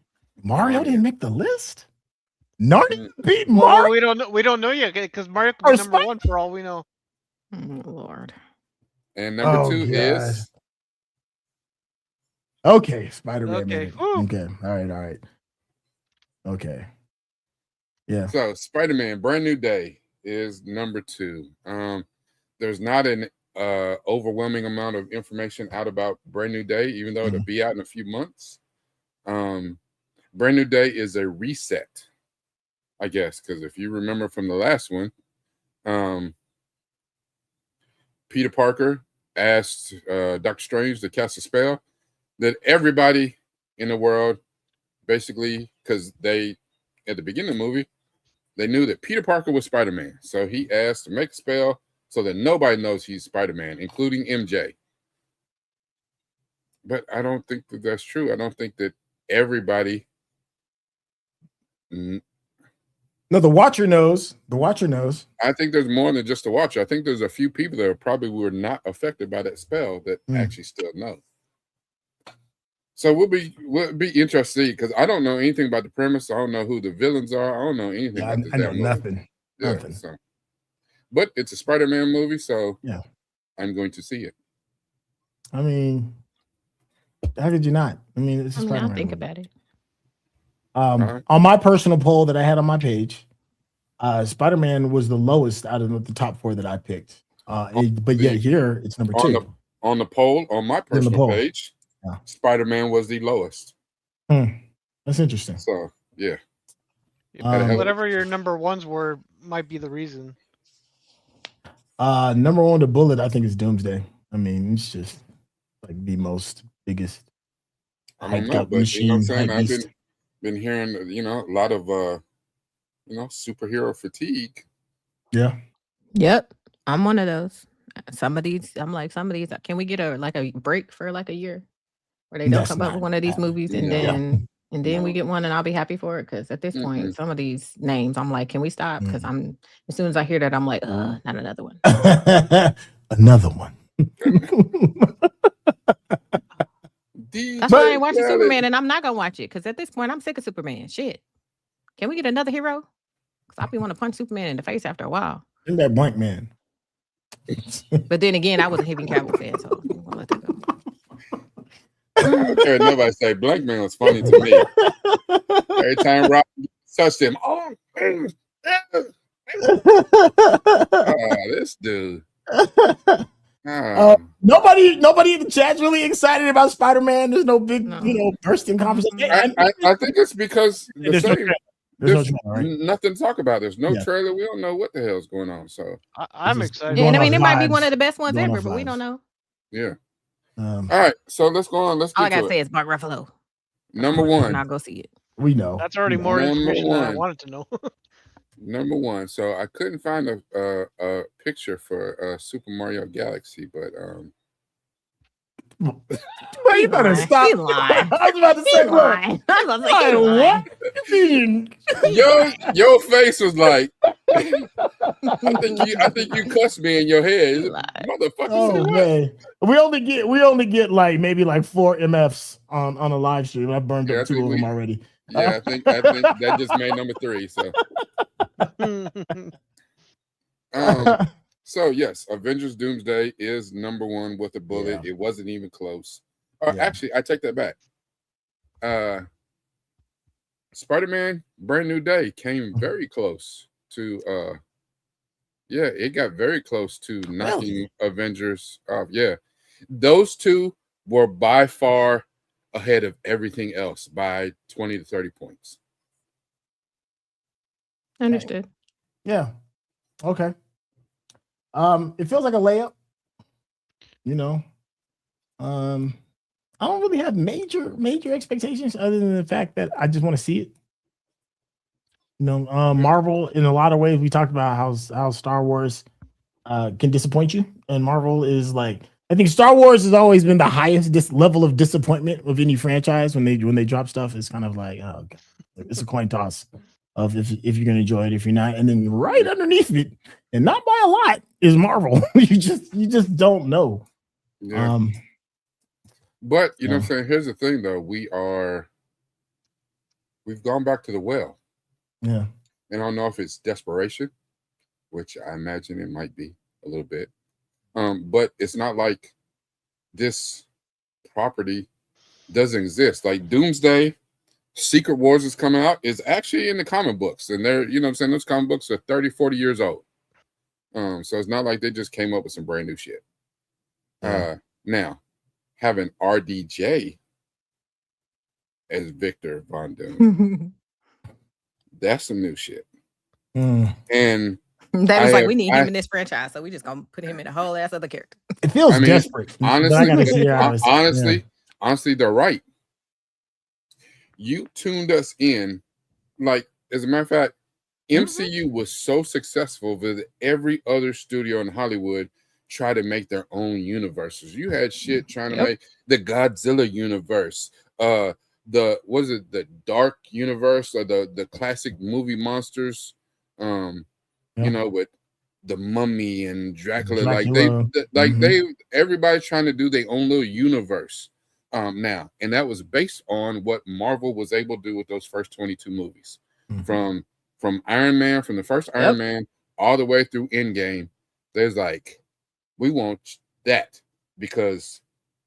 Mario didn't make the list. Narnia beat Mario. Well, we don't know yet because Mario could be number one for all we know. Oh, Lord. And number two is Spider-Man. Okay. Okay. All right. Okay. Yeah. So Spider-Man, Brand New Day is number two. There's not an overwhelming amount of information out about Brand New Day, even though it'll be out in a few months. Brand New Day is a reset, I guess, because if you remember from the last one, Peter Parker asked Dr. Strange to cast a spell that everybody in the world, basically, because they, at the beginning of the movie, they knew that Peter Parker was Spider-Man. So he asked to make a spell so that nobody knows he's Spider-Man, including MJ. But I don't think that that's true. I don't think that everybody... No, the Watcher knows. The Watcher knows. I think there's more than just a Watcher. I think there's a few people that probably were not affected by that spell that actually still know. So we'll be interested to see, because I don't know anything about the premise. I don't know who the villains are. I don't know anything about this. I know nothing. Yeah, Nothing. So. But it's a Spider-Man movie, so yeah, I'm going to see it. I mean, how could you not? I mean, it's a Spider-Man I'll think movie. about it. On my personal poll that I had on my page, Spider-Man was the lowest out of the top four that I picked. But yet here it's number two. On the poll, on my personal page, Spider-Man was the lowest. That's interesting. So yeah. Whatever your number ones were might be the reason. Number one, the Bullet, I think, is Doomsday. I mean, it's just like the most I don't know, but you know what I'm saying? I've been hearing, a lot of superhero fatigue. Yeah. Yep. I'm one of those. Some of these, can we get a break for like a year where they don't come up with one of these movies and then we get one and I'll be happy for it? Because at this point, some of these names, I'm like, can we stop? Because as soon as I hear that, I'm like, not another one. Another one. That's why I ain't watching Superman, and I'm not gonna watch it because at this point I'm sick of Superman. Shit. Can we get another hero? Because I'll be want to punch Superman in the face after a while. Isn't that Blank Man? But then again, I was a Henry Cavill fan, so I'm gonna let that go. I don't care what nobody say. Blank Man was funny to me. Every time Rob touched him, this dude. Nobody in the chat's really excited about Spider-Man. There's no big, bursting conversation. I think it's because there's right? nothing to talk about. There's no trailer. We don't know what the hell's going on. So I'm excited. Yeah, and I mean, it might be one of the best ones ever, but we don't know. Yeah. All right, so let's go on. Let's all I get gotta to say it. is Mark Ruffalo. Number one. I'll go see it. We know. That's already more information than I wanted to know. Number one. So I couldn't find a picture for Super Mario Galaxy, but well, you better stop. I was about to say what? Your face was like, I think you cussed me in your head, motherfucker. Oh man, we only get like maybe like 4 MFs on a live stream. I burned up 2 of them already. Yeah, I think that just made number 3. So, so yes, Avengers Doomsday is number 1 with a bullet. It wasn't even close. Actually, I take that back. Spider-Man Brand New Day came very close to it got very close to knocking Avengers off. Yeah. Those two were by far ahead of everything else by 20 to 30 points. Understood. Yeah. Okay. It feels like a layup. You know. I don't really have major expectations other than the fact that I just want to see it. You know, Marvel in a lot of ways we talked about how Star Wars can disappoint you, and Marvel is like, I think Star Wars has always been the highest level of disappointment of any franchise when they drop stuff. It's kind of like, oh, God. It's a coin toss of if you're gonna enjoy it, if you're not, and then right underneath it, and not by a lot, is Marvel. you just don't know. Yeah. But you know what I'm saying? Here's the thing though, we've gone back to the well. Yeah. And I don't know if it's desperation, which I imagine it might be a little bit. But it's not like this property doesn't exist. Like Doomsday, Secret Wars is coming out, is actually in the comic books. And they're, you know what I'm saying, those comic books are 30, 40 years old. So it's not like they just came up with some brand new shit. Now, having RDJ as Victor Von Doom, that's some new shit. And that was like, we need him in this franchise, so we just gonna put him in a whole ass other character. It feels desperate. Honestly, they're right. You tuned us in, like, as a matter of fact, MCU was so successful that every other studio in Hollywood tried to make their own universes. You had shit trying to make the Godzilla universe, the Dark universe, or the classic movie monsters, you know, with the Mummy and Dracula. Everybody trying to do their own little universe now, and that was based on what Marvel was able to do with those first 22 movies, from Iron Man, from the first Iron Man all the way through Endgame. There's like, we want that because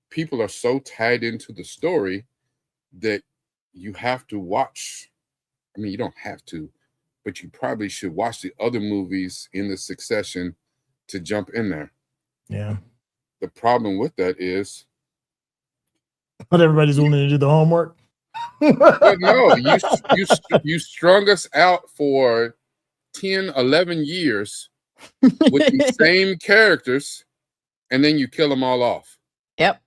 people are so tied into the story that you have to watch. I mean, you don't have to, but you probably should watch the other movies in the succession to jump in there. Yeah. The problem with that is not everybody's willing to do the homework. But no, you strung us out for 10, 11 years with the same characters, and then you kill them all off. Yep.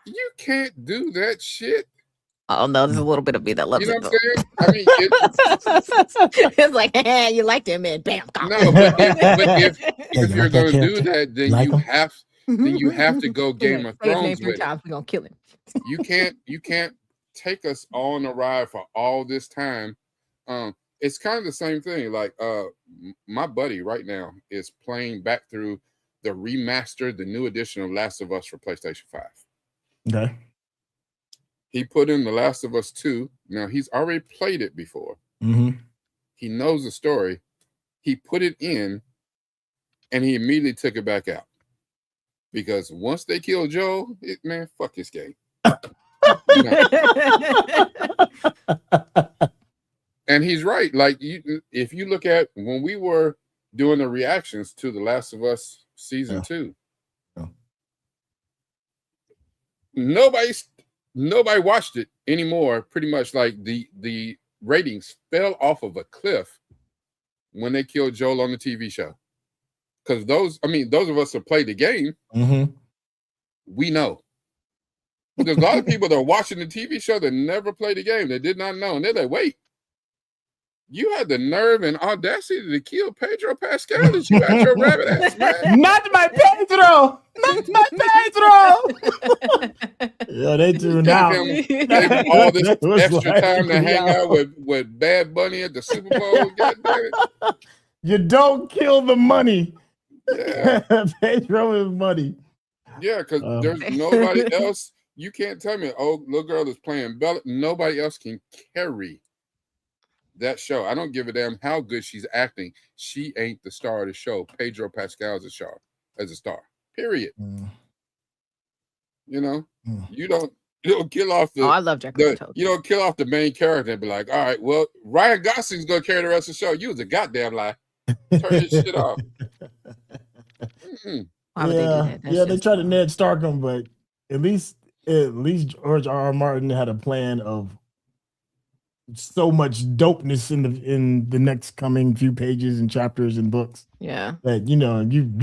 You can't do that shit. Oh no, there's a little bit of me that loves you know it. What I'm saying? I mean, it's like, hey, you liked him, man. Bam. No, but if you're going to do that, then you have to go Game of Thrones with it. We're gonna kill him. You can't take us on a ride for all this time. It's kind of the same thing. Like my buddy right now is playing back through the remastered, the new edition of Last of Us for PlayStation 5. Okay. He put in The Last of Us 2. Now he's already played it before. He knows the story. He put it in, and he immediately took it back out because once they killed Joel, man, fuck this game. And he's right. Like, if you look at when we were doing the reactions to The Last of Us season 2, nobody watched it anymore. Pretty much, like the ratings fell off of a cliff when they killed Joel on the TV show. Because those of us that played the game, we know. But there's a lot of people that are watching the TV show that never played the game. They did not know. And they're like, wait, you had the nerve and audacity to kill Pedro Pascal that you had your rabbit ass, man. Not my Pedro! Not my Pedro! Yeah, they tuned out. All this extra time to hang out with Bad Bunny at the Super Bowl. God damn it. You don't kill the money. Yeah. Pedro is money. Yeah, because there's nobody else. You can't tell me, oh, little girl is playing Bella. Nobody else can carry that show. I don't give a damn how good she's acting. She ain't the star of the show. Pedro Pascal is a star. Period. You know, you don't kill off the. Oh, I love Jack. You don't kill off the main character and be like, all right, well, Ryan Gosling's gonna carry the rest of the show. You was a goddamn lie. Turn this shit off. They tried to Ned Stark him, but at least George R.R. Martin had a plan of so much dopeness in the next coming few pages and chapters and books. Yeah. That you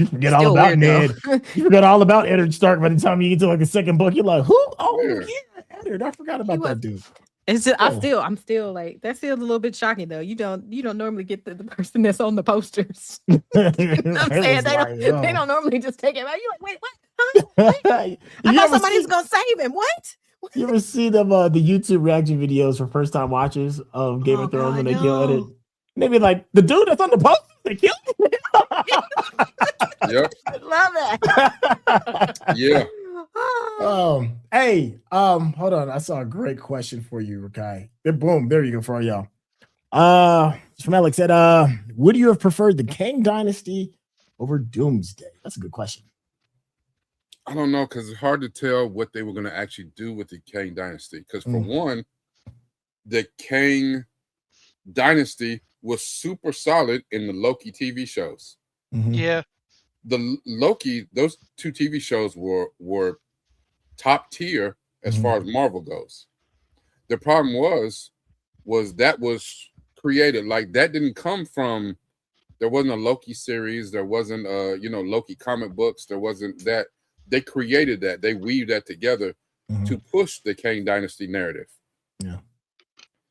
forget Still all about weird, Ned. You forget all about Eddard Stark by the time you get to like the second book. You're like, who? Oh yeah, Eddard. I forgot about that dude. It's just, I'm still like, that feels a little bit shocking though. You don't normally get the person that's on the posters. You know what I'm saying? They don't normally just take him out. You're like, wait, what? Huh? What? I thought somebody was gonna save him. What? You ever see them the YouTube reaction videos for first time watchers of Game of Thrones when they kill Eddard? And they be like, the dude that's on the poster, they killed him. Yep. Love it. Yeah. Hold on. I saw a great question for you, Rakai. Boom, there you go for all y'all. From Alex said, would you have preferred the Kang Dynasty over Doomsday? That's a good question. I don't know, because it's hard to tell what they were going to actually do with the Kang Dynasty. Because for one, the Kang Dynasty was super solid in the Loki TV shows. Yeah. The Loki, those two TV shows were top tier as far as Marvel goes. The problem was that was created, like, that didn't come from, there wasn't a Loki series, there wasn't Loki comic books, there wasn't that. They created that, they weaved that together to push the Kang Dynasty narrative. Yeah.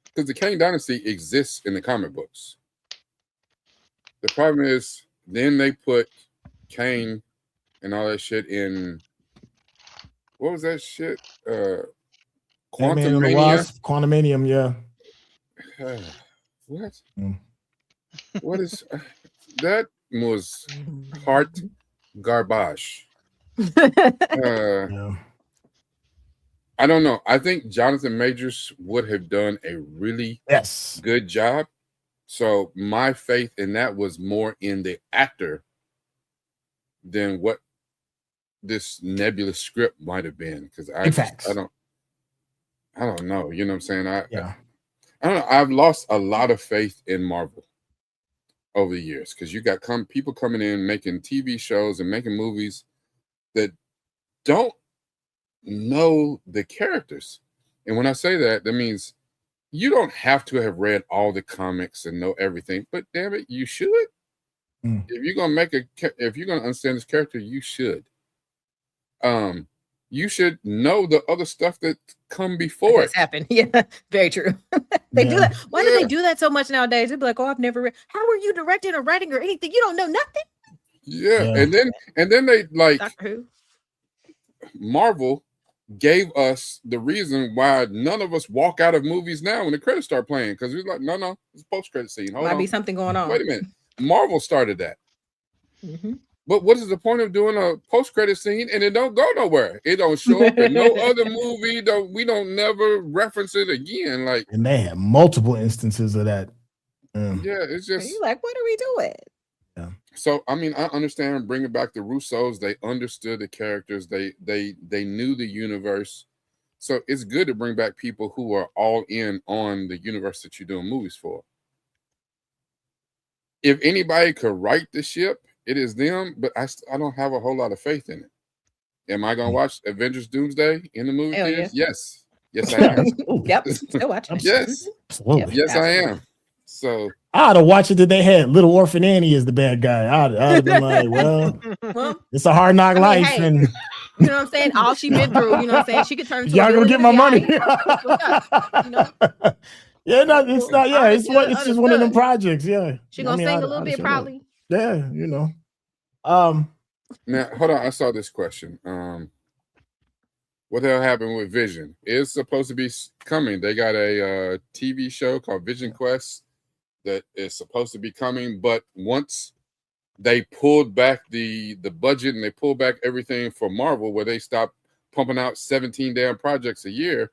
Because the Kang Dynasty exists in the comic books. The problem is, then they put Kang and all that shit in, what was that shit? Quantumanium, yeah. What? What is that? Was heart garbage. Yeah. I don't know. I think Jonathan Majors would have done a really good job. So my faith in that was more in the actor than what this nebulous script might have been. Because I don't know. You know what I'm saying? I don't know. I've lost a lot of faith in Marvel over the years, because you got people coming in making TV shows and making movies that don't know the characters. And when I say that, that means you don't have to have read all the comics and know everything, but damn it, you should. If you're gonna understand this character, you should. You should know the other stuff that come before it. Happened. Yeah, very true. They do that. Why do they do that so much nowadays? They'd be like, "Oh, I've never read. How are you directing or writing or anything? You don't know nothing." Yeah. And then they like Doctor Who. Marvel gave us the reason why none of us walk out of movies now when the credits start playing, because we're like, no, it's a post-credit scene. Might be something going on. Wait a minute. Marvel started that. But what is the point of doing a post-credit scene and it don't go nowhere? It don't show up in no other movie. We don't never reference it again. Like, and they have multiple instances of that. Yeah, it's just, you're like, what are we doing? Yeah. So I mean, I understand bringing back the Russos. They understood the characters. They knew the universe. So it's good to bring back people who are all in on the universe that you're doing movies for. If anybody could right the ship, it is them. But I don't have a whole lot of faith in it. Am I gonna watch Avengers Doomsday in the movie theaters? Yes. Yes, I am. Yep. Still watching. Yes. Absolutely. Yes, I am. So I'd have watched it that they had Little Orphan Annie as the bad guy. I'd have been like, well, it's a hard knock life. Hey, and you know what I'm saying? All she been through, you know what I'm saying? She could turn into y'all gonna get my money. You know? Yeah, no, it's not. Yeah, it's just one of them projects. Yeah, she gonna sing a little bit, probably. Yeah, you know. Now, hold on. I saw this question. What the hell happened with Vision? It's supposed to be coming. They got a TV show called Vision Quest that is supposed to be coming, but once they pulled back the budget and they pulled back everything for Marvel, where they stopped pumping out 17 damn projects a year,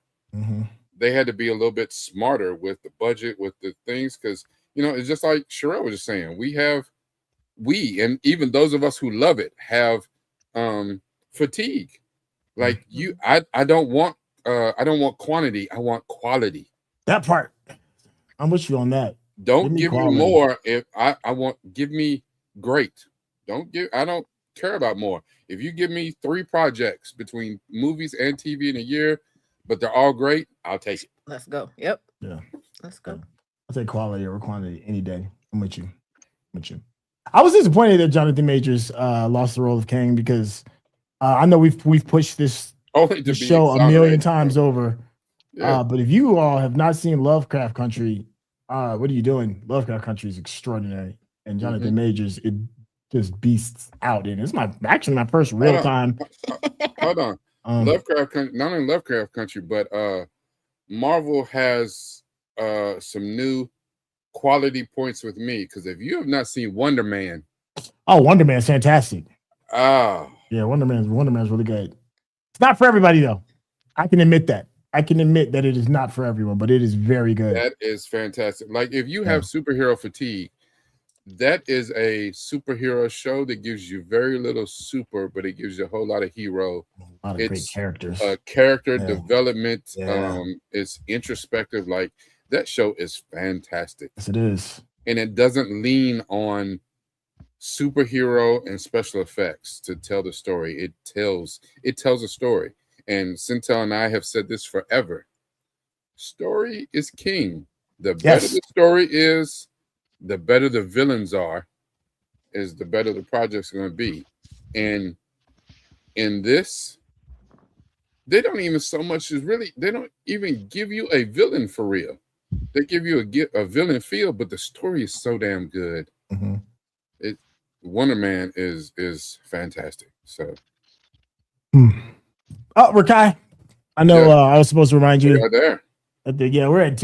they had to be a little bit smarter with the budget, with the things, because it's just like Sherelle was just saying. We and even those of us who love it have fatigue. Like I don't want quantity. I want quality. That part, I'm with you on that. Don't give me more. If give me great. I don't care about more. If you give me 3 projects between movies and TV in a year, but they're all great, I'll take it. Let's go. Yep. Yeah. Let's go. I'll take quality over quantity any day. I'm with you. I was disappointed that Jonathan Majors lost the role of Kang because I know we've pushed this show a million times over. Yeah. But if you all have not seen Lovecraft Country, what are you doing? Lovecraft Country is extraordinary, and Jonathan Majors, it just beasts out. And it's my first real time. Hold on, Lovecraft Country. Not only Lovecraft Country, but Marvel has some new quality points with me, because if you have not seen Wonder Man, Wonder Man's fantastic. Yeah, Wonder Man's really good. It's not for everybody though. I can admit that. It is not for everyone, but it is very good. That is fantastic. Like if you have superhero fatigue, that is a superhero show that gives you very little super, but it gives you a whole lot of hero. A lot of great characters. Character development. It's introspective. Like that show is fantastic. Yes, it is. And it doesn't lean on superhero and special effects to tell the story. It tells a story. And Centel and I have said this forever. Story is king. The better the story is, the better the villains are, is the better the project's going to be. And in this, they don't even so much as really, they don't even give you a villain for real. They give you a villain feel, but the story is so damn good. Wonder Man is fantastic. So, Rakai, I know I was supposed to remind you. Right there. We're at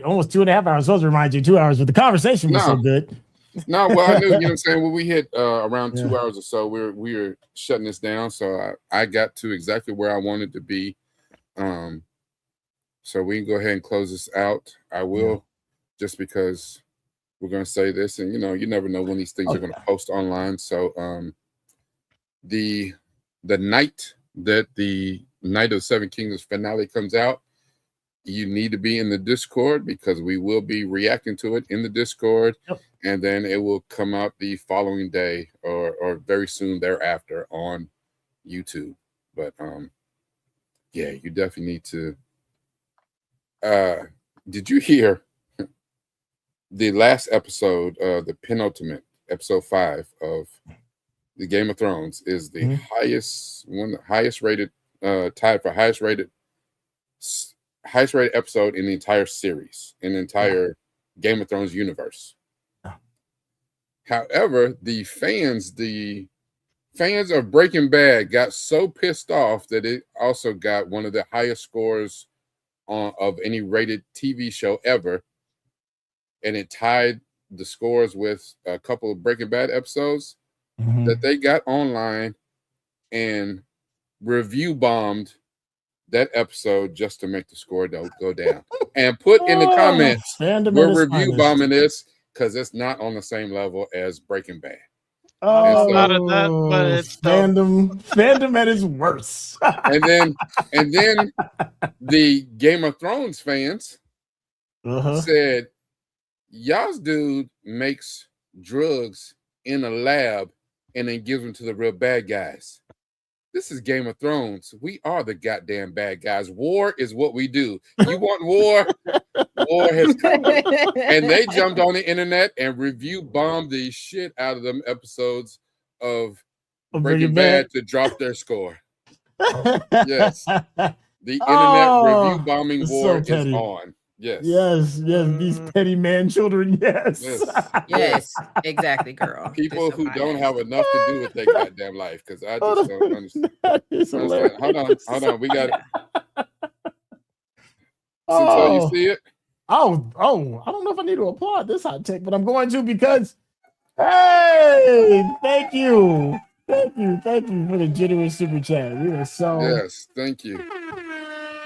almost 2.5 hours. I was supposed to remind you 2 hours, but the conversation was so good. No, well, I knew, you know what I'm saying? When we hit around 2 hours or so, we were shutting this down. So I got to exactly where I wanted to be. So we can go ahead and close this out. I will, just because we're going to say this, and you never know when these things are going to post online. So the night that the Night of the Seven Kingdoms finale comes out, you need to be in the Discord, because we will be reacting to it in the Discord, and then it will come out the following day or very soon thereafter on YouTube. But you definitely need to. Did you hear the last episode, the penultimate episode 5 of the Game of Thrones is the highest rated, tied for highest rated episode in the entire series, in the entire Game of Thrones universe. However, the fans of Breaking Bad got so pissed off that it also got one of the highest scores of any rated TV show ever, and it tied the scores with a couple of Breaking Bad episodes, that they got online and review bombed that episode just to make the score go down, and put in the comments, we're review bombing this because it's not on the same level as Breaking Bad. Not at that, but it's fandom at its worst. and then the Game of Thrones fans said, y'all's dude makes drugs in a lab and then gives them to the real bad guys. This is Game of Thrones. We are the goddamn bad guys. War is what we do. You want war? War has come. And they jumped on the internet and review bombed the shit out of them episodes of Breaking Bad to drop their score. Yes. The internet review bombing war is on. Yes. These petty man children. Yes, exactly, girl. People who don't have enough to do with their goddamn life, because I just don't understand. Hold on. We got it. So you see it? I don't know if I need to applaud this hot take, but I'm going to, because thank you for the generous super chat. We are so thank you.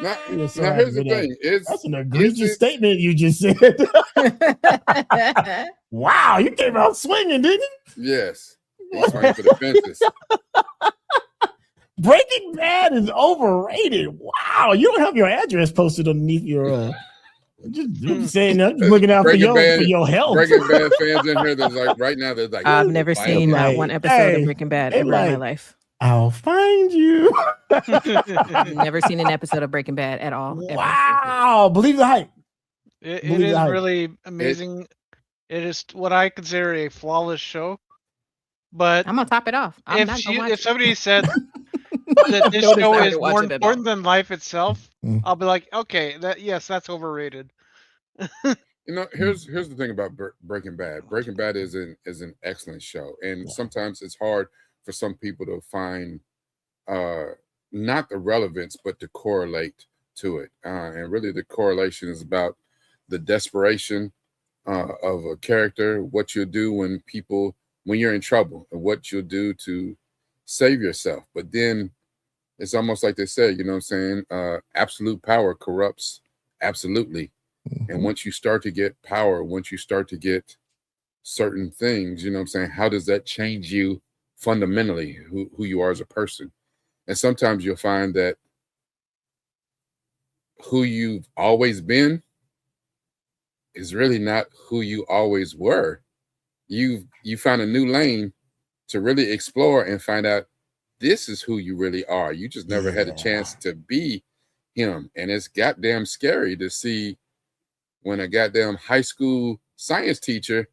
Now here's the thing. That's an egregious statement you just said. Wow, you came out swinging, didn't you? Yes. He's swinging for the fences. Breaking Bad is overrated. Wow, you don't have your address posted underneath your. Just saying that. Just looking out for your health. Breaking Bad fans in here, there's like right now. There's like I've never seen one episode of Breaking Bad ever in my life. I'll find you. Never seen an episode of Breaking Bad at all. Wow, believe the hype. It Believe is the hype. really amazing. It is what I consider a flawless show. But I'm gonna top it off. I'm not gonna watch if it. somebody said that this Don't show decide is to watch more it at all. important than life itself, Mm. I'll be like, okay, that's overrated. You know, here's the thing about Breaking Bad. Breaking Bad is an excellent show, and sometimes it's hard for some people to find not the relevance, but to correlate to it. And really, the correlation is about the desperation of a character, what you'll do when you're in trouble, and what you'll do to save yourself. But then it's almost like they said, you know what I'm saying? Absolute power corrupts absolutely. And once you start to get power, once you start to get certain things, you know what I'm saying? How does that change you fundamentally, who you are as a person? And sometimes you'll find that who you've always been is really not who you always were. You found a new lane to really explore and find out this is who you really are. You just never had a chance to be him. And it's goddamn scary to see when a goddamn high school science teacher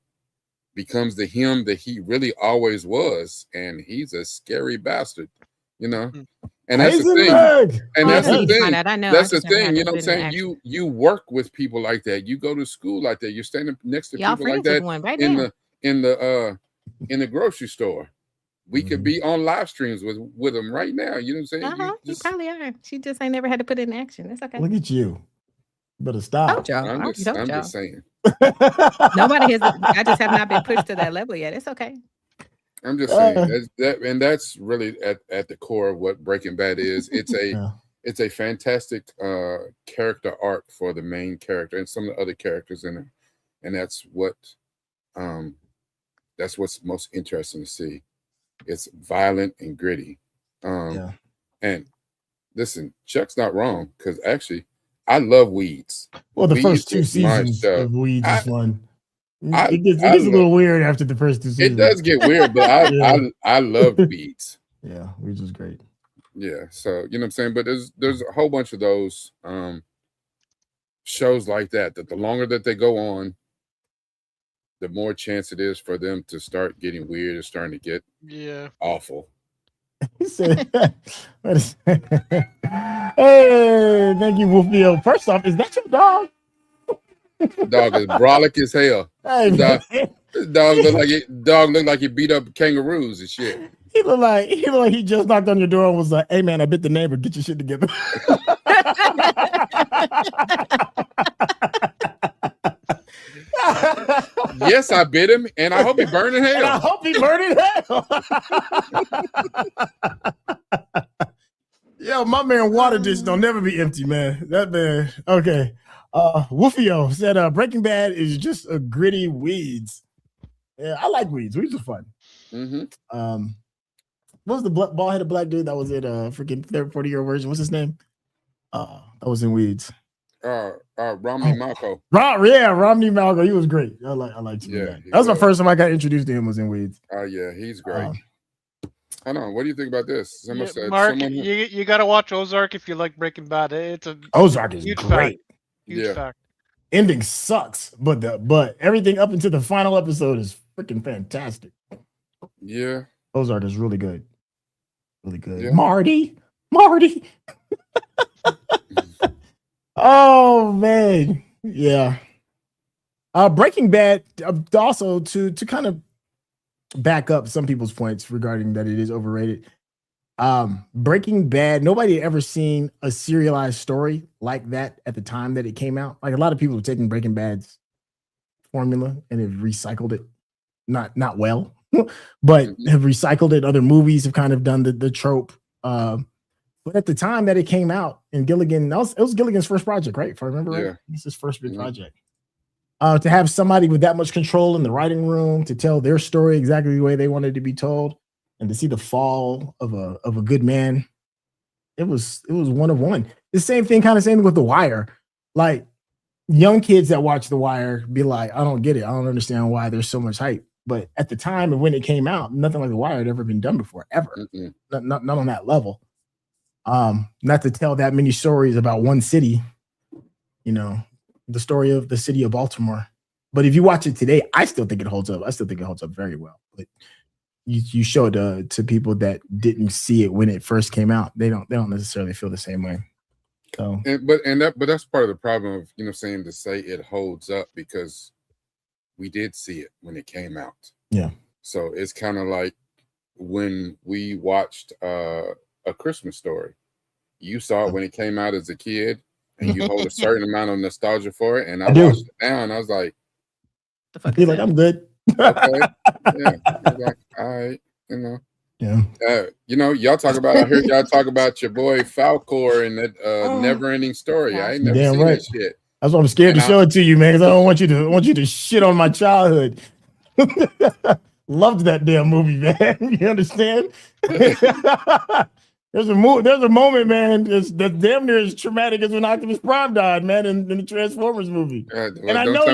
becomes the him that he really always was. And he's a scary bastard, you know? And that's the thing. And that's the thing. That's the thing. You know what I'm saying? You work with people like that. You go to school like that. You're standing next to people like that in the grocery store. We could be on live streams with them right now. You know what I'm saying? You probably are. She just ain't never had to put it in action. It's okay. Look at you. Better stop. I'm just saying. Nobody has. I just have not been pushed to that level yet. It's okay. I'm just saying that's really at the core of what Breaking Bad is. It's a fantastic character arc for the main character and some of the other characters in it, and that's what's most interesting to see. It's violent and gritty. And listen, Chuck's not wrong, because actually I love Weeds. Well, the first 2 seasons of Weeds is fun. It gets a little weird after the first 2 seasons. It does get weird, but I love Weeds. Yeah, Weeds was great. Yeah, so you know what I'm saying? But there's a whole bunch of those shows like that the longer that they go on, the more chance it is for them to start getting weird and starting to get awful. Hey, thank you, Wolfio. First off, is that your dog? Dog is brolic as hell. Hey, dog look like he beat up kangaroos and shit. He look like he just knocked on your door and was like, "Hey man, I bit the neighbor. Get your shit together." Yes, I bit him, and I hope he burned in hell. And I hope he burned in hell. Yo, my man water dish don't never be empty, man. That man. Okay. Wolfio said Breaking Bad is just a gritty Weeds. Yeah, I like Weeds. Weeds are fun. What was the bald-headed black dude that was in freaking 40-year version? What's his name? That was in Weeds. Romney Malco. Romney Malco. He was great. I liked him. Yeah, that was my first time I got introduced to him was in Weeds. Oh yeah, he's great. I don't know. What do you think about this? Mark, you got to watch Ozark if you like Breaking Bad. Ozark is great. Huge fact. Ending sucks, but everything up until the final episode is freaking fantastic. Yeah, Ozark is really good. Really good. Yeah. Marty. Oh man, yeah. Breaking Bad. Also, to kind of back up some people's points regarding that it is overrated. Breaking Bad. Nobody had ever seen a serialized story like that at the time that it came out. Like a lot of people have taken Breaking Bad's formula and have recycled it, not well, but have recycled it. Other movies have kind of done the trope. But at the time that it came out, and Gilligan, it was Gilligan's first project, right? If I remember right, it's his first big project. To have somebody with that much control in the writing room to tell their story exactly the way they wanted to be told, and to see the fall of a good man, it was one of one. The same thing with The Wire. Like young kids that watch The Wire be like, I don't get it. I don't understand why there's so much hype. But at the time of when it came out, nothing like The Wire had ever been done before, ever. Not on that level. Not to tell that many stories about one city, the story of the city of Baltimore. But if you watch it today, I still think it holds up. I still think it holds up very well. But you show it to people that didn't see it when it first came out. They don't necessarily feel the same way. So, but that's part of the problem of, you know, saying to say it holds up, because we did see it when it came out. Yeah. So it's kind of like when we watched A Christmas Story. You saw it when it came out as a kid, and you hold a certain amount of nostalgia for it. And I watched it now, and I was like, "The fuck?" You're like, I'm good. Okay. Yeah. Like, all right. You know. Yeah. You know, y'all talk about. I heard y'all talk about your boy Falcor and that never-ending story. I ain't never seen that shit. That's why I'm scared to show it to you, man, because I don't want you to shit on my childhood. Loved that damn movie, man. You understand? There's a moment, man, that's damn near as traumatic as when Optimus Prime died, man, in the Transformers movie. And I know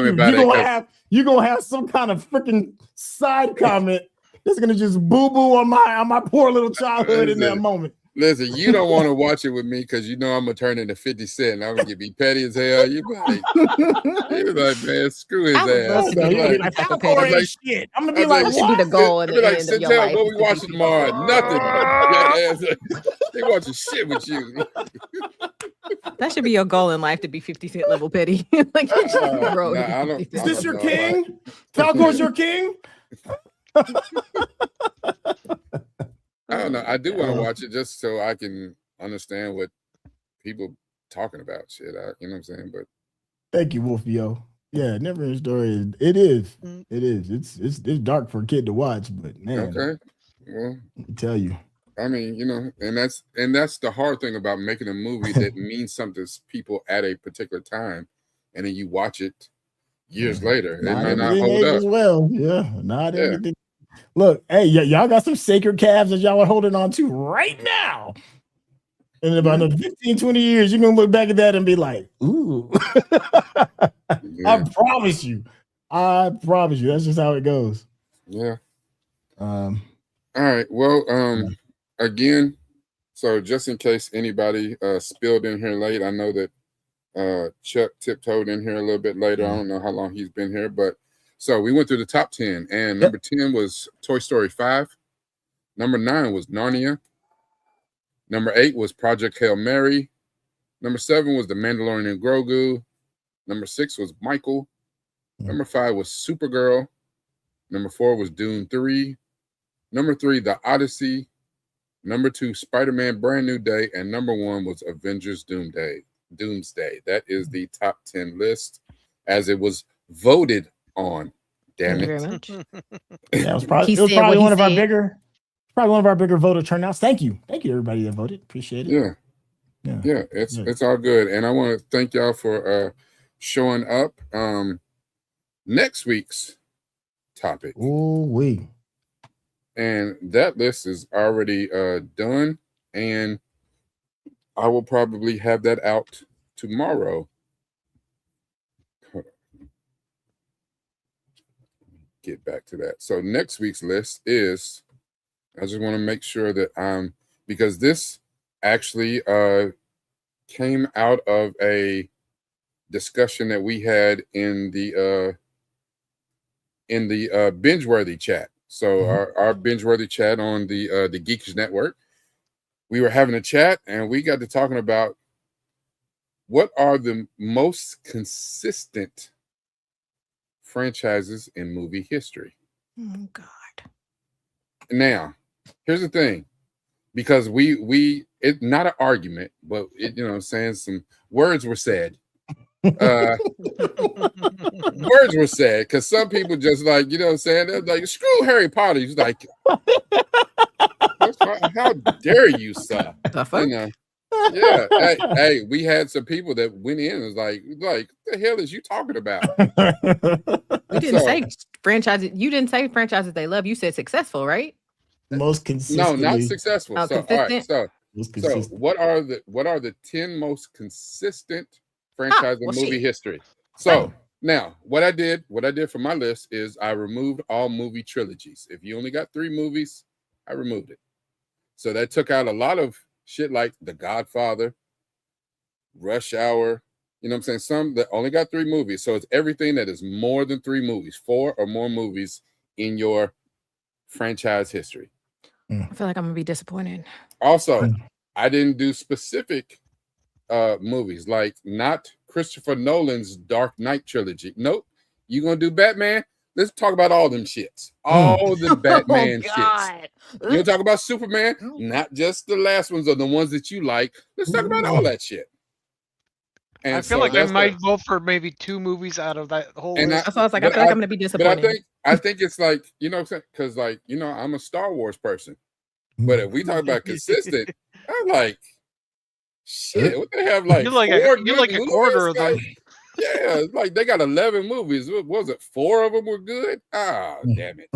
you're gonna have some kind of freaking side comment that's gonna just boo-boo on my poor little childhood in that moment. Listen, you don't want to watch it with me because you know I'm gonna turn into 50 Cent and I'm gonna be petty as hell. You like, man, screw his ass. Shit. I'm gonna be like, that should be the goal in the end of your life. What we watching tomorrow? Nothing. They watching shit with you. That should be your goal in life, to be 50 Cent level petty. Like, is this your king? Falco's your king? I don't know. I do want to watch it just so I can understand what people talking about. Shit, you know what I'm saying? But thank you, Wolfio. Yeah, Never-Ending Story. It is. It's dark for a kid to watch, but man. Okay. Well, I tell you. I mean, you know, and that's the hard thing about making a movie that means something to people at a particular time, and then you watch it years later. It may not hold up as well. Yeah, not everything. Look, hey, y'all got some sacred calves that y'all are holding on to right now. And in about 15, 20 years, you're going to look back at that and be like, ooh. I promise you. That's just how it goes. Yeah. All right. Well, again, so just in case anybody spilled in here late, I know that Chuck tiptoed in here a little bit later. I don't know how long he's been here, but so we went through the top 10, and number 10 was Toy Story 5. Number 9 was Narnia. Number 8 was Project Hail Mary. Number 7 was The Mandalorian and Grogu. Number 6 was Michael. Number 5 was Supergirl. Number 4 was Dune 3. Number 3, The Odyssey. Number 2, Spider-Man Brand New Day. And number 1 was Avengers Doomsday. That is the top 10 list as it was voted on. Damn it. Thank you very much. Yeah, it was probably one of our bigger voter turnouts. Thank you everybody that voted. Appreciate it. Yeah, it's all good. And I want to thank y'all for showing up. Next week's topic. Ooh-wee. And that list is already done, and I will probably have that out tomorrow. Get back to that. So next week's list is, I just want to make sure that because this actually came out of a discussion that we had in the binge-worthy chat. So our binge-worthy chat on the Geekish Network, we were having a chat and we got to talking about what are the most consistent franchises in movie history. Oh God. Now, here's the thing, because it's not an argument, but it, you know what I'm saying, some words were said. Words were said, because some people just like, you know what I'm saying, they're like, screw Harry Potter. He's like, how dare you, sir? You know, yeah. Hey, we had some people that went in and was like, what the hell is you talking about? You didn't say franchises. You didn't say franchises they love. You said successful, right? Most consistent. No, not successful. Oh, so consistent? all right, so what are the 10 most consistent franchise in movie history? So now what I did for my list is I removed all movie trilogies. If you only got 3 movies, I removed it. So that took out a lot of shit like The Godfather, Rush Hour, You know what I'm saying? Some that only got 3 movies. So it's everything that is more than 3 movies, 4 or more movies in your franchise history. I feel like I'm gonna be disappointed. Also, I didn't do specific movies, like not Christopher Nolan's Dark Knight trilogy. Nope. You gonna do Batman? Let's talk about all them shits. All the Batman shits. You gonna talk about Superman? Not just the last ones or the ones that you like. Let's talk about all that shit. And I feel like I might vote for maybe 2 movies out of that whole list. I feel like I'm gonna be disappointed. But I think it's like, you know what I'm saying? Because like, you know, I'm a Star Wars person. But if we talk about consistent, I'm like, shit, what they have like you're like a quarter of them. Yeah, like they got 11 movies. What was it? 4 of them were good? Ah, damn it.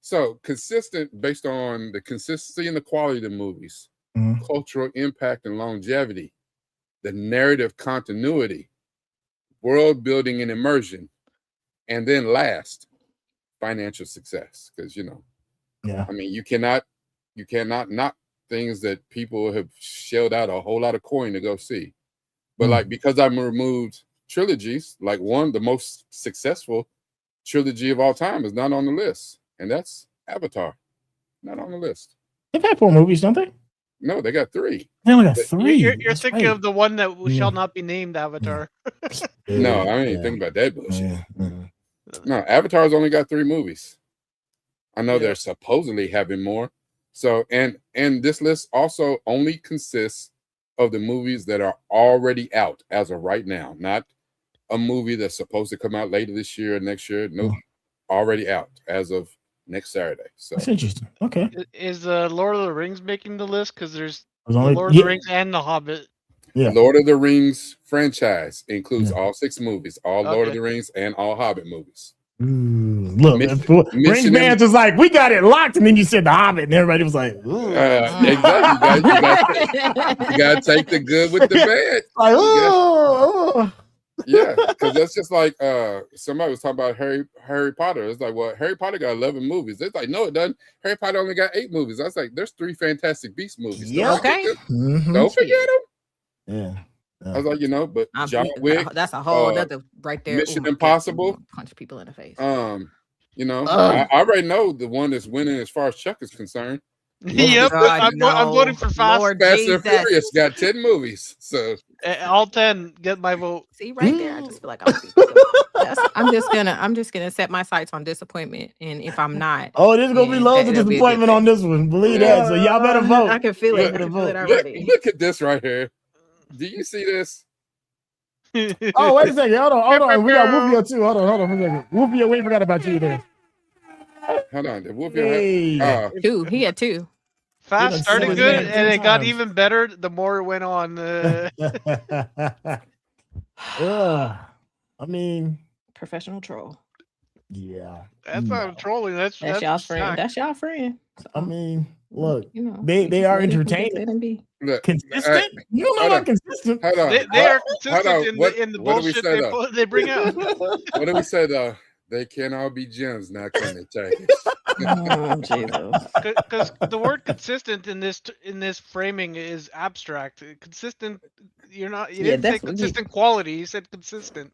So consistent based on the consistency and the quality of the movies, cultural impact and longevity, the narrative continuity, world building and immersion, and then last, financial success. Because I mean, you cannot knock things that people have shelled out a whole lot of coin to go see. But like, because I'm removed trilogies, like the most successful trilogy of all time is not on the list, and that's Avatar. Not on the list. They've had 4 movies, don't they? No, they got 3. They only got 3. You're thinking of the one that shall not be named Avatar. No, I ain't thinking about that bullshit. No, Avatar's only got 3 movies. I know they're supposedly having more. So, and this list also only consists of the movies that are already out as of right now, not a movie that's supposed to come out later this year or next year. Nope, already out as of next Saturday. So that's interesting. Okay, is Lord of the Rings making the list? Because there's only, Lord of the Rings and The Hobbit. Yeah, Lord of the Rings franchise includes all 6 movies, all Lord of the Rings and all Hobbit movies. Look, Rings fans was like, we got it locked, and then you said The Hobbit, and everybody was like, exactly. You gotta take the good with the bad. Like, yeah, because that's just like somebody was talking about Harry Potter. It's like, well, Harry Potter got 11 movies. It's like, no, it doesn't. Harry Potter only got 8 movies. I was like, there's 3 Fantastic Beasts movies. Yeah, Don't forget them. Yeah. I was like, but John Wick, that's a whole other right there. Mission Impossible, punch people in the face. I already know the one that's winning as far as Chuck is concerned. Yep, I'm voting for Fast and Furious got 10 movies, so all 10 get my vote. See right there, I just feel like I'm just gonna set my sights on disappointment, and if I'm not, there's gonna be loads of disappointment on this one. Believe that. So y'all better vote. I can feel it. I can feel it already. Look at this right here. Do you see this? Oh, wait a second. Hold on. We got Woofio too. Hold on for a second. Woofio, we forgot about you there. Hold on. Woofio 2. He had 2. Fast started good, and it got even better the more it went on. I mean, professional troll. Yeah. That's not trolling. That's y'all friend. That's y'all friend. So, I mean, look, they are entertaining. Look, consistent? You don't know about consistent. Hold on. They are consistent in the bullshit they bring out. What do we say though? They can't all be gems now, can they, Chase? Because the word consistent in this framing is abstract. Consistent, you didn't say consistent quality. You said consistent.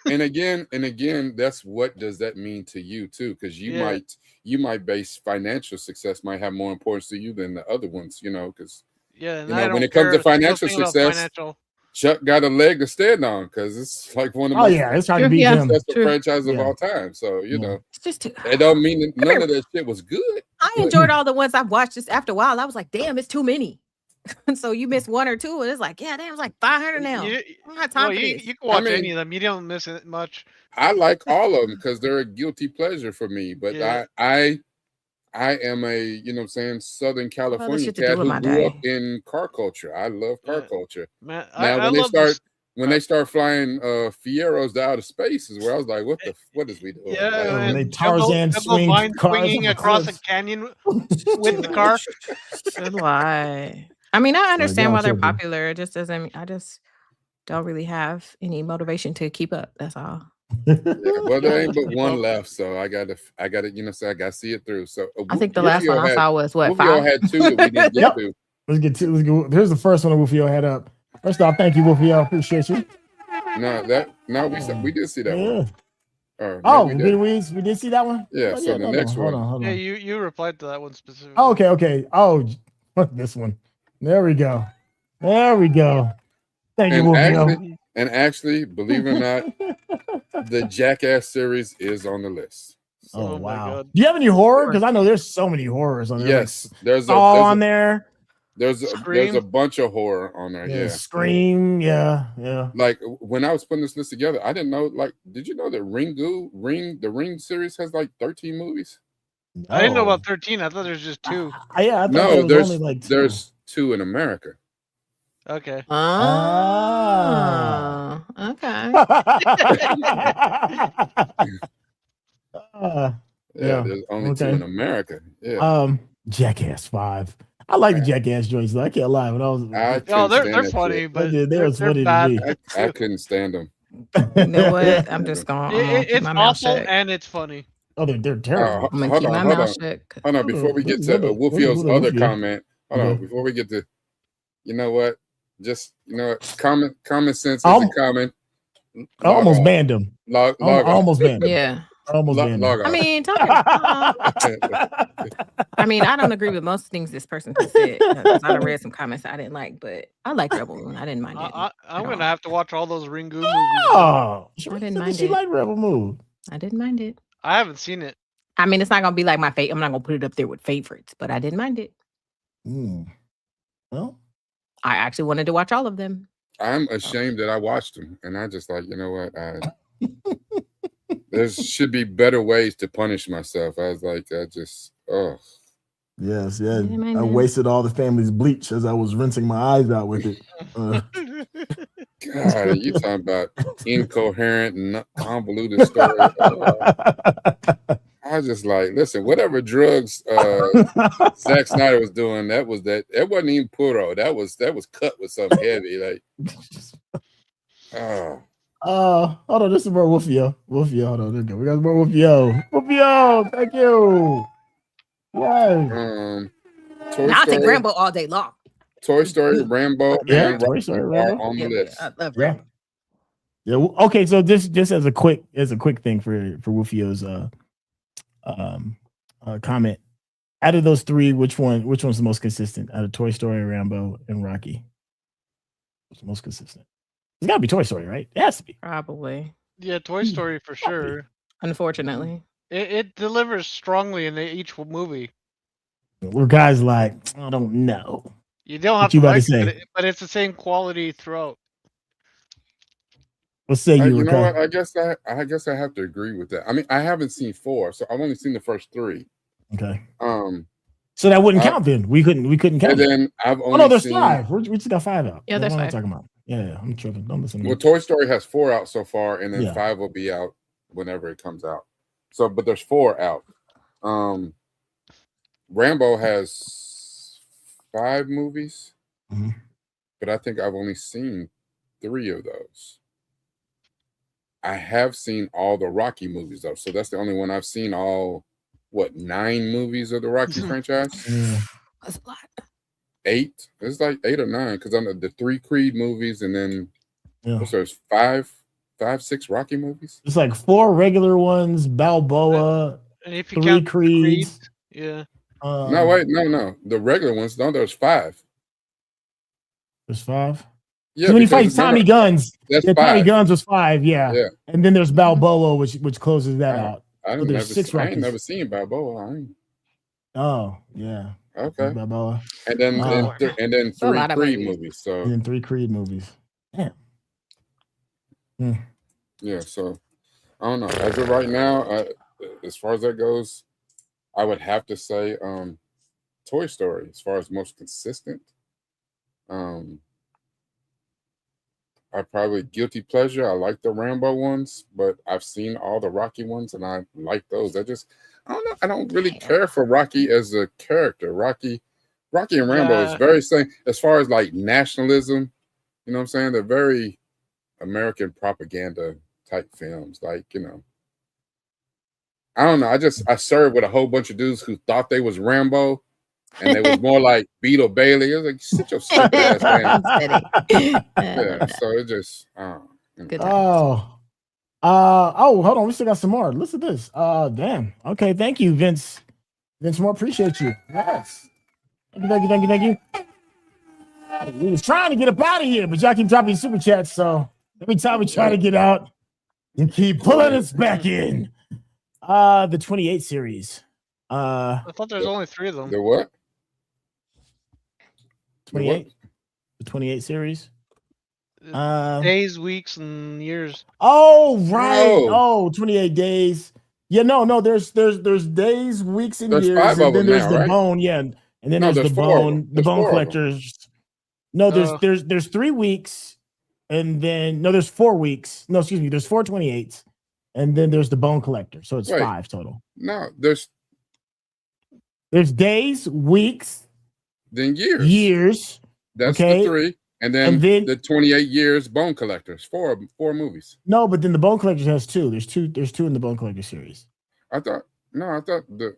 And again, that's what does that mean to you too? Because you might base financial success might have more importance to you than the other ones, because when it comes to financial success, Chuck got a leg to stand on because it's like one of the it's trying to be successful franchises of all time. So it's just it don't mean that none of that shit was good. I enjoyed all the ones I've watched. Just after a while, I was like, damn, it's too many. So you miss 1 or 2, and it's like, yeah, damn, it's like 500 now. I don't have time for this. You can watch any of them. You don't miss it much. I like all of them because they're a guilty pleasure for me. But I am a, Southern California cat who grew up in car culture. I love car culture. Man, when they start flying Fieros to outer space is where I was like, what is we doing? Yeah, when they Tarzan swinging across a canyon with the car. Good lie. I mean, I understand why they're popular. It just doesn't. I just don't really have any motivation to keep up. That's all. Well, there ain't but one left, so I gotta, I gotta see it through. So I think the last one I saw was what? We all had 2 that we didn't get to. Let's go. Here's the first one that Woofio had up. First off, thank you, Woofio. Appreciate you. we did see that one. We did see that one. Yeah. So the next one. Hold on. Yeah, you replied to that one specifically. Okay. Oh, this one. There we go. Thank you, Wolfio. And actually, believe it or not, the Jackass series is on the list. So, oh wow! My God. Do you have any horror? Because I know there's so many horrors on there. Yes, there's on there. There's a bunch of horror on there. Yeah, Scream. Yeah. Like when I was putting this list together, I didn't know. Like, did you know that the Ring series has like 13 movies? No. I didn't know about 13. I thought there's just 2. I thought no, there's only like 2. There's 2 in America. Okay. Okay. There's only 2 in America. Yeah. Jackass 5. I like the Jackass joints. I can't lie. When they're funny, but they're bad. I couldn't stand them. You know what? I'm just going. It's awful and it's funny. Oh, they're terrible. I'm gonna keep my mouth shut. Hold on, before we get to Wolfio's other comment. Hold on, before we get to, you know what? Just common sense is a comment. I almost banned him. Almost banned him. Yeah. I mean, I don't agree with most things this person has said. I read some comments I didn't like, but I like Rebel Moon. I didn't mind it. I'm gonna have to watch all those Ringu movies. Oh, I didn't mind it. She liked Rebel Moon. I didn't mind it. I haven't seen it. I mean, it's not gonna be like my favorite. I'm not gonna put it up there with favorites, but I didn't mind it. Well, I actually wanted to watch all of them. I'm ashamed that I watched them, and I just like, you know what? There should be better ways to punish myself. I was like, Yes. I wasted all the family's bleach as I was rinsing my eyes out with it. God, you talking about incoherent and convoluted story. I was just like, listen, whatever drugs Zack Snyder was doing, that wasn't even puro. That was cut with something heavy. Like, hold on, this is more Wolfio. Hold on, we got more Wolfio, thank you. Yes. I'll take Rambo all day long. Toy Story, Rambo, and Toy Story, Rambo on the list. I love Rambo. Yeah. Okay. So just as a quick thing for Wolfio's comment. Out of those 3, which one's the most consistent? Out of Toy Story, Rambo, and Rocky, what's the most consistent? It's got to be Toy Story, right? It has to be. Probably. Yeah, Toy Story for sure. Unfortunately, it delivers strongly in each movie. Where guys like, I don't know. You don't have to like it, but it's the same quality throughout. Let's say you know what? I guess I have to agree with that. I mean, I haven't seen 4, so I've only seen the first 3. Okay. So that wouldn't count then. We couldn't count. And then I've only there's 5. We just got 5 out. Yeah, there's 5. I'm talking about. Yeah, I'm tripping. Don't listen to me. Well, Toy Story has 4 out so far, and then 5 will be out whenever it comes out. So, but there's 4 out. Rambo has 5 movies, but I think I've only seen 3 of those. I have seen all the Rocky movies though, so that's the only one I've seen. All 9 movies of the Rocky franchise? That's a lot. 8. It's like 8 or 9 because I'm the 3 Creed movies, and then there's 5, 6 Rocky movies. It's like 4 regular ones, Balboa, and if you 3 count Creeds. Yeah. No, wait, no. The regular ones. No, there's 5. There's 5. Yeah, so when he fights Tommy Guns, that's 5. Tommy Guns was 5. Yeah. And then there's Balboa, which closes that out. I ain't never seen Balboa. Oh yeah. Okay. Balboa. And then 3 Creed movies. So. And then 3 Creed movies. Damn. Yeah. So I don't know. As of right now, as far as that goes, I would have to say Toy Story as far as most consistent. I probably guilty pleasure. I like the Rambo ones, but I've seen all the Rocky ones and I like those. I don't know. I don't really care for Rocky as a character. Rocky and Rambo is very same as far as like nationalism. You know what I'm saying? They're very American propaganda type films. Like, I don't know. I served with a whole bunch of dudes who thought they was Rambo, and they was more like Beetle Bailey. It was like, sit your stupid ass down. Yeah, so it just, Good times. Oh, hold on. We still got some more. Listen to this. Damn. Okay, thank you, Vince. Vince Moore, appreciate you. Yes. Thank you. We was trying to get up out of here, but y'all keep dropping super chats. So every time we try to get out, you keep pulling us back in. The 28 series. I thought there was only 3 of them. The what? 28. The 28 series. Days, weeks, and years. Oh, right. Oh, 28 days. Yeah, no. There's days, weeks, and there's years, 5 and of then them there's now, the right? bone. Yeah, and then No, there's the bone. The bone collectors. No, there's 3 weeks, and then no, there's 4 weeks. No, excuse me. There's 4 28s, and then there's the bone collector. So it's 5 total. No, there's days, weeks, then years. Years. That's the 3. And then the 28 years Bone Collectors, 4 movies. No, but then the Bone Collectors has 2. There's 2 in the Bone Collector series. I thought there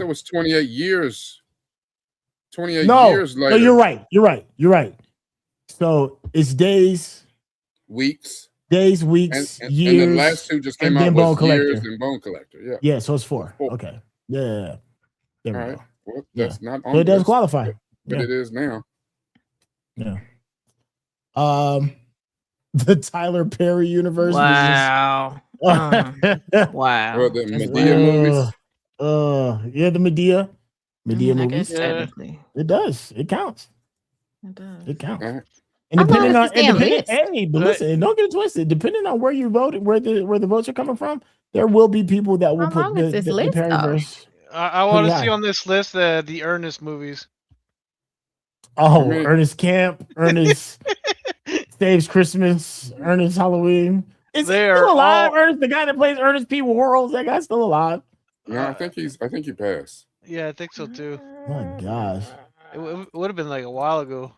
was 28 years. 28 years later. No, you're right. So it's days, weeks, years. And the last 2 just came out was years and Bone Collector. Yeah. Yeah, so it's 4. Okay. Yeah. There we go. Well, that's not on so it does qualify. But it is now. Yeah. The Tyler Perry universe. Wow. Wow. Well, the Medea movies. Yeah, the Medea movies. Technically. It does. It counts. It counts. Right. And depending on but listen, don't get it twisted. Depending on where you voted, where the votes are coming from, there will be people that will put the Perryverse. I want to see on this list the Ernest movies. Oh, Ernest Camp, Ernest Saves Christmas, Ernest Halloween. Is he still alive? Ernest, the guy that plays Ernest P. Worrell, is that guy still alive? No, I think he passed. Yeah, I think so too. My gosh. It would have been like a while ago.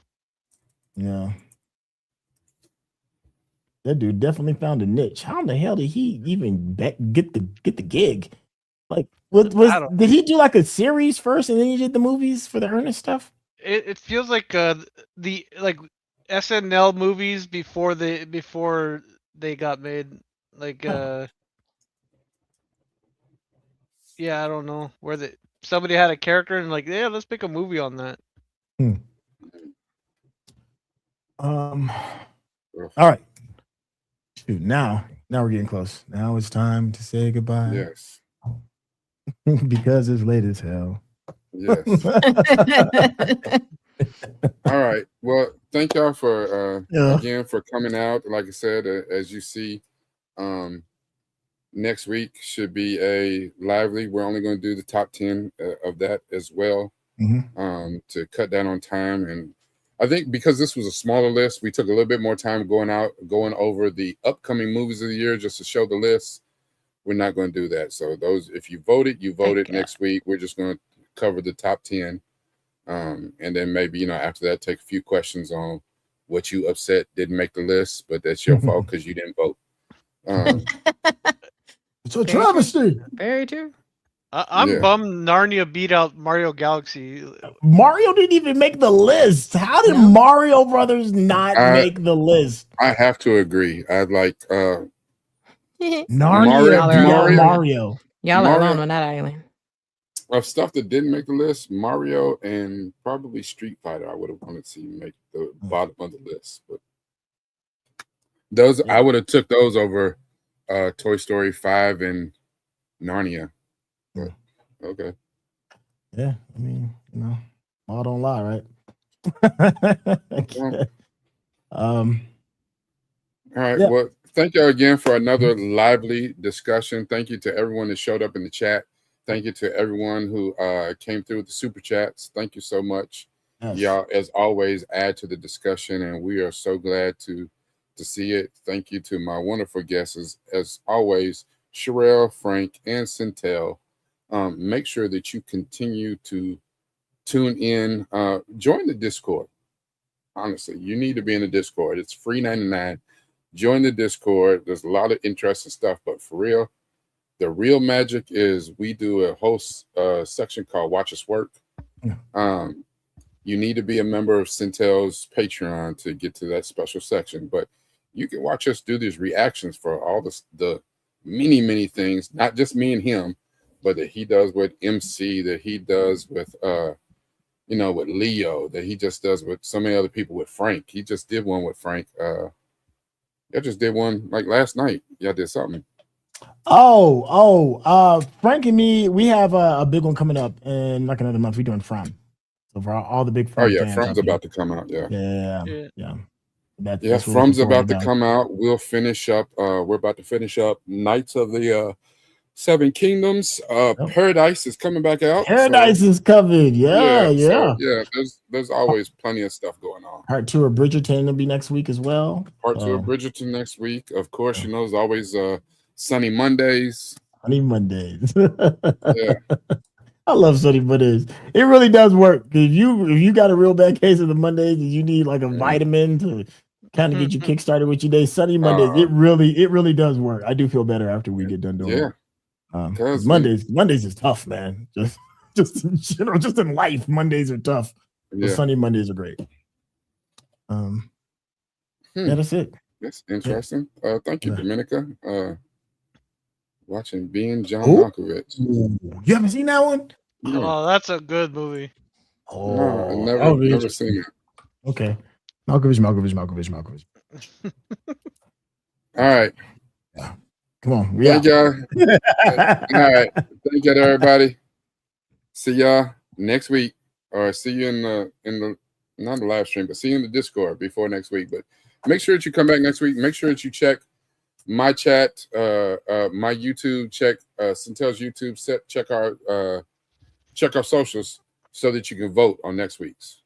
Yeah. That dude definitely found a niche. How in the hell did he even get the gig? Like, did he do like a series first and then he did the movies for the Ernest stuff? It feels like the SNL movies before they got made. Like yeah, I don't know where somebody had a character and like, yeah, let's make a movie on that. All right. Shoot, now we're getting close. Now it's time to say goodbye. Yes. Because it's late as hell. Yes. All right. Well, thank y'all for again for coming out. Like I said, as you see, next week should be a lively. We're only going to do the top 10 of that as well, to cut down on time. And I think because this was a smaller list, we took a little bit more time going over the upcoming movies of the year just to show the list. We're not going to do that. So those, if you voted, you voted. Next week, we're just going to cover the top 10. And then maybe, after that, take a few questions on what you upset didn't make the list, but that's your fault because you didn't vote. It's a travesty. Very true. I'm bummed Narnia beat out Mario Galaxy. Mario didn't even make the list. How did Mario Brothers not make the list? I have to agree. I'd like Mario. Y'all are alone on that island. Of stuff that didn't make the list, Mario and probably Street Fighter, I would have wanted to see make the bottom of the list. But those, I would have took those over Toy Story 5 and Narnia. But, okay. Yeah, I mean, all don't lie, right? All right. Yeah. Well, thank you again for another lively discussion. Thank you to everyone that showed up in the chat. Thank you to everyone who came through with the super chats. Thank you so much. Yes. Y'all, as always, add to the discussion, and we are so glad to see it. Thank you to my wonderful guests, as always, Sherelle, Frank, and Centel. Make sure that you continue to tune in. Join the Discord. Honestly, you need to be in the Discord. It's free 99. Join the Discord. There's a lot of interesting stuff, but for real, the real magic is we do a whole section called Watch Us Work. you need to be a member of Centel's Patreon to get to that special section. But you can watch us do these reactions for all the many things, not just me and him, but that he does with MC, that he does with with Leo, that he just does with so many other people, with Frank. He just did one with Frank. I just did one like last night. Y'all did something. Frank and me, we have a big one coming up in like another month. We're doing From. So for all the big From fans, From's about to come out. Yeah. That's From's about to come out. We'll finish up. We're about to finish up Knights of the Seven Kingdoms. Paradise is coming back out. Paradise is coming. Yeah. There's always plenty of stuff going on. Part 2 of Bridgerton will be next week as well. Part 2 of Bridgerton next week. Of course, there's always Sunny Mondays. Sunny Mondays. Yeah. I love Sunny Mondays. It really does work. If you got a real bad case of the Mondays and you need like a vitamin to kind of get you kickstarted with your day, Sunny Mondays, it really does work. I do feel better after we get done doing it. Mondays is tough, man. Just in life, Mondays are tough. But Sunny Mondays are great. Yeah, that's it. That's interesting. Thank you, Dominica. Watching Being John Malkovich. You haven't seen that one? Yeah. Oh, that's a good movie. No, I've never seen it. Okay. Malkovich. All right. Yeah. Come on. Thank y'all. All right. Thank you, everybody. See y'all next week, or see you in the not the live stream, but see you in the Discord before next week. But make sure that you come back next week. Make sure that you check my chat, my YouTube, check Centel's YouTube, check our socials so that you can vote on next week's.